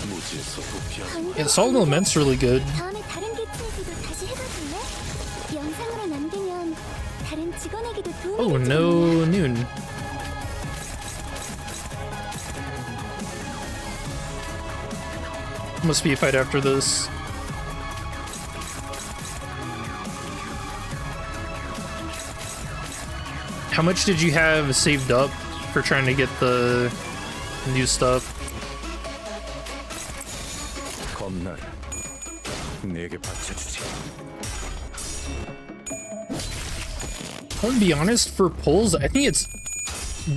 무지에서 부피한. Yeah, Solemn Lament's really good. 다음에 다른 계층에게도 다시 해봐줄래? 영상으로 남기면 다른 직원에게도 도움이 Oh, 되지 no 않나? noon. Must be a fight after this. How much did you have saved up for trying to get the new stuff? 겁나라. 내게 바쳐주지. I'm gonna be honest, for polls, I think it's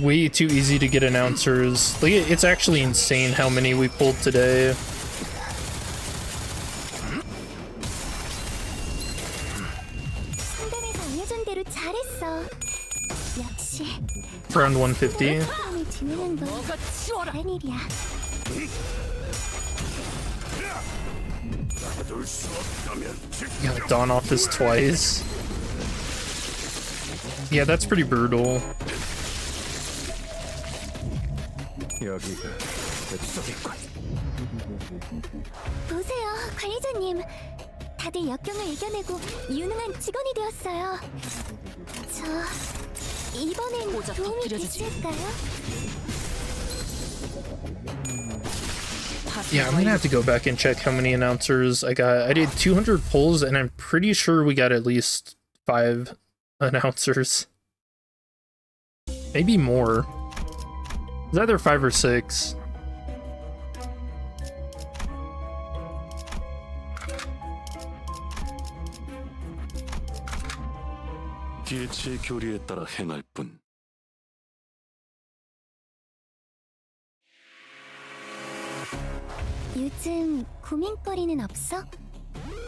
way too easy to get announcers. Like, it's actually insane how many we pulled today. 상담에서 알려준 대로 잘했어. 역시 Around 150. 상담을 진행한 건 너가 치워라. 다른 일이야. 받을 수 없다면 You gotta dawn off this twice. Yeah, that's pretty brutal. 여기가 뱃속이군. 보세요, 관리자님. 다들 역경을 이겨내고 유능한 직원이 되었어요. 저 이번엔 고작 도움이 터뜨려주지. 됐을까요? Yeah, I'm gonna have to go back and check how many announcers I got. I did 200 polls, and I'm pretty sure we got at least 5 announcers. Maybe more. It's either 5 or 6. 기회치의 교리에 따라 행할 뿐. 요즘 고민거리는 없어?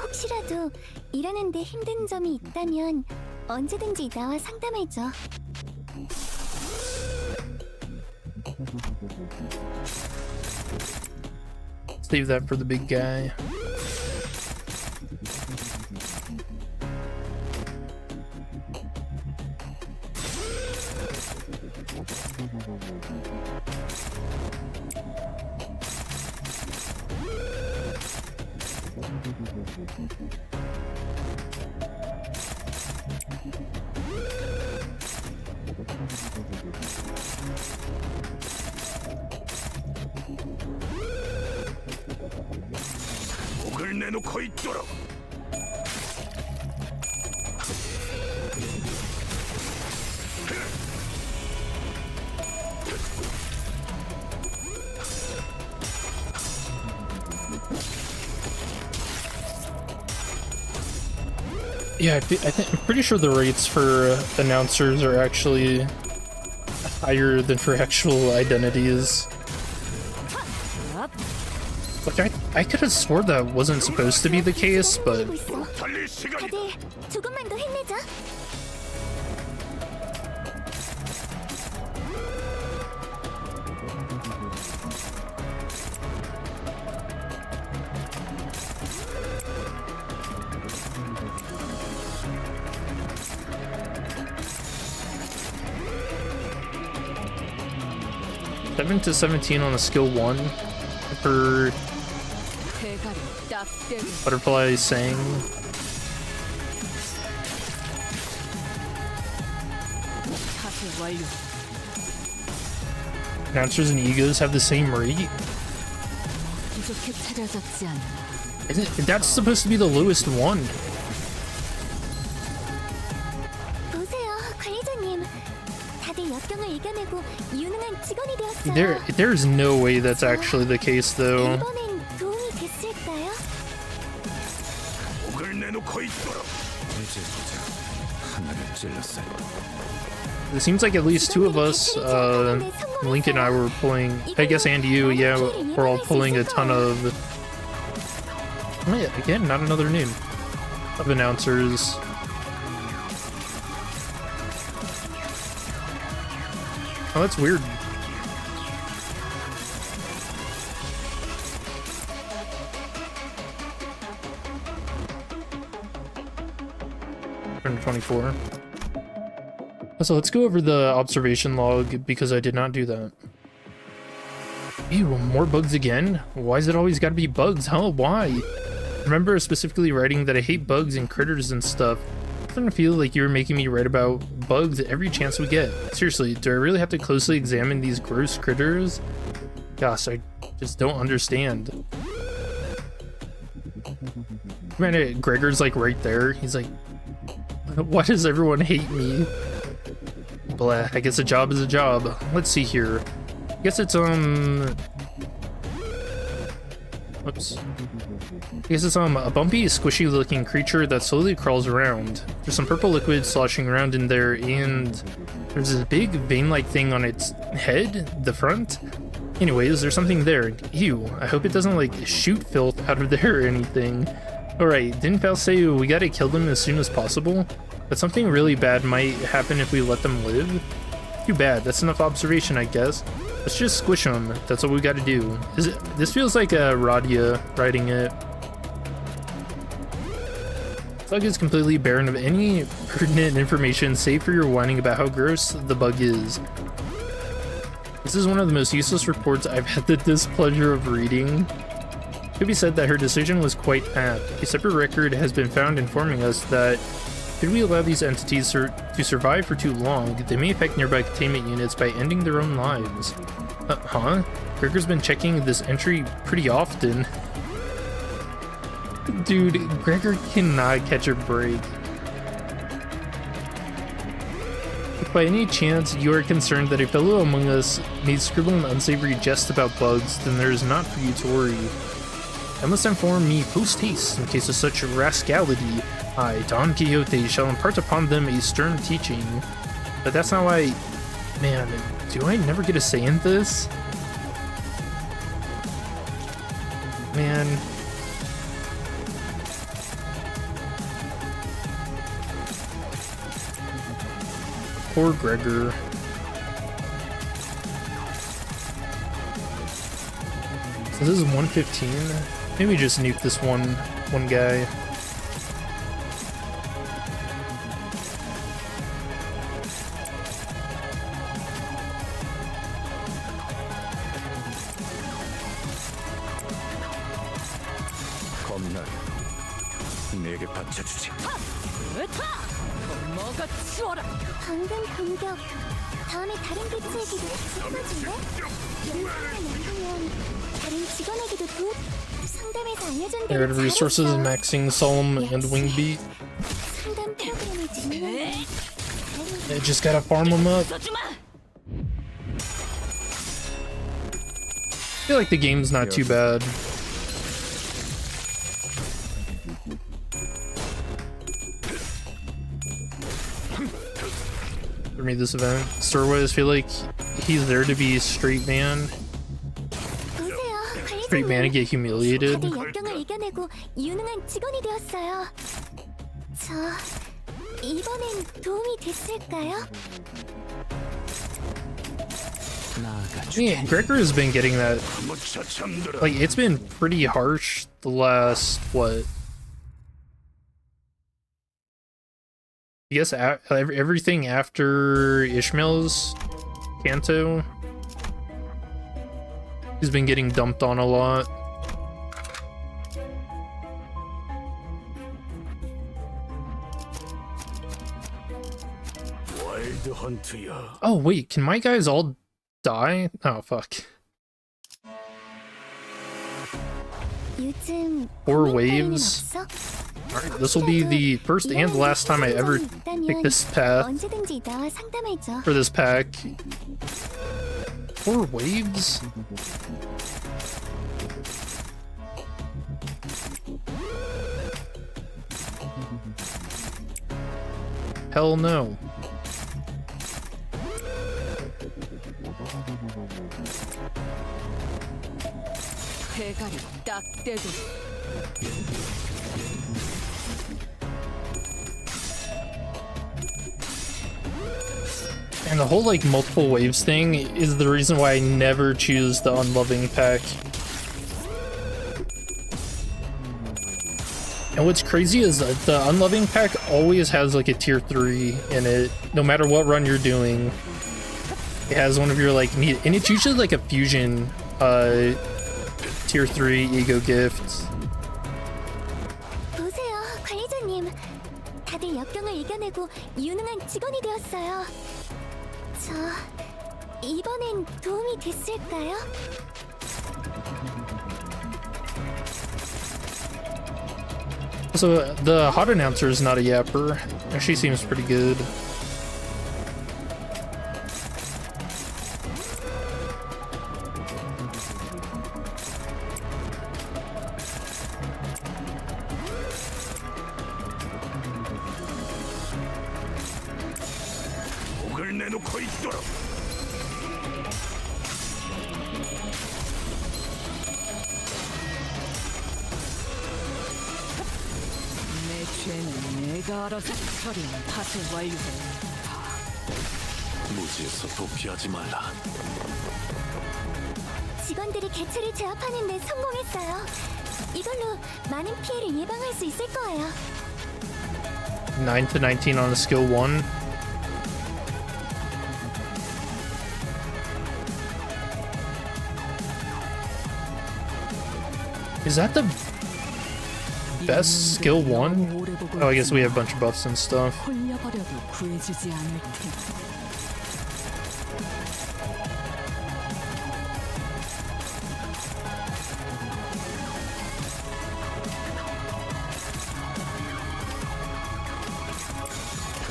혹시라도 일하는데 힘든 점이 있다면 언제든지 나와 상담해줘. Save that for the big guy. 목을 내놓고 있도록. Yeah, I'm pretty sure the rates for announcers are actually higher than for actual identities. Like, I could have swore that wasn't supposed to be the case, but 달릴 시간이다. 다들 조금만 더 힘내자. seven to 17 on a skill 1 for 대가리 딱 떼고 Butterfly saying. 사슬 완료. Announcers and egos have the same rate. 부족해 찾아잡지 않나. That's supposed to be the lowest one. 보세요, 관리자님. 다들 역경을 이겨내고 유능한 직원이 되었어요. There's no way that's actually the case though. 이번엔 도움이 됐을까요? 목을 내놓고 있도록. 이제 보자. 하나를 찔렀어요. It seems like at least 2 of us, Link and I were pulling, I guess, and you, yeah, we're all pulling a ton of, oh yeah, again, not another name, of announcers. Oh, that's weird. Turn to 24. So let's go over the observation log because I did not do that. Ew, more bugs again? Why is it always gotta be bugs, huh? Why? I remember specifically writing that I hate bugs and critters and stuff. I'm starting to feel like you're making me write about bugs every chance we get. Seriously, do I really have to closely examine these gross critters? Gosh, I just don't understand. Man, Gregor's like right there. He's like, why does everyone hate me? Blah, I guess a job is a job. Let's see here. I guess it's, oops. I guess it's, a bumpy, squishy looking creature that slowly crawls around. There's some purple liquid sloshing around in there, and there's this big vein-like thing on its head, the front. Anyways, there's something there. Ew, I hope it doesn't, like, shoot filth out of there or anything. Alright, didn't Val say we gotta kill them as soon as possible? But something really bad might happen if we let them live? Too bad, that's enough observation, I guess. Let's just squish them, that's what we gotta do. This feels like Radia writing it. bug is completely barren of any pertinent information save for your whining about how gross the bug is. This is one of the most useless reports I've had the displeasure of reading. It could be said that her decision was quite apt. A separate record has been found informing us that if we allow these entities to survive for too long, they may affect nearby containment units by ending their own lives. Huh? Gregor's been checking this entry pretty often. Dude, Gregor cannot catch a break. If by any chance you are concerned that a fellow among us needs scribble an unsavory jest about bugs, then there is not for you to worry. I must inform me post-haste in case of such rascality. I, Don Quixote, shall impart upon them a stern teaching. But that's not why... Man, do I never get a say in this? Man... Poor Gregor. So this is 115. Maybe just nuke this one guy. 겁나 내게 바쳐주지. 뭐가 치워라. 방금 공격. 다음에 다른 개체에게도 쓰러질래? 영상을 남기면 다른 직원에게도 상담에서 알려준 Get rid of resources, maxing Solemn and Wingbeat. 상담 프로그램을 진행해. I just gotta farm them up. I feel like the game's not too bad. For me, this event, Storways, feel like he's there to be straight man. Straight man and get humiliated. 다들 역경을 이겨내고 유능한 직원이 되었어요. 저 이번엔 도움이 됐을까요? Yeah, Gregor has been getting that. Like, it's been pretty harsh the last, what? I guess everything after Ishmael's Canto. He's been getting dumped on a lot. Oh wait, can my guys all die? Oh fuck. 4 waves. Alright, this will be the first and last time I ever pick this path for this pack. 4 waves? Hell no. 대가리 딱 떼고. And the whole like multiple waves thing is the reason why I never choose the unloving pack. And what's crazy is that the unloving pack always has like a tier 3 in it, no matter what run you're doing. It has one of your like need, and it's usually like a fusion tier 3 ego gift. 보세요, 관리자님. 다들 역경을 이겨내고 유능한 직원이 되었어요. 저 이번엔 도움이 됐을까요? So the hot announcer is not a yapper. She seems pretty good. 내 죄는 내가 알아서 처리는 다시 완료해. 무지에서 도피하지 말라. 직원들이 개체를 제압하는 데 성공했어요. 이걸로 많은 피해를 예방할 수 있을 거예요. 9 to 19 on a skill 1. Is that the best skill 1? Oh, I guess we have a bunch of buffs and stuff. 홀려버려도 구해주지 않을 테니.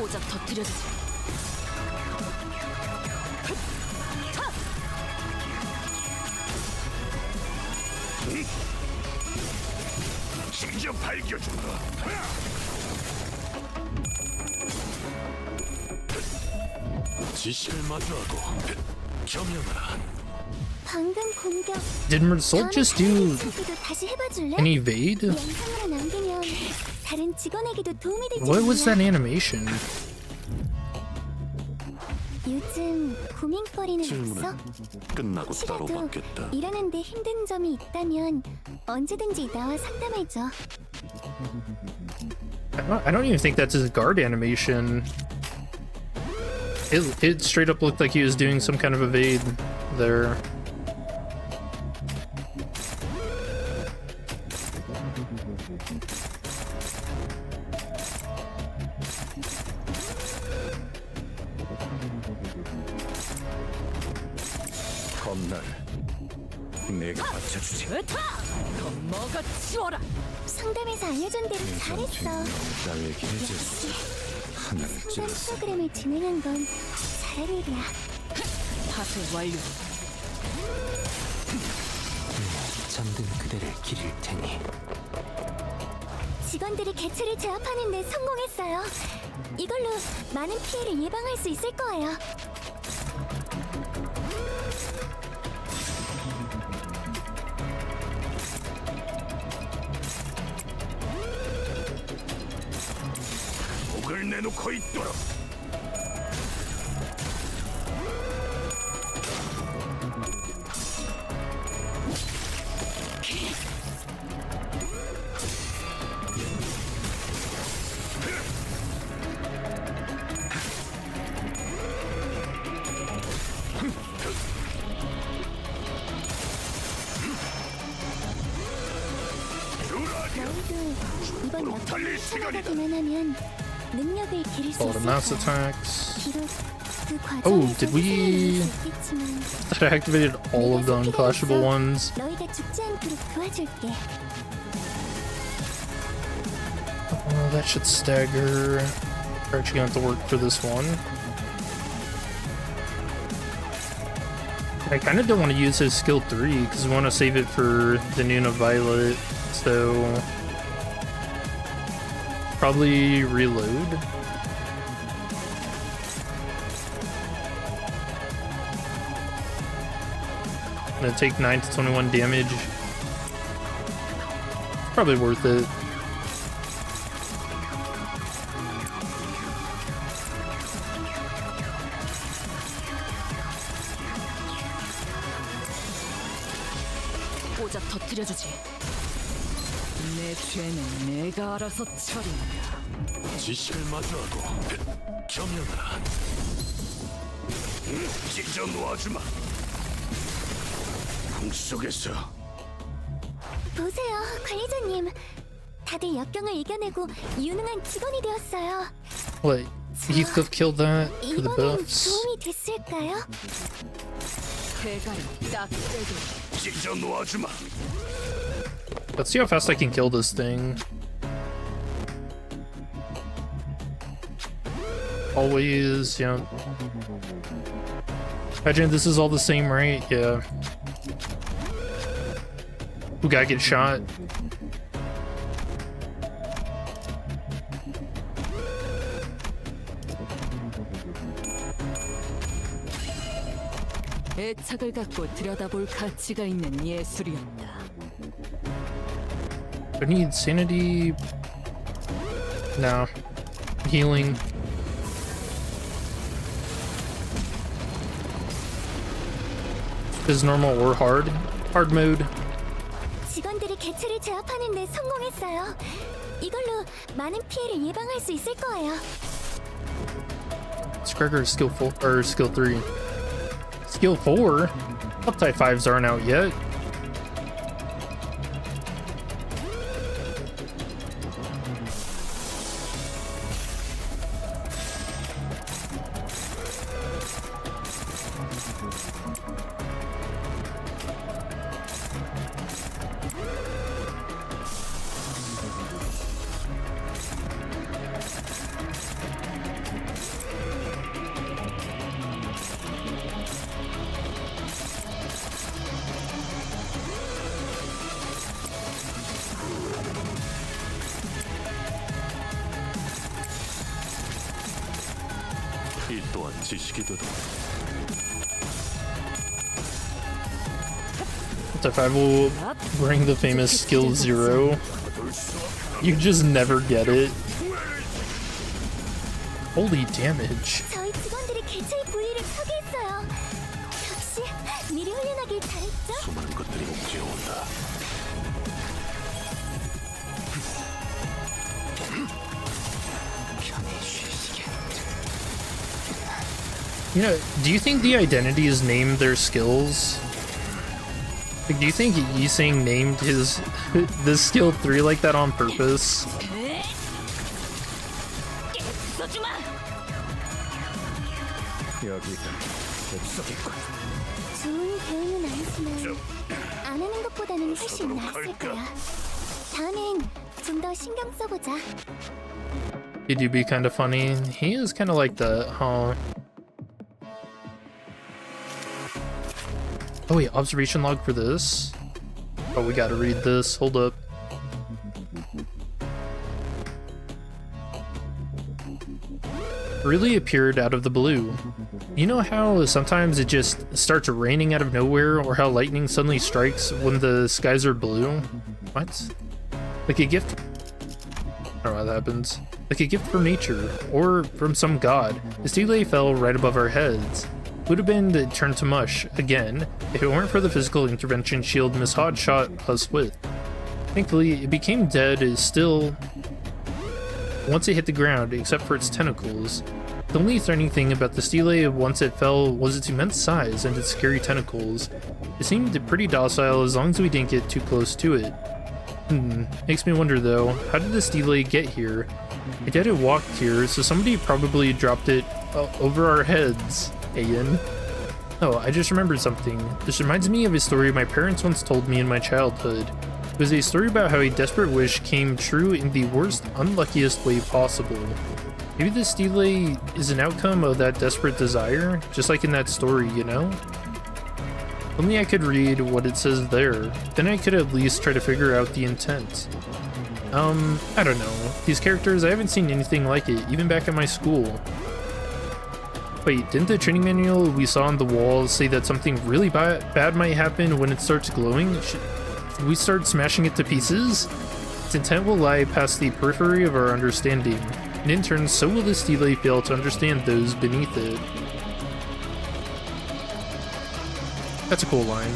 오작 터뜨려주지. 직접 밝혀준다. 지시를 마주하고 겸용하라. 방금 공격. Did Mersault just do 저기도 다시 해봐줄래? an evade? 영상으로 남기면 다른 직원에게도 도움이 되지. What was 않냐? that animation? 요즘 고민거리는 없어? 질문은 끝나고 따로 혹시라도 받겠다. 일하는데 힘든 점이 있다면 언제든지 나와 상담해줘. I don't even think that's his guard animation. It straight up looked like he was doing some kind of evade there. 겁날 내게 받쳐주지. 먹어 치워라. 상담에서 알려준 대로 잘했어. 나의 계제 하늘을 상담 찔렀어. 프로그램을 진행한 건 잘할 일이야. 파쇄 완료. 잠든 그대를 기릴 테니. 직원들이 개체를 제압하는 데 성공했어요. 이걸로 많은 피해를 예방할 수 있을 거예요. 목을 내놓고 있도록. 너희도 이번 역할을 해나가기만 하면 능력을 기를 수 All the 있을 mass 거야. attacks. 비록 그 Oh, 과정에서 did we- 희생을 입을 수 있겠지만 That I activated all of the unclashable ones. 너희가 죽지 않도록 도와줄게. Oh, that should stagger. We're actually going to have to work for this one. I kind of don't want to use his skill 3 because we want to save it for the Nuna Violet. So probably reload. Gonna take 9 to 21 damage. Probably worth it. 오작 터뜨려주지. 내 죄는 내가 알아서 처리한다. 지시를 마주하고 겸용하라. 찢어 놓아주마. 꿈속에서 보세요, 관리자님. 다들 역경을 이겨내고 유능한 직원이 되었어요. What? Heathcliff killed that for the 이번엔 buffs? 도움이 됐을까요? 대가리 딱 떼고. 찢어 놓아주마. Let's see how fast I can kill this thing. Always, yeah. Imagine this is all the same, right? Yeah. Who gotta get shot? 애착을 갖고 들여다볼 가치가 있는 예술이었다. Do I need sanity? No. Healing. Is normal or hard? Hard mode. 직원들이 개체를 제압하는 데 성공했어요. 이걸로 많은 피해를 예방할 수 있을 거예요. Scragger skill 4 or skill 3. Skill 4? Up type 5s aren't out yet. 이 또한 지식이도다. Type 5 will bring the famous skill 0. You just never get it. Holy damage. 저희 직원들이 개체의 부위를 파괴했어요. 역시 미리 훈련하길 잘했죠? 수많은 것들이 옥죄어온다. You know, do you think the identities named their skills? Like, do you think Yiseng named his this skill 3 like that on purpose? 여기가 뱃속이군. 좋은 대응은 아니지만 안 하는 것보다는 훨씬 나았을 거야. 다음엔 좀 더 신경 써보자. He do be kind of funny. He is kind of like that, huh? Oh wait, observation log for this? Oh, we gotta read this. Hold up. Really appeared out of the blue. You know how sometimes it just starts raining out of nowhere, or how lightning suddenly strikes when the skies are blue? What? Like a gift? I don't know how that happens. Like a gift from nature, or from some god. The stele fell right above our heads. Would have been turned to mush, again, if it weren't for the physical intervention shield Miss Hod shot us with. Thankfully, it became dead still once it hit the ground, except for its tentacles. The only threatening thing about the stele once it fell was its immense size and its scary tentacles. It seemed pretty docile as long as we didn't get too close to it. Makes me wonder though, how did the stele get here? I doubt it walked here, so somebody probably dropped it over our heads. Ian. Oh, I just remembered something. This reminds me of a story my parents once told me in my childhood. It was a story about how a desperate wish came true in the worst, unluckiest way possible. Maybe the stele is an outcome of that desperate desire, just like in that story, you know? Only I could read what it says there, then I could at least try to figure out the intent. I don't know. These characters, I haven't seen anything like it, even back at my school. Wait, didn't the training manual we saw on the wall say that something really bad might happen when it starts glowing? Should we start smashing it to pieces? Its intent will lie past the periphery of our understanding, and in turn, so will the stele fail to understand those beneath it. That's a cool line.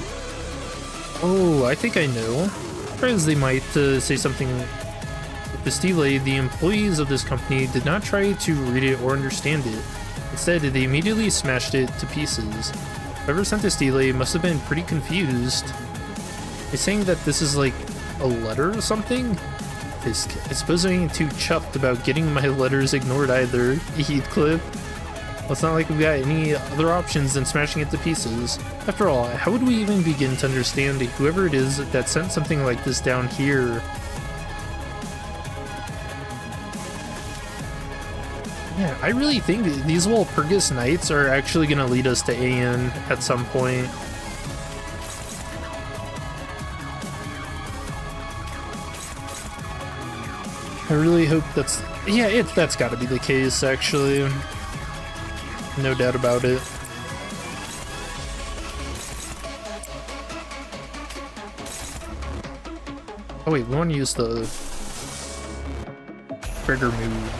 Oh, I think I know. Perhaps they might say something with the stele. The employees of this company did not try to read it or understand it. Instead, they immediately smashed it to pieces. Whoever sent the stele must have been pretty confused. They're saying that this is like a letter or something? I suppose I ain't too chuffed about getting my letters ignored either, Heathcliff. Well, it's not like we've got any other options than smashing it to pieces. After all, how would we even begin to understand whoever it is that sent something like this down here? Yeah, I really think these Walpurgis Nights are actually going to lead us to AN at some point. I really hope that's... Yeah, that's got to be the case, actually. No doubt about it. Oh wait, we want to use the trigger move.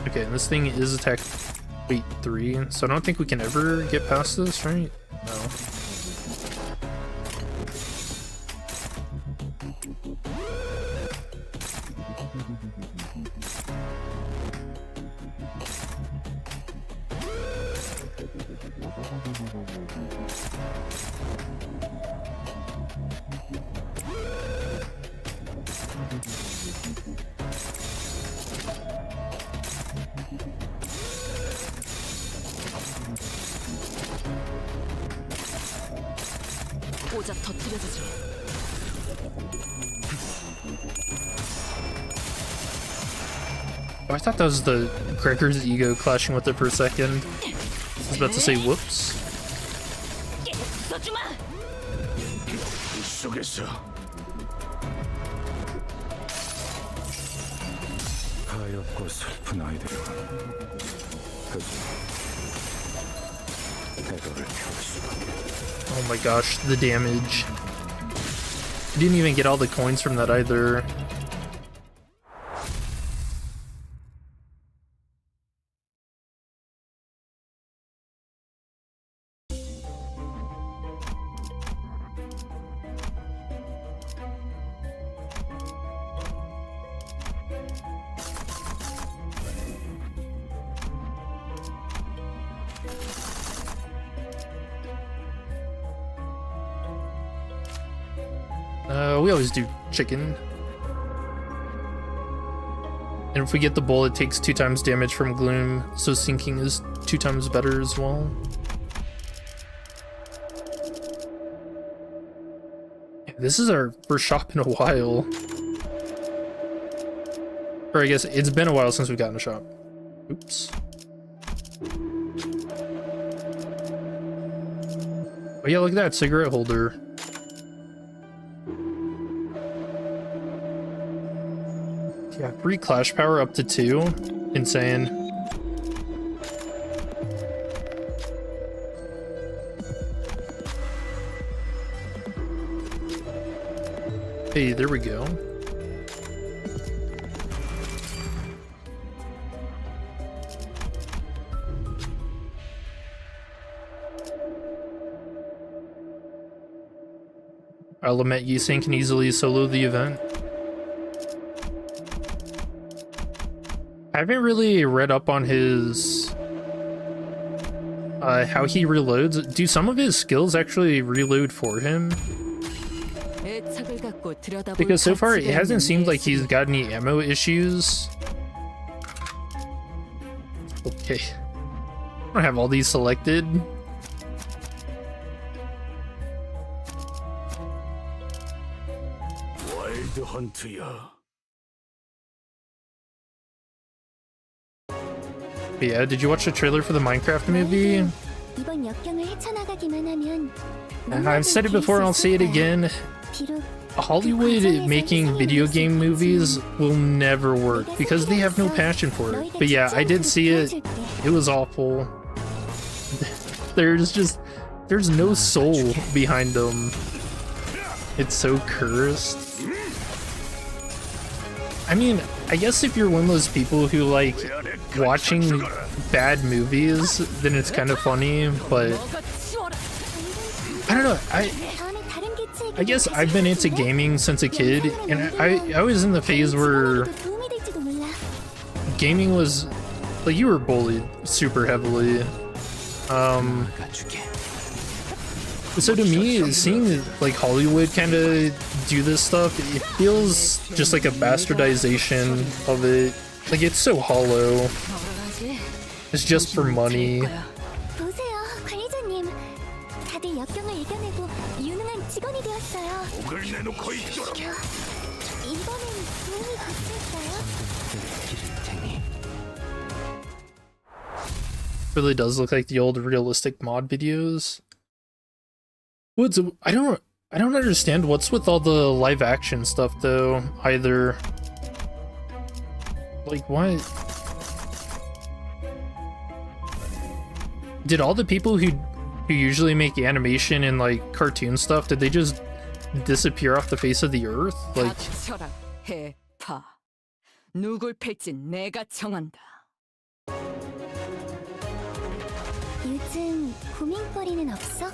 Okay, and this thing is Wait, 3? So I don't think we can ever get past this, right? No. 고작 터뜨려주지. Oh, I thought that was the Gregor's ego clashing with it for a second. I was about to say whoops. 속에서 가엾고 슬픈 아이들이여. 그저 애도를 표할 수밖에. Oh my gosh, the damage. I didn't even get all the coins from that either. We always do chicken. And if we get the bowl, it takes 2 times damage from Gloom, so sinking is 2 times better as well. This is our first shop in a while. Or I guess it's been a while since we've gotten a shop. Oops. Oh yeah, look at that cigarette holder. Yeah, free clash power up to 2. Insane. Hey, there we go. I'll admit Yiseng can easily solo the event. I haven't really read up on his how he reloads. Do some of his skills actually reload for him? Because so far it hasn't seemed like he's got any ammo issues. Okay. I don't have all these selected. 와일드 헌트야. Yeah, did you watch the trailer for the Minecraft movie? 이번 역경을 헤쳐나가기만 하면 I've said it before and I'll say it again. Hollywood making video game movies will never work because they have no passion for it. But yeah, I did see it. It was awful. There's no soul behind them. It's so cursed. I mean, I guess if you're one of those people who like watching bad movies, then it's kind of funny, but I don't know. I guess I've been into gaming since a kid, and I was in the phase where gaming was like, you were bullied super heavily. So to me, seeing like Hollywood kind of do this stuff, it feels just like a bastardization of it. Like, it's so hollow. It's just for money. 보세요, 관리자님. 다들 역경을 이겨내고 유능한 직원이 되었어요. 목을 내놓고 있어라. 이번엔 도움이 됐을까요? Really does look like the old realistic mod videos. What's I don't understand what's with all the live action stuff though either. Like, what? Did all the people who usually make animation and like cartoon stuff, did they just disappear off the face of the earth? Like, 닥쳐라, 해파. 누굴 팰진 내가 정한다. 요즘 고민거리는 없어?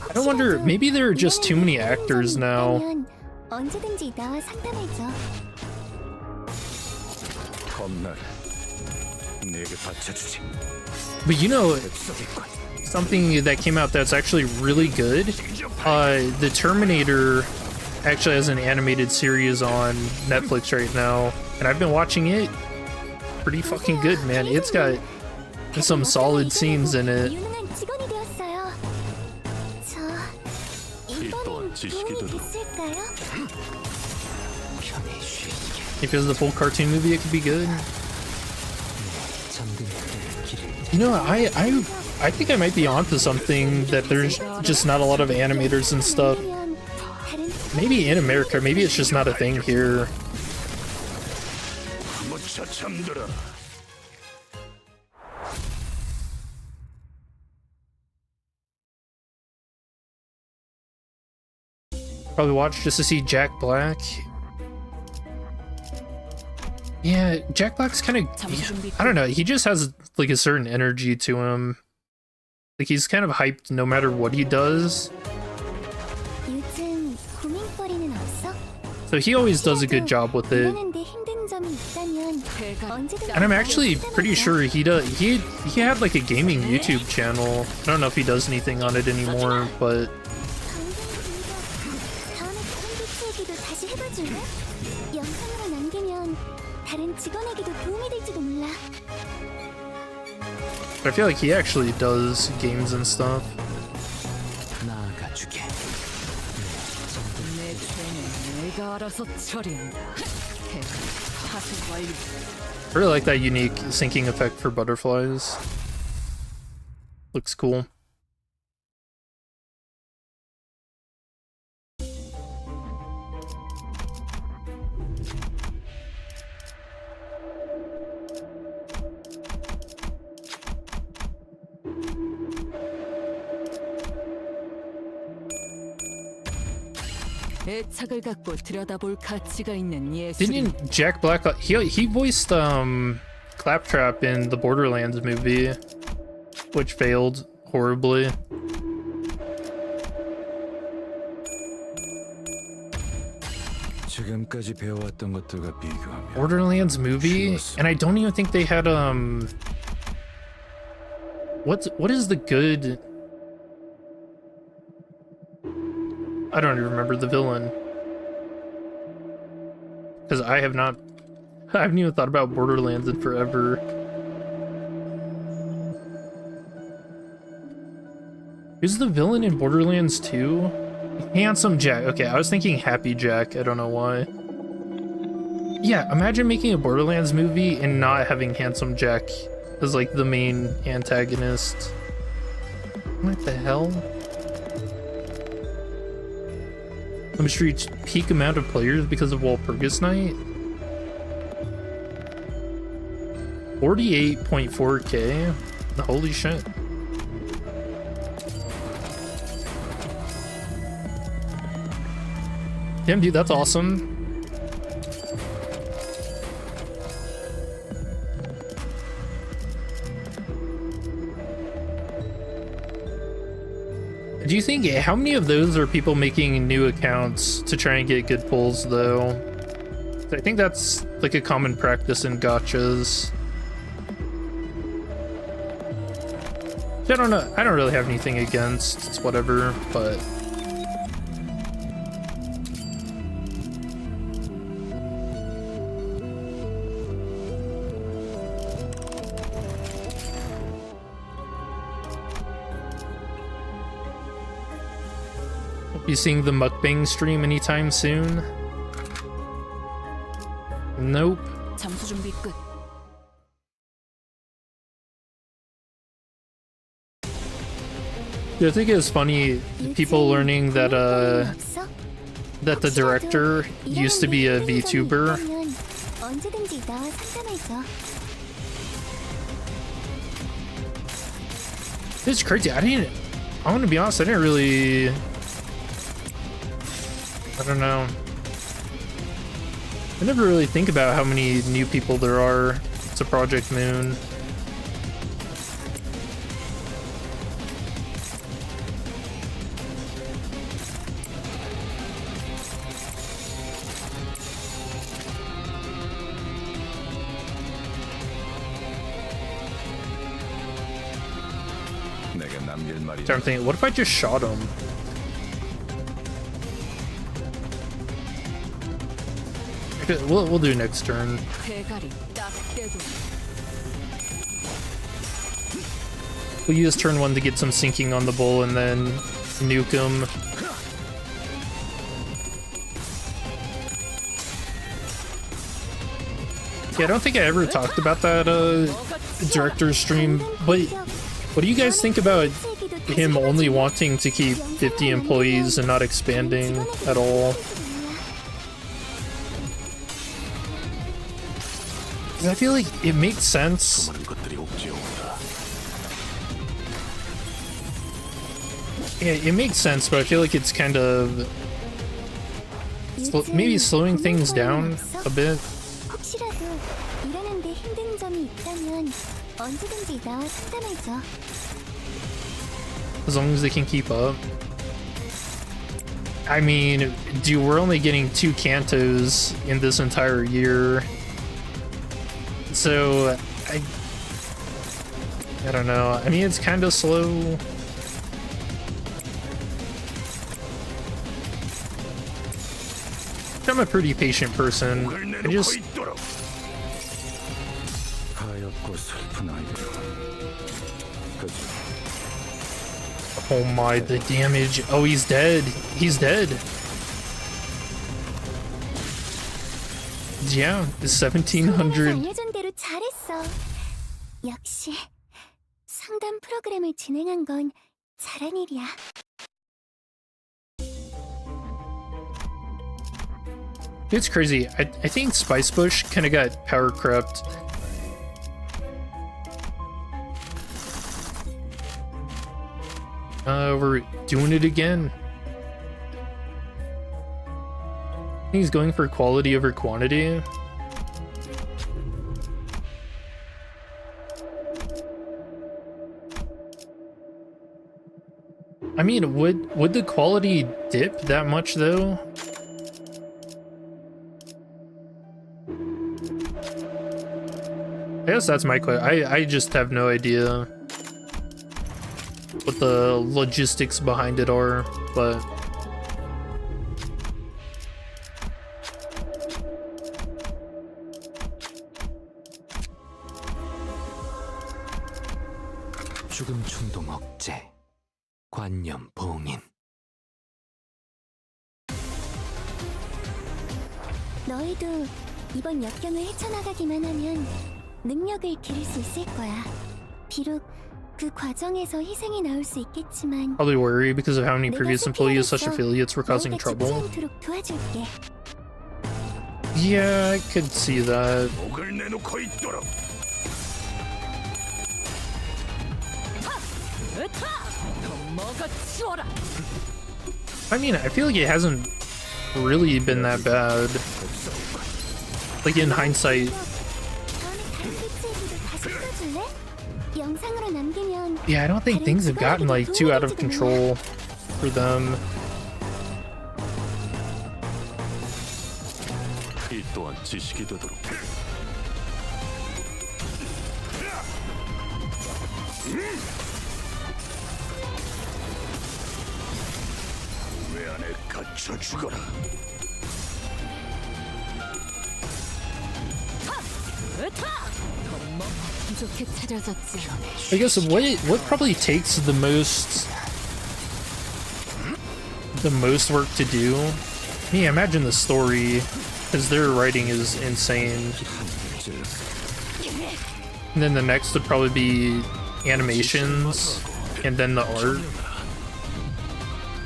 I don't wonder, maybe there are just too many actors now. 언제든지 나와 상담해줘. 겁나게 내게 받쳐주지. But you know, 뱃속이군. something that came out that's actually really good, the Terminator actually has an animated series on Netflix right now, and I've been watching it. Pretty fucking good, man. It's got some solid scenes in it. 유능한 직원이 되었어요. 저 이번엔 도움이 됐을까요? 편히 쉬시게. If it was the full cartoon movie, it could be good. 잠든 그대의 길을 You know, I think I might be onto something, that there's just not a lot of animators and stuff. Maybe in America, maybe it's just not a thing here. 무차 잠들어. Probably watch just to see Jack Black. Yeah, Jack Black's kind of, I don't know, he just has like a certain energy to him. Like he's kind of hyped no matter what he does. 요즘 고민거리는 없어? So he always does a good job with it. 이러는데 힘든 점이 있다면 언제든지 And I'm actually pretty sure he had like a gaming YouTube channel. I don't know if he does anything on it anymore, but 다음에 다른 대체에게도 다시 해봐줄래? 영상으로 남기면 다른 직원에게도 도움이 될지도 몰라. I feel like he actually does games and stuff. 나아가주게. 내 죄는 내가 알아서 처리한다. 하수 완료. I really like that unique sinking effect for butterflies. Looks cool. 애착을 갖고 들여다볼 가치가 있는 예술. Didn't Jack Black he voiced Claptrap in the Borderlands movie, which failed horribly. 지금까지 배워왔던 것들과 비교하면 Borderlands movie, and I don't even think they had what is the good, I don't even remember the villain, because I haven't even thought about Borderlands in forever. Who's the villain in Borderlands 2? Handsome Jack. Okay, I was thinking Happy Jack. I don't know why. Yeah, imagine making a Borderlands movie and not having Handsome Jack as like the main antagonist. What the hell? Limbus reached peak amount of players because of Walpurgisnacht. 48.4k. Holy shit. Damn, dude, that's awesome. Do you think, how many of those are people making new accounts to try and get good pulls, though? I think that's like a common practice in gachas. I don't know. I don't really have anything against. It's whatever, but. You seeing the mukbang stream anytime soon? Nope. 잠수 준비 끝. I think it's funny people learning that that the director used to be a VTuber. 언제든지 나와 상담해줘. It's crazy. I'm gonna be honest, I didn't really, I don't know. I never really think about how many new people there are to Project Moon. 내게 남길 말이. So I'm thinking, what if I just shot him? Okay, we'll do next turn. 대가리 딱 떼도 We'll use turn 1 to get some sinking on the bull and then nuke him. Yeah, I don't think I ever talked about that director's stream, but what do you guys think about him only wanting to keep 50 employees and not expanding at all? 'Cause I feel like it makes sense. 많은 것들이 옥죄어온다. Yeah, it makes sense, but I feel like it's kind of maybe slowing things down a bit. 혹시라도 일하는데 힘든 점이 있다면 언제든지 나와 상담해줘. As long as they can keep up. I mean, dude, we're only getting 2 cantos in this entire year. So, I don't know. I mean, it's kind of slow. I'm a pretty patient person. I just... 가엾고 슬픈 아이들. 그저 Oh my, the damage. Oh, he's dead. He's dead. Yeah, 1700. 알려준 대로 잘했어. 역시 상담 프로그램을 진행한 건 잘한 일이야. It's crazy. I think Spice Bush kind of got power corrupt. We're doing it again. I think he's going for quality over quantity. I mean, would the quality dip that much though? I guess that's my question. I just have no idea what the logistics behind it are, but 죽음 충동 억제, 관념 봉인. 너희도 이번 역경을 헤쳐나가기만 하면 능력을 기를 수 있을 거야. 비록 그 과정에서 희생이 나올 수 있겠지만 probably worry because of how many previous employees such affiliates were causing 너희가 trouble. 죽지 않도록 도와줄게. Yeah, I could see that. 목을 내놓고 있도록. 더 먹어치워라. I mean, I feel like it hasn't really been that bad. Like in hindsight. 다음에 다른 패치에도 다시 풀어줄래? 영상으로 남기면 Yeah, I don't think things have gotten like too out of control for them. 이 또한 지식이 되도록. 왜 안에 갇혀 죽어라. 부족해 차려졌지. I guess what probably takes the most work to do. I mean, imagine the story, because their writing is insane. And then the next would probably be animations, and then the art.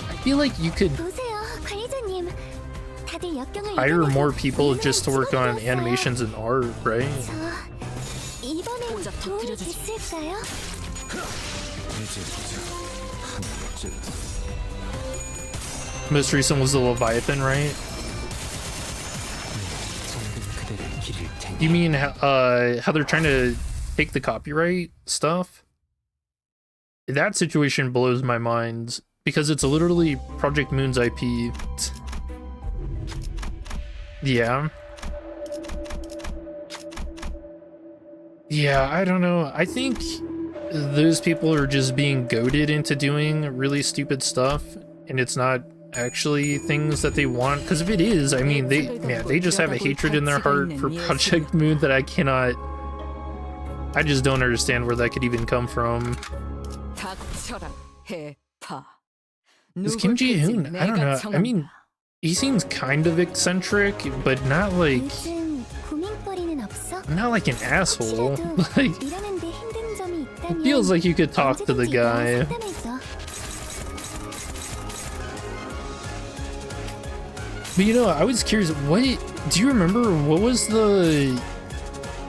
I feel like you could 보세요, 관리자님. 다들 역경을 hire 이겨내고 more people just to work on 훌륭한 animations and art, right? 저 이번엔 도움이 됐을까요? Most recent was the Leviathan, right? 그대를 기릴 테니. You mean how they're trying to take the copyright stuff? That situation blows my mind because it's literally Project Moon's IP. Yeah. Yeah, I don't know. I think those people are just being goaded into doing really stupid stuff, and it's not actually things that they want. Because if it is, I mean, they just have a hatred in their heart for Project Moon that I just don't understand where that could even come from. Is Kim Ji-hoon? I don't know. I mean, he seems kind of eccentric, but not like an asshole. Like, it feels like you could talk to the guy. But you know, I was curious, do you remember what was the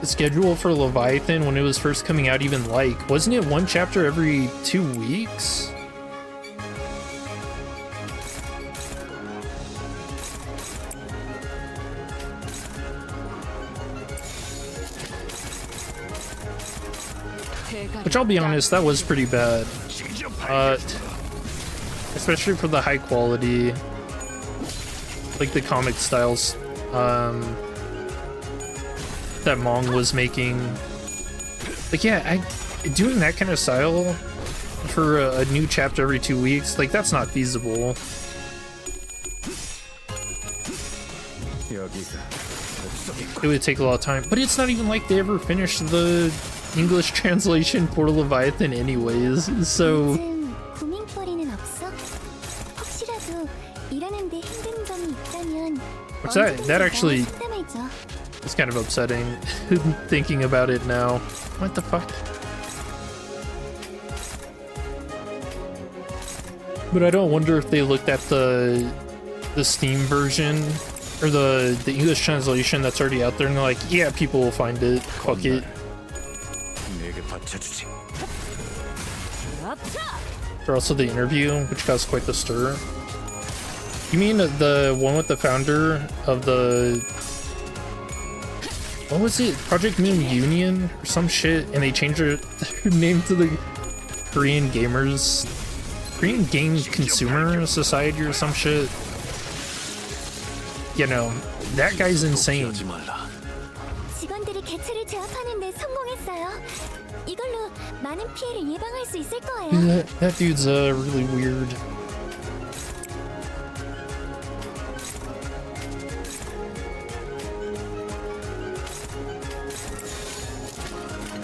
schedule for Leviathan when it was first coming out even like? Wasn't it one chapter every 2 weeks? Which, I'll be honest, that was pretty bad. Especially for the high quality, like the comic styles that Mong was making. Like, yeah, doing that kind of style for a new chapter every 2 weeks, like, that's not feasible. It would take a lot of time, but it's not even like they ever finished the English translation for Leviathan anyways, so which that actually is kind of upsetting thinking about it now. What the fuck? But I don't wonder if they looked at the Steam version or the English translation that's already out there and they're like, yeah, people will find it, fuck it. Or also the interview, which caused quite the stir. You mean the one with the founder of the... What was it? Project Moon Union or some shit, and they changed their name to the Korean Game Consumer Society or some shit. You know, that guy's insane. 직원들이 개체를 제압하는데 성공했어요. 이걸로 많은 피해를 예방할 수 있을 거예요. That dude's really weird.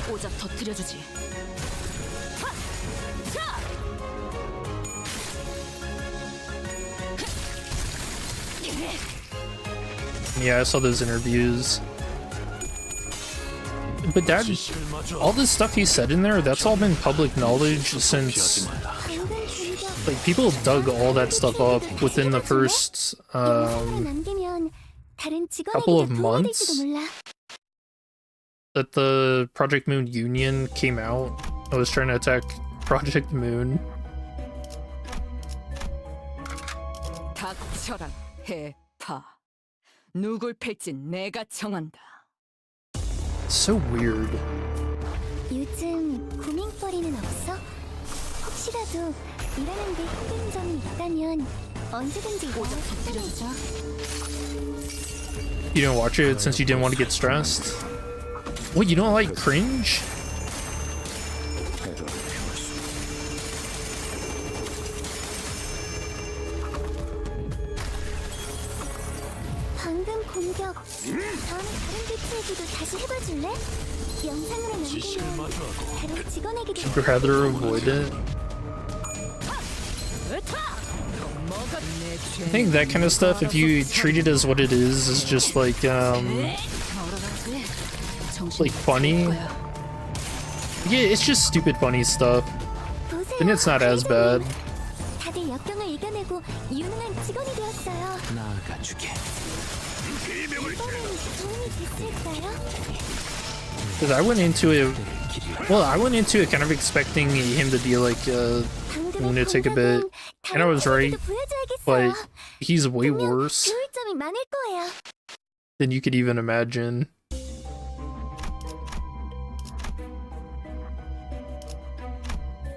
오작 터뜨려주지. Yeah, I saw those interviews. But that, all this stuff he said in there, that's all been public knowledge since, like, people dug all that stuff up within the first couple of months that the Project Moon Union came out. I was trying to attack Project Moon. 닥쳐라 해파. 누굴 팰지 내가 정한다. So weird. 요즘 고민거리는 없어? 혹시라도 일하는데 힘든 점이 있다면 언제든지 오작 터뜨려주자. You didn't watch it since you didn't want to get stressed? What, you don't like cringe? 방금 공격. 다음에 다른 대체에게도 다시 해봐줄래? 영상으로 남기면 다른 직원에게도. I'd rather avoid it. I think that kind of stuff, if you treat it as what it is just like funny. Yeah, it's just stupid funny stuff. Then it's not as bad. 다들 역경을 이겨내고 유능한 직원이 되었어요. 나아가주게. 이번엔 도움이 됐을까요? Because I went into it kind of expecting him to be like lunatic a bit, and I was right, but he's way worse 좋을 점이 많을 거예요. than you could even imagine.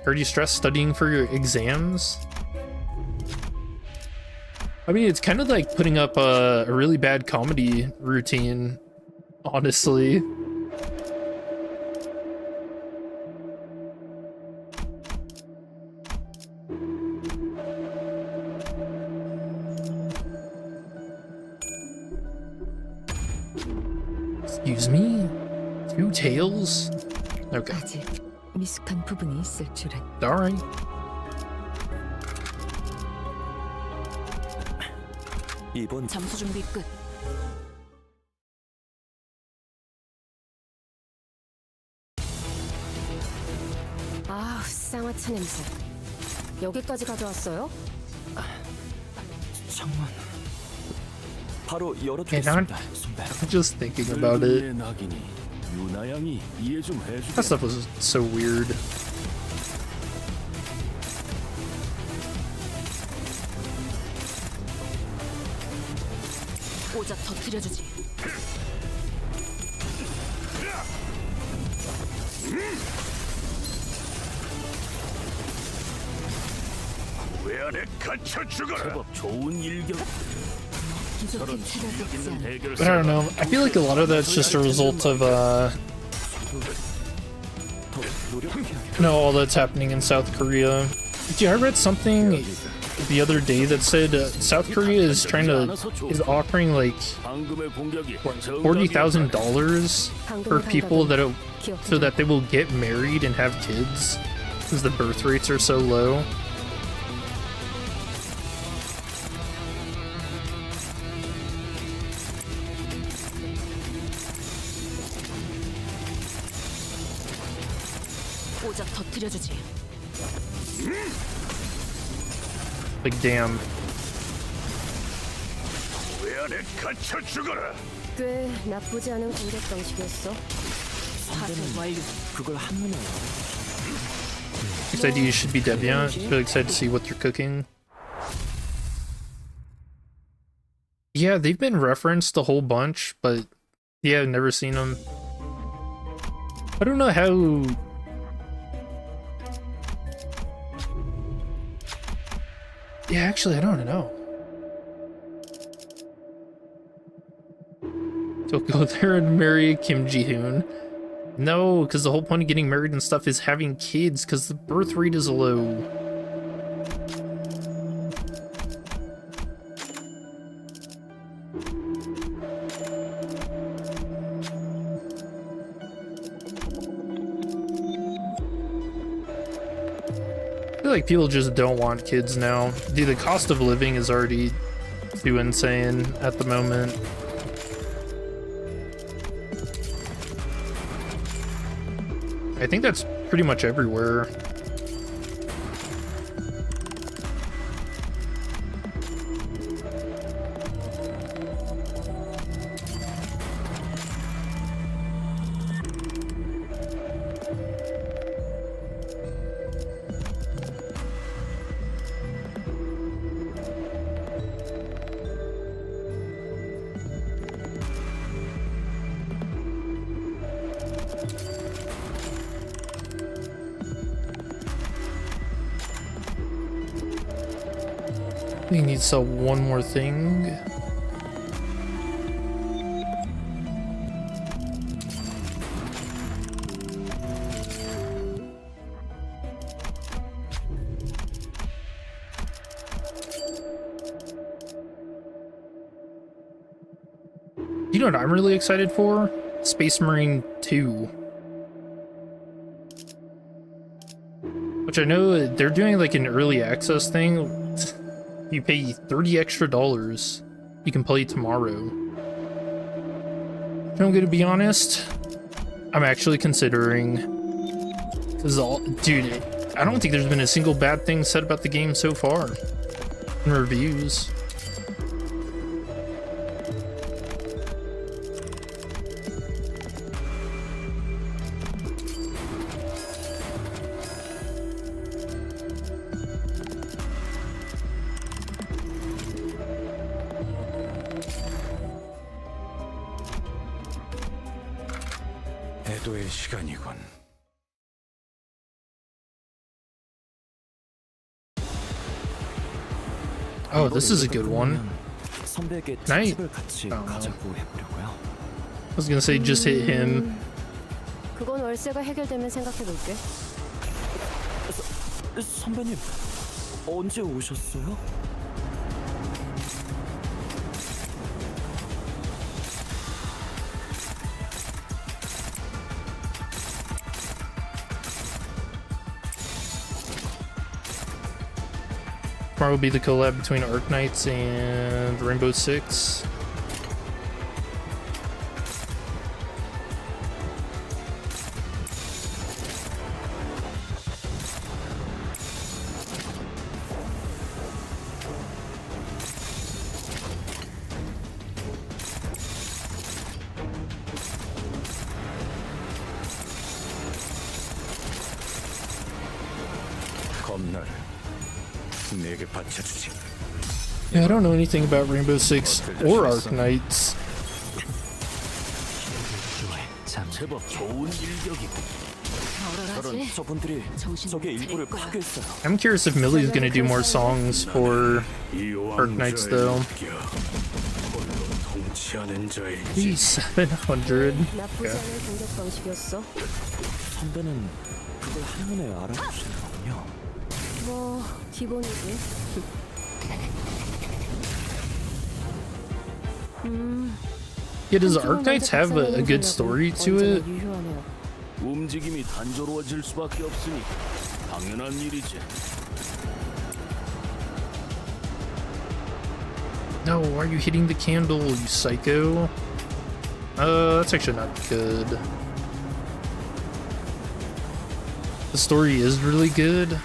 Heard you stress studying for your exams? I mean, it's kind of like putting up a really bad comedy routine, honestly. Excuse me? Two tails? Okay. 아직 미숙한 부분이 있을 줄은. Alright. 이번 잠수 준비 끝. 아, 쌍화차 냄새. 여기까지 가져왔어요? 창문 바로 And I'm 열어두겠습니다, 선배. just thinking about it. 늙은이의 낙이니 유나 양이 이해 좀 해주게. That stuff was so weird. 오작 터뜨려주지. 왜 안에 갇혀 죽어라. 제법 좋은 일격. 저런 기적의 실력 찾아듣지 있는 않아. But I 해결사가 don't know. I feel like a lot of that's just a result of 더 노력해야겠다. all that's happening in South Korea. Dude, I read something the other day that said South Korea is offering like 방금의 공격이 $40,000 for people that so that they will get married and have kids because the birth rates are so low. 오작 터뜨려주지. Like damn. 왜 안에 갇혀 죽어라. 꽤 나쁘지 않은 공격 방식이었어. 파손 완료. 그걸 한눈에 Excited you should be Deviant. Really excited to see what they're cooking. Yeah, they've been referenced a whole bunch, but yeah, I've never seen them. I don't know how. Yeah, actually, I don't know. So go there and marry Kim Ji-hoon. No, because the whole point of getting married and stuff is having kids, because the birth rate is low. I feel like people just don't want kids now. Dude, the cost of living is already too insane at the moment. I think that's pretty much everywhere. We need to sell one more thing. You know what I'm really excited for? Space Marine 2. Which I know they're doing like an early access thing. You pay $30 extra. You can play tomorrow. If I'm gonna be honest, I'm actually considering. Cause dude, I don't think there's been a single bad thing said about the game so far in reviews. 애도의 시간이군. Oh, this is a good one. 선배에게 Night. 팁을 같이 Oh. 가자고 해보려고요. I was gonna say just hit him. 그건 월세가 해결되면 생각해볼게. 선배님, 언제 오셨어요? Tomorrow will be the collab between Arc Knights and Rainbow Six. 검나를 내게 바쳐주지. Yeah, I don't know anything about Rainbow Six or Arc Knights. 제법 좋은 일격이고 저런 저분들이 적의 일부를 파괴했어요. I'm curious if Millie's gonna do more songs for Arc Knights though. 통치하는 자의 He's 700. 나쁘지 않은 공격 방식이었어. 선배는 그걸 한눈에 알아보시는군요. 뭐 기본이지. Yeah, does Arc Knights have a good story to it? 유효하네요. 움직임이 단조로워질 수밖에 없으니 당연한 일이지. No, why are you hitting the candle, you psycho? That's actually not good. The story is really good.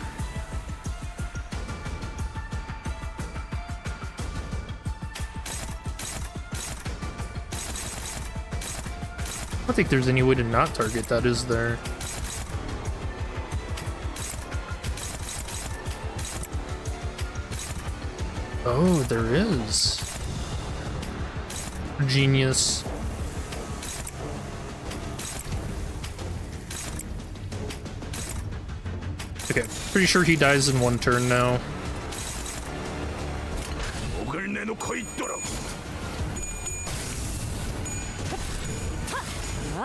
I don't think there's any way to not target that, is there? Oh, there is. Genius. Okay, pretty sure he dies in one turn now. 목을 내놓고 있도록.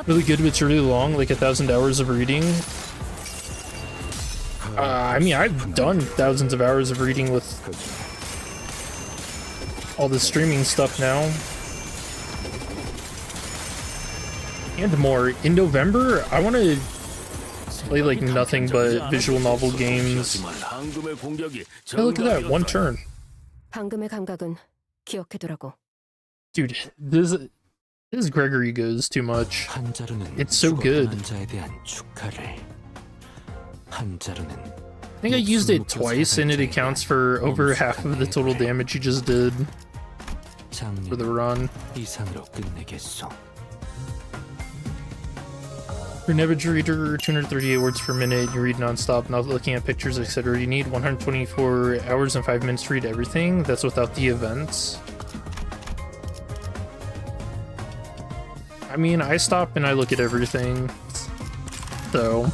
Really good, but it's really long, like 1,000 hours of reading. I mean, I've done thousands of hours of reading with all the streaming stuff now. And more. In November, I want to play like nothing but visual novel games. 방금의 공격이 Hey, look at that, one turn. 방금의 감각은 기억해두라고. Dude, this Gregory goes too much. It's so good. I think I used it twice and it accounts for over half of the total damage you just did for the run. For an average reader, 238 words per minute, you read non-stop, not looking at pictures, etc. You need 124 hours and 5 minutes to read everything. That's without the events. I mean, I stop and I look at everything, so...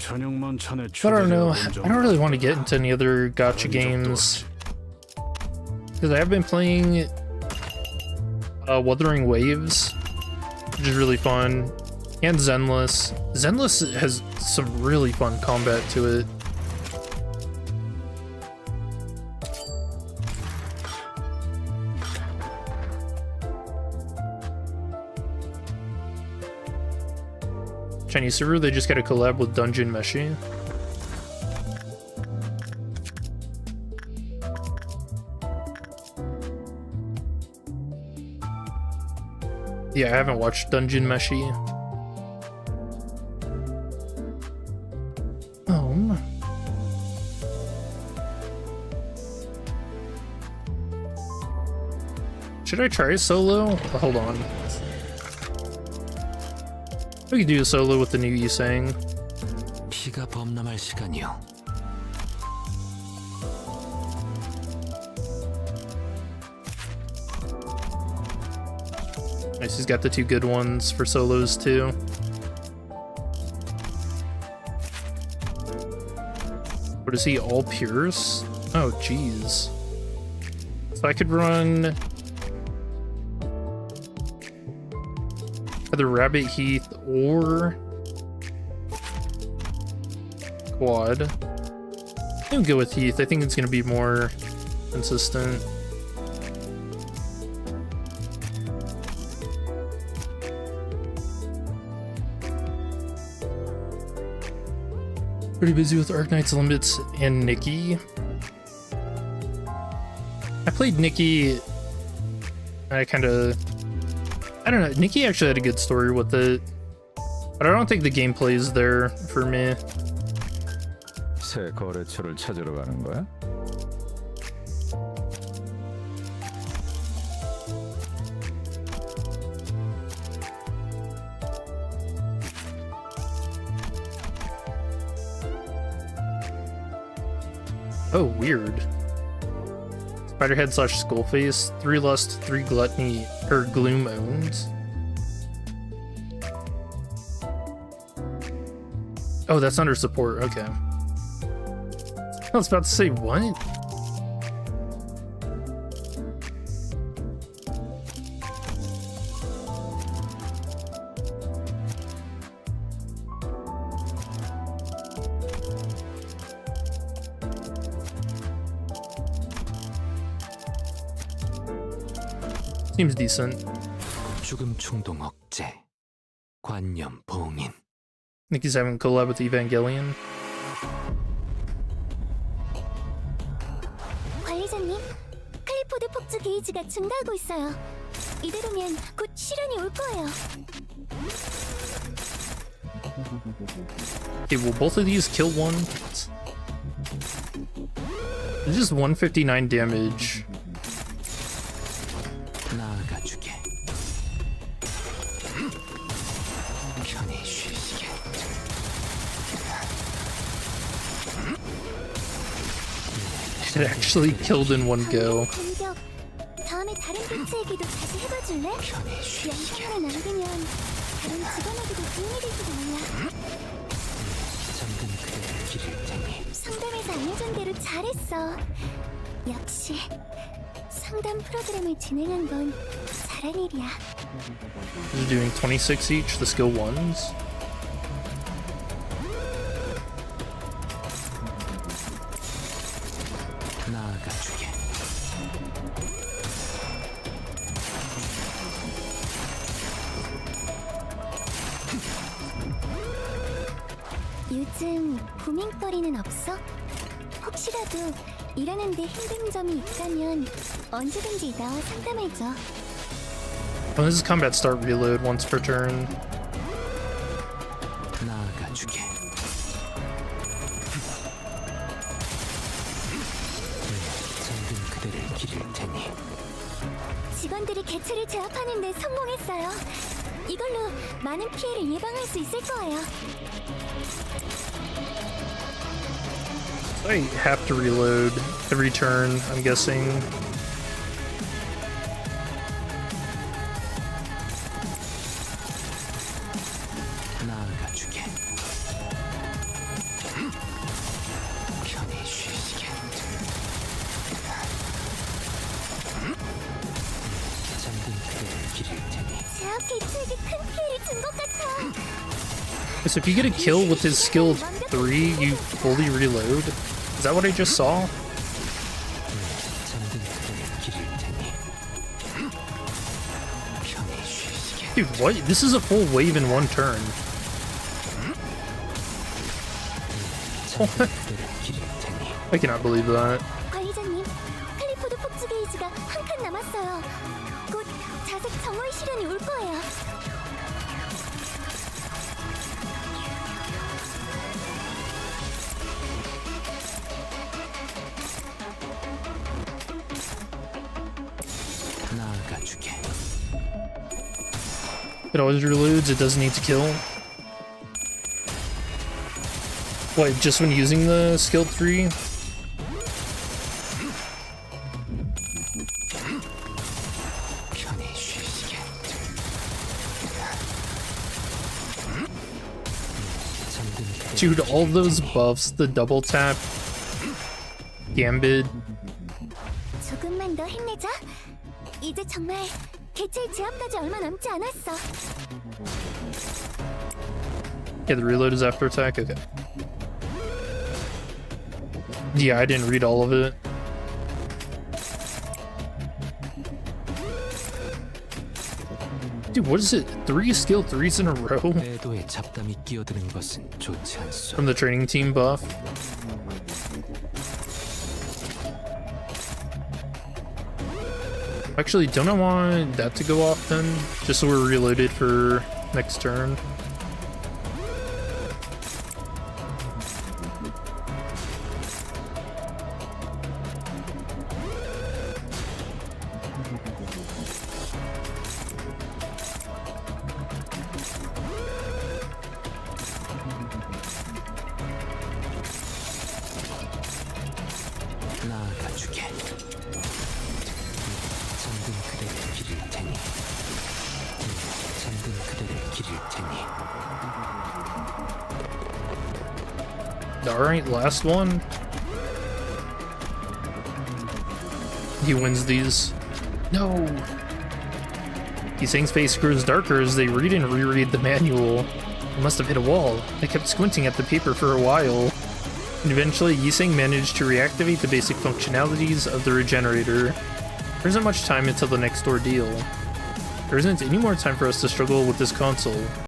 But I don't know, I don't really want to get into any other gacha games. Because I have been playing Wuthering Waves, which is really fun, and Zenless. Zenless has some really fun combat to it. Chinese server, they just got a collab with Dungeon Meshi. Yeah, I haven't watched Dungeon Meshi. Should I try solo? Oh, hold on. We could do a solo with the new Yisang. 피가 범람할 시간이요. Nice, he's got the two good ones for solos too. What is he, all pures? Oh, jeez. So I could run either Rabbit Heath or Quad. I'm gonna go with Heath. I think it's gonna be more consistent. Pretty busy with Arknights, Limbus, and Nikki. I played Nikki. I don't know. Nikki actually had a good story with it, but I don't think the gameplay is there for me. 새 거래처를 찾으러 가는 거야? Oh, weird. Spiderhead / Skullface, 3 Lust, 3 Gluttony, or Gloom owned. Oh, that's under support, okay. I was about to say, what? Seems decent. 죽음 충동 억제, 관념 봉인. Nikki's having a collab with Evangelion. 관리자님, 클리포드 폭주 게이지가 증가하고 있어요. 이대로면 곧 실현이 올 거예요. Okay, will both of these kill one? It's just 159 damage. 나아가주게. 편히 쉬시게. It actually killed in one go. 공격. 다음에 다른 개체에게도 다시 해봐줄래? 편히 쉬시게. 영상을 남기면 다른 직원에게도 도움이 될지도 몰라. 잠든 그대를 기릴 테니. 상담에서 알려준 대로 잘했어. 역시 상담 프로그램을 진행한 건 잘한 일이야. They're doing 26 each, the skill ones. 나아가주게. 요즘 고민거리는 없어? 혹시라도 일하는데 힘든 점이 있다면 언제든지 나와 상담해줘. Oh, this is combat start reload once per turn. 나아가주게. 잠든 그대를 기릴 테니. 직원들이 개체를 제압하는 데 성공했어요. 이걸로 많은 피해를 예방할 수 있을 거예요. I have to reload every turn, I'm guessing. 나아가주게. 편히 쉬시게. 잠든 그대를 기릴 테니. 제압 개체에게 큰 피해를 준 것 같아. So if you get a kill with his skill 3, you fully reload. Is that what I just saw? 잠든 그대를 기릴 테니. 편히 쉬시게. Dude, what? This is a full wave in one turn. 잠든 그대를 기릴 테니. I cannot believe that. 관리자님, 클리포드 폭주 게이지가 한 칸 남았어요. 곧 자색 정월 실현이 올 거예요. 나아가주게. It always reloads, it doesn't need to kill. What, just when using the skill 3? 편히 쉬시게. 잠든 그대를 Dude, all those buffs, the double tap, Gambit, 조금만 더 힘내자. 이제 정말 개체 제압까지 얼마 남지 않았어. yeah, the reload is after attack, okay. Yeah, I didn't read all of it. Dude, what is it? 3 skill 3s in a row? 애도에 잡담이 끼어드는 것은 좋지 않소. From the training team buff. Actually, don't I want that to go off then? Just so we're reloaded for next turn. 나아가주게. 잠든 그대를 기릴 테니. 잠든 그대를 기릴 테니. Alright, last one. He wins these. No! Yiseng's face grows darker as they read and reread the manual. They must have hit a wall. They kept squinting at the paper for a while. And eventually, Yiseng managed to reactivate the basic functionalities of the regenerator. There isn't much time until the next ordeal. There isn't any more time for us to struggle with this console.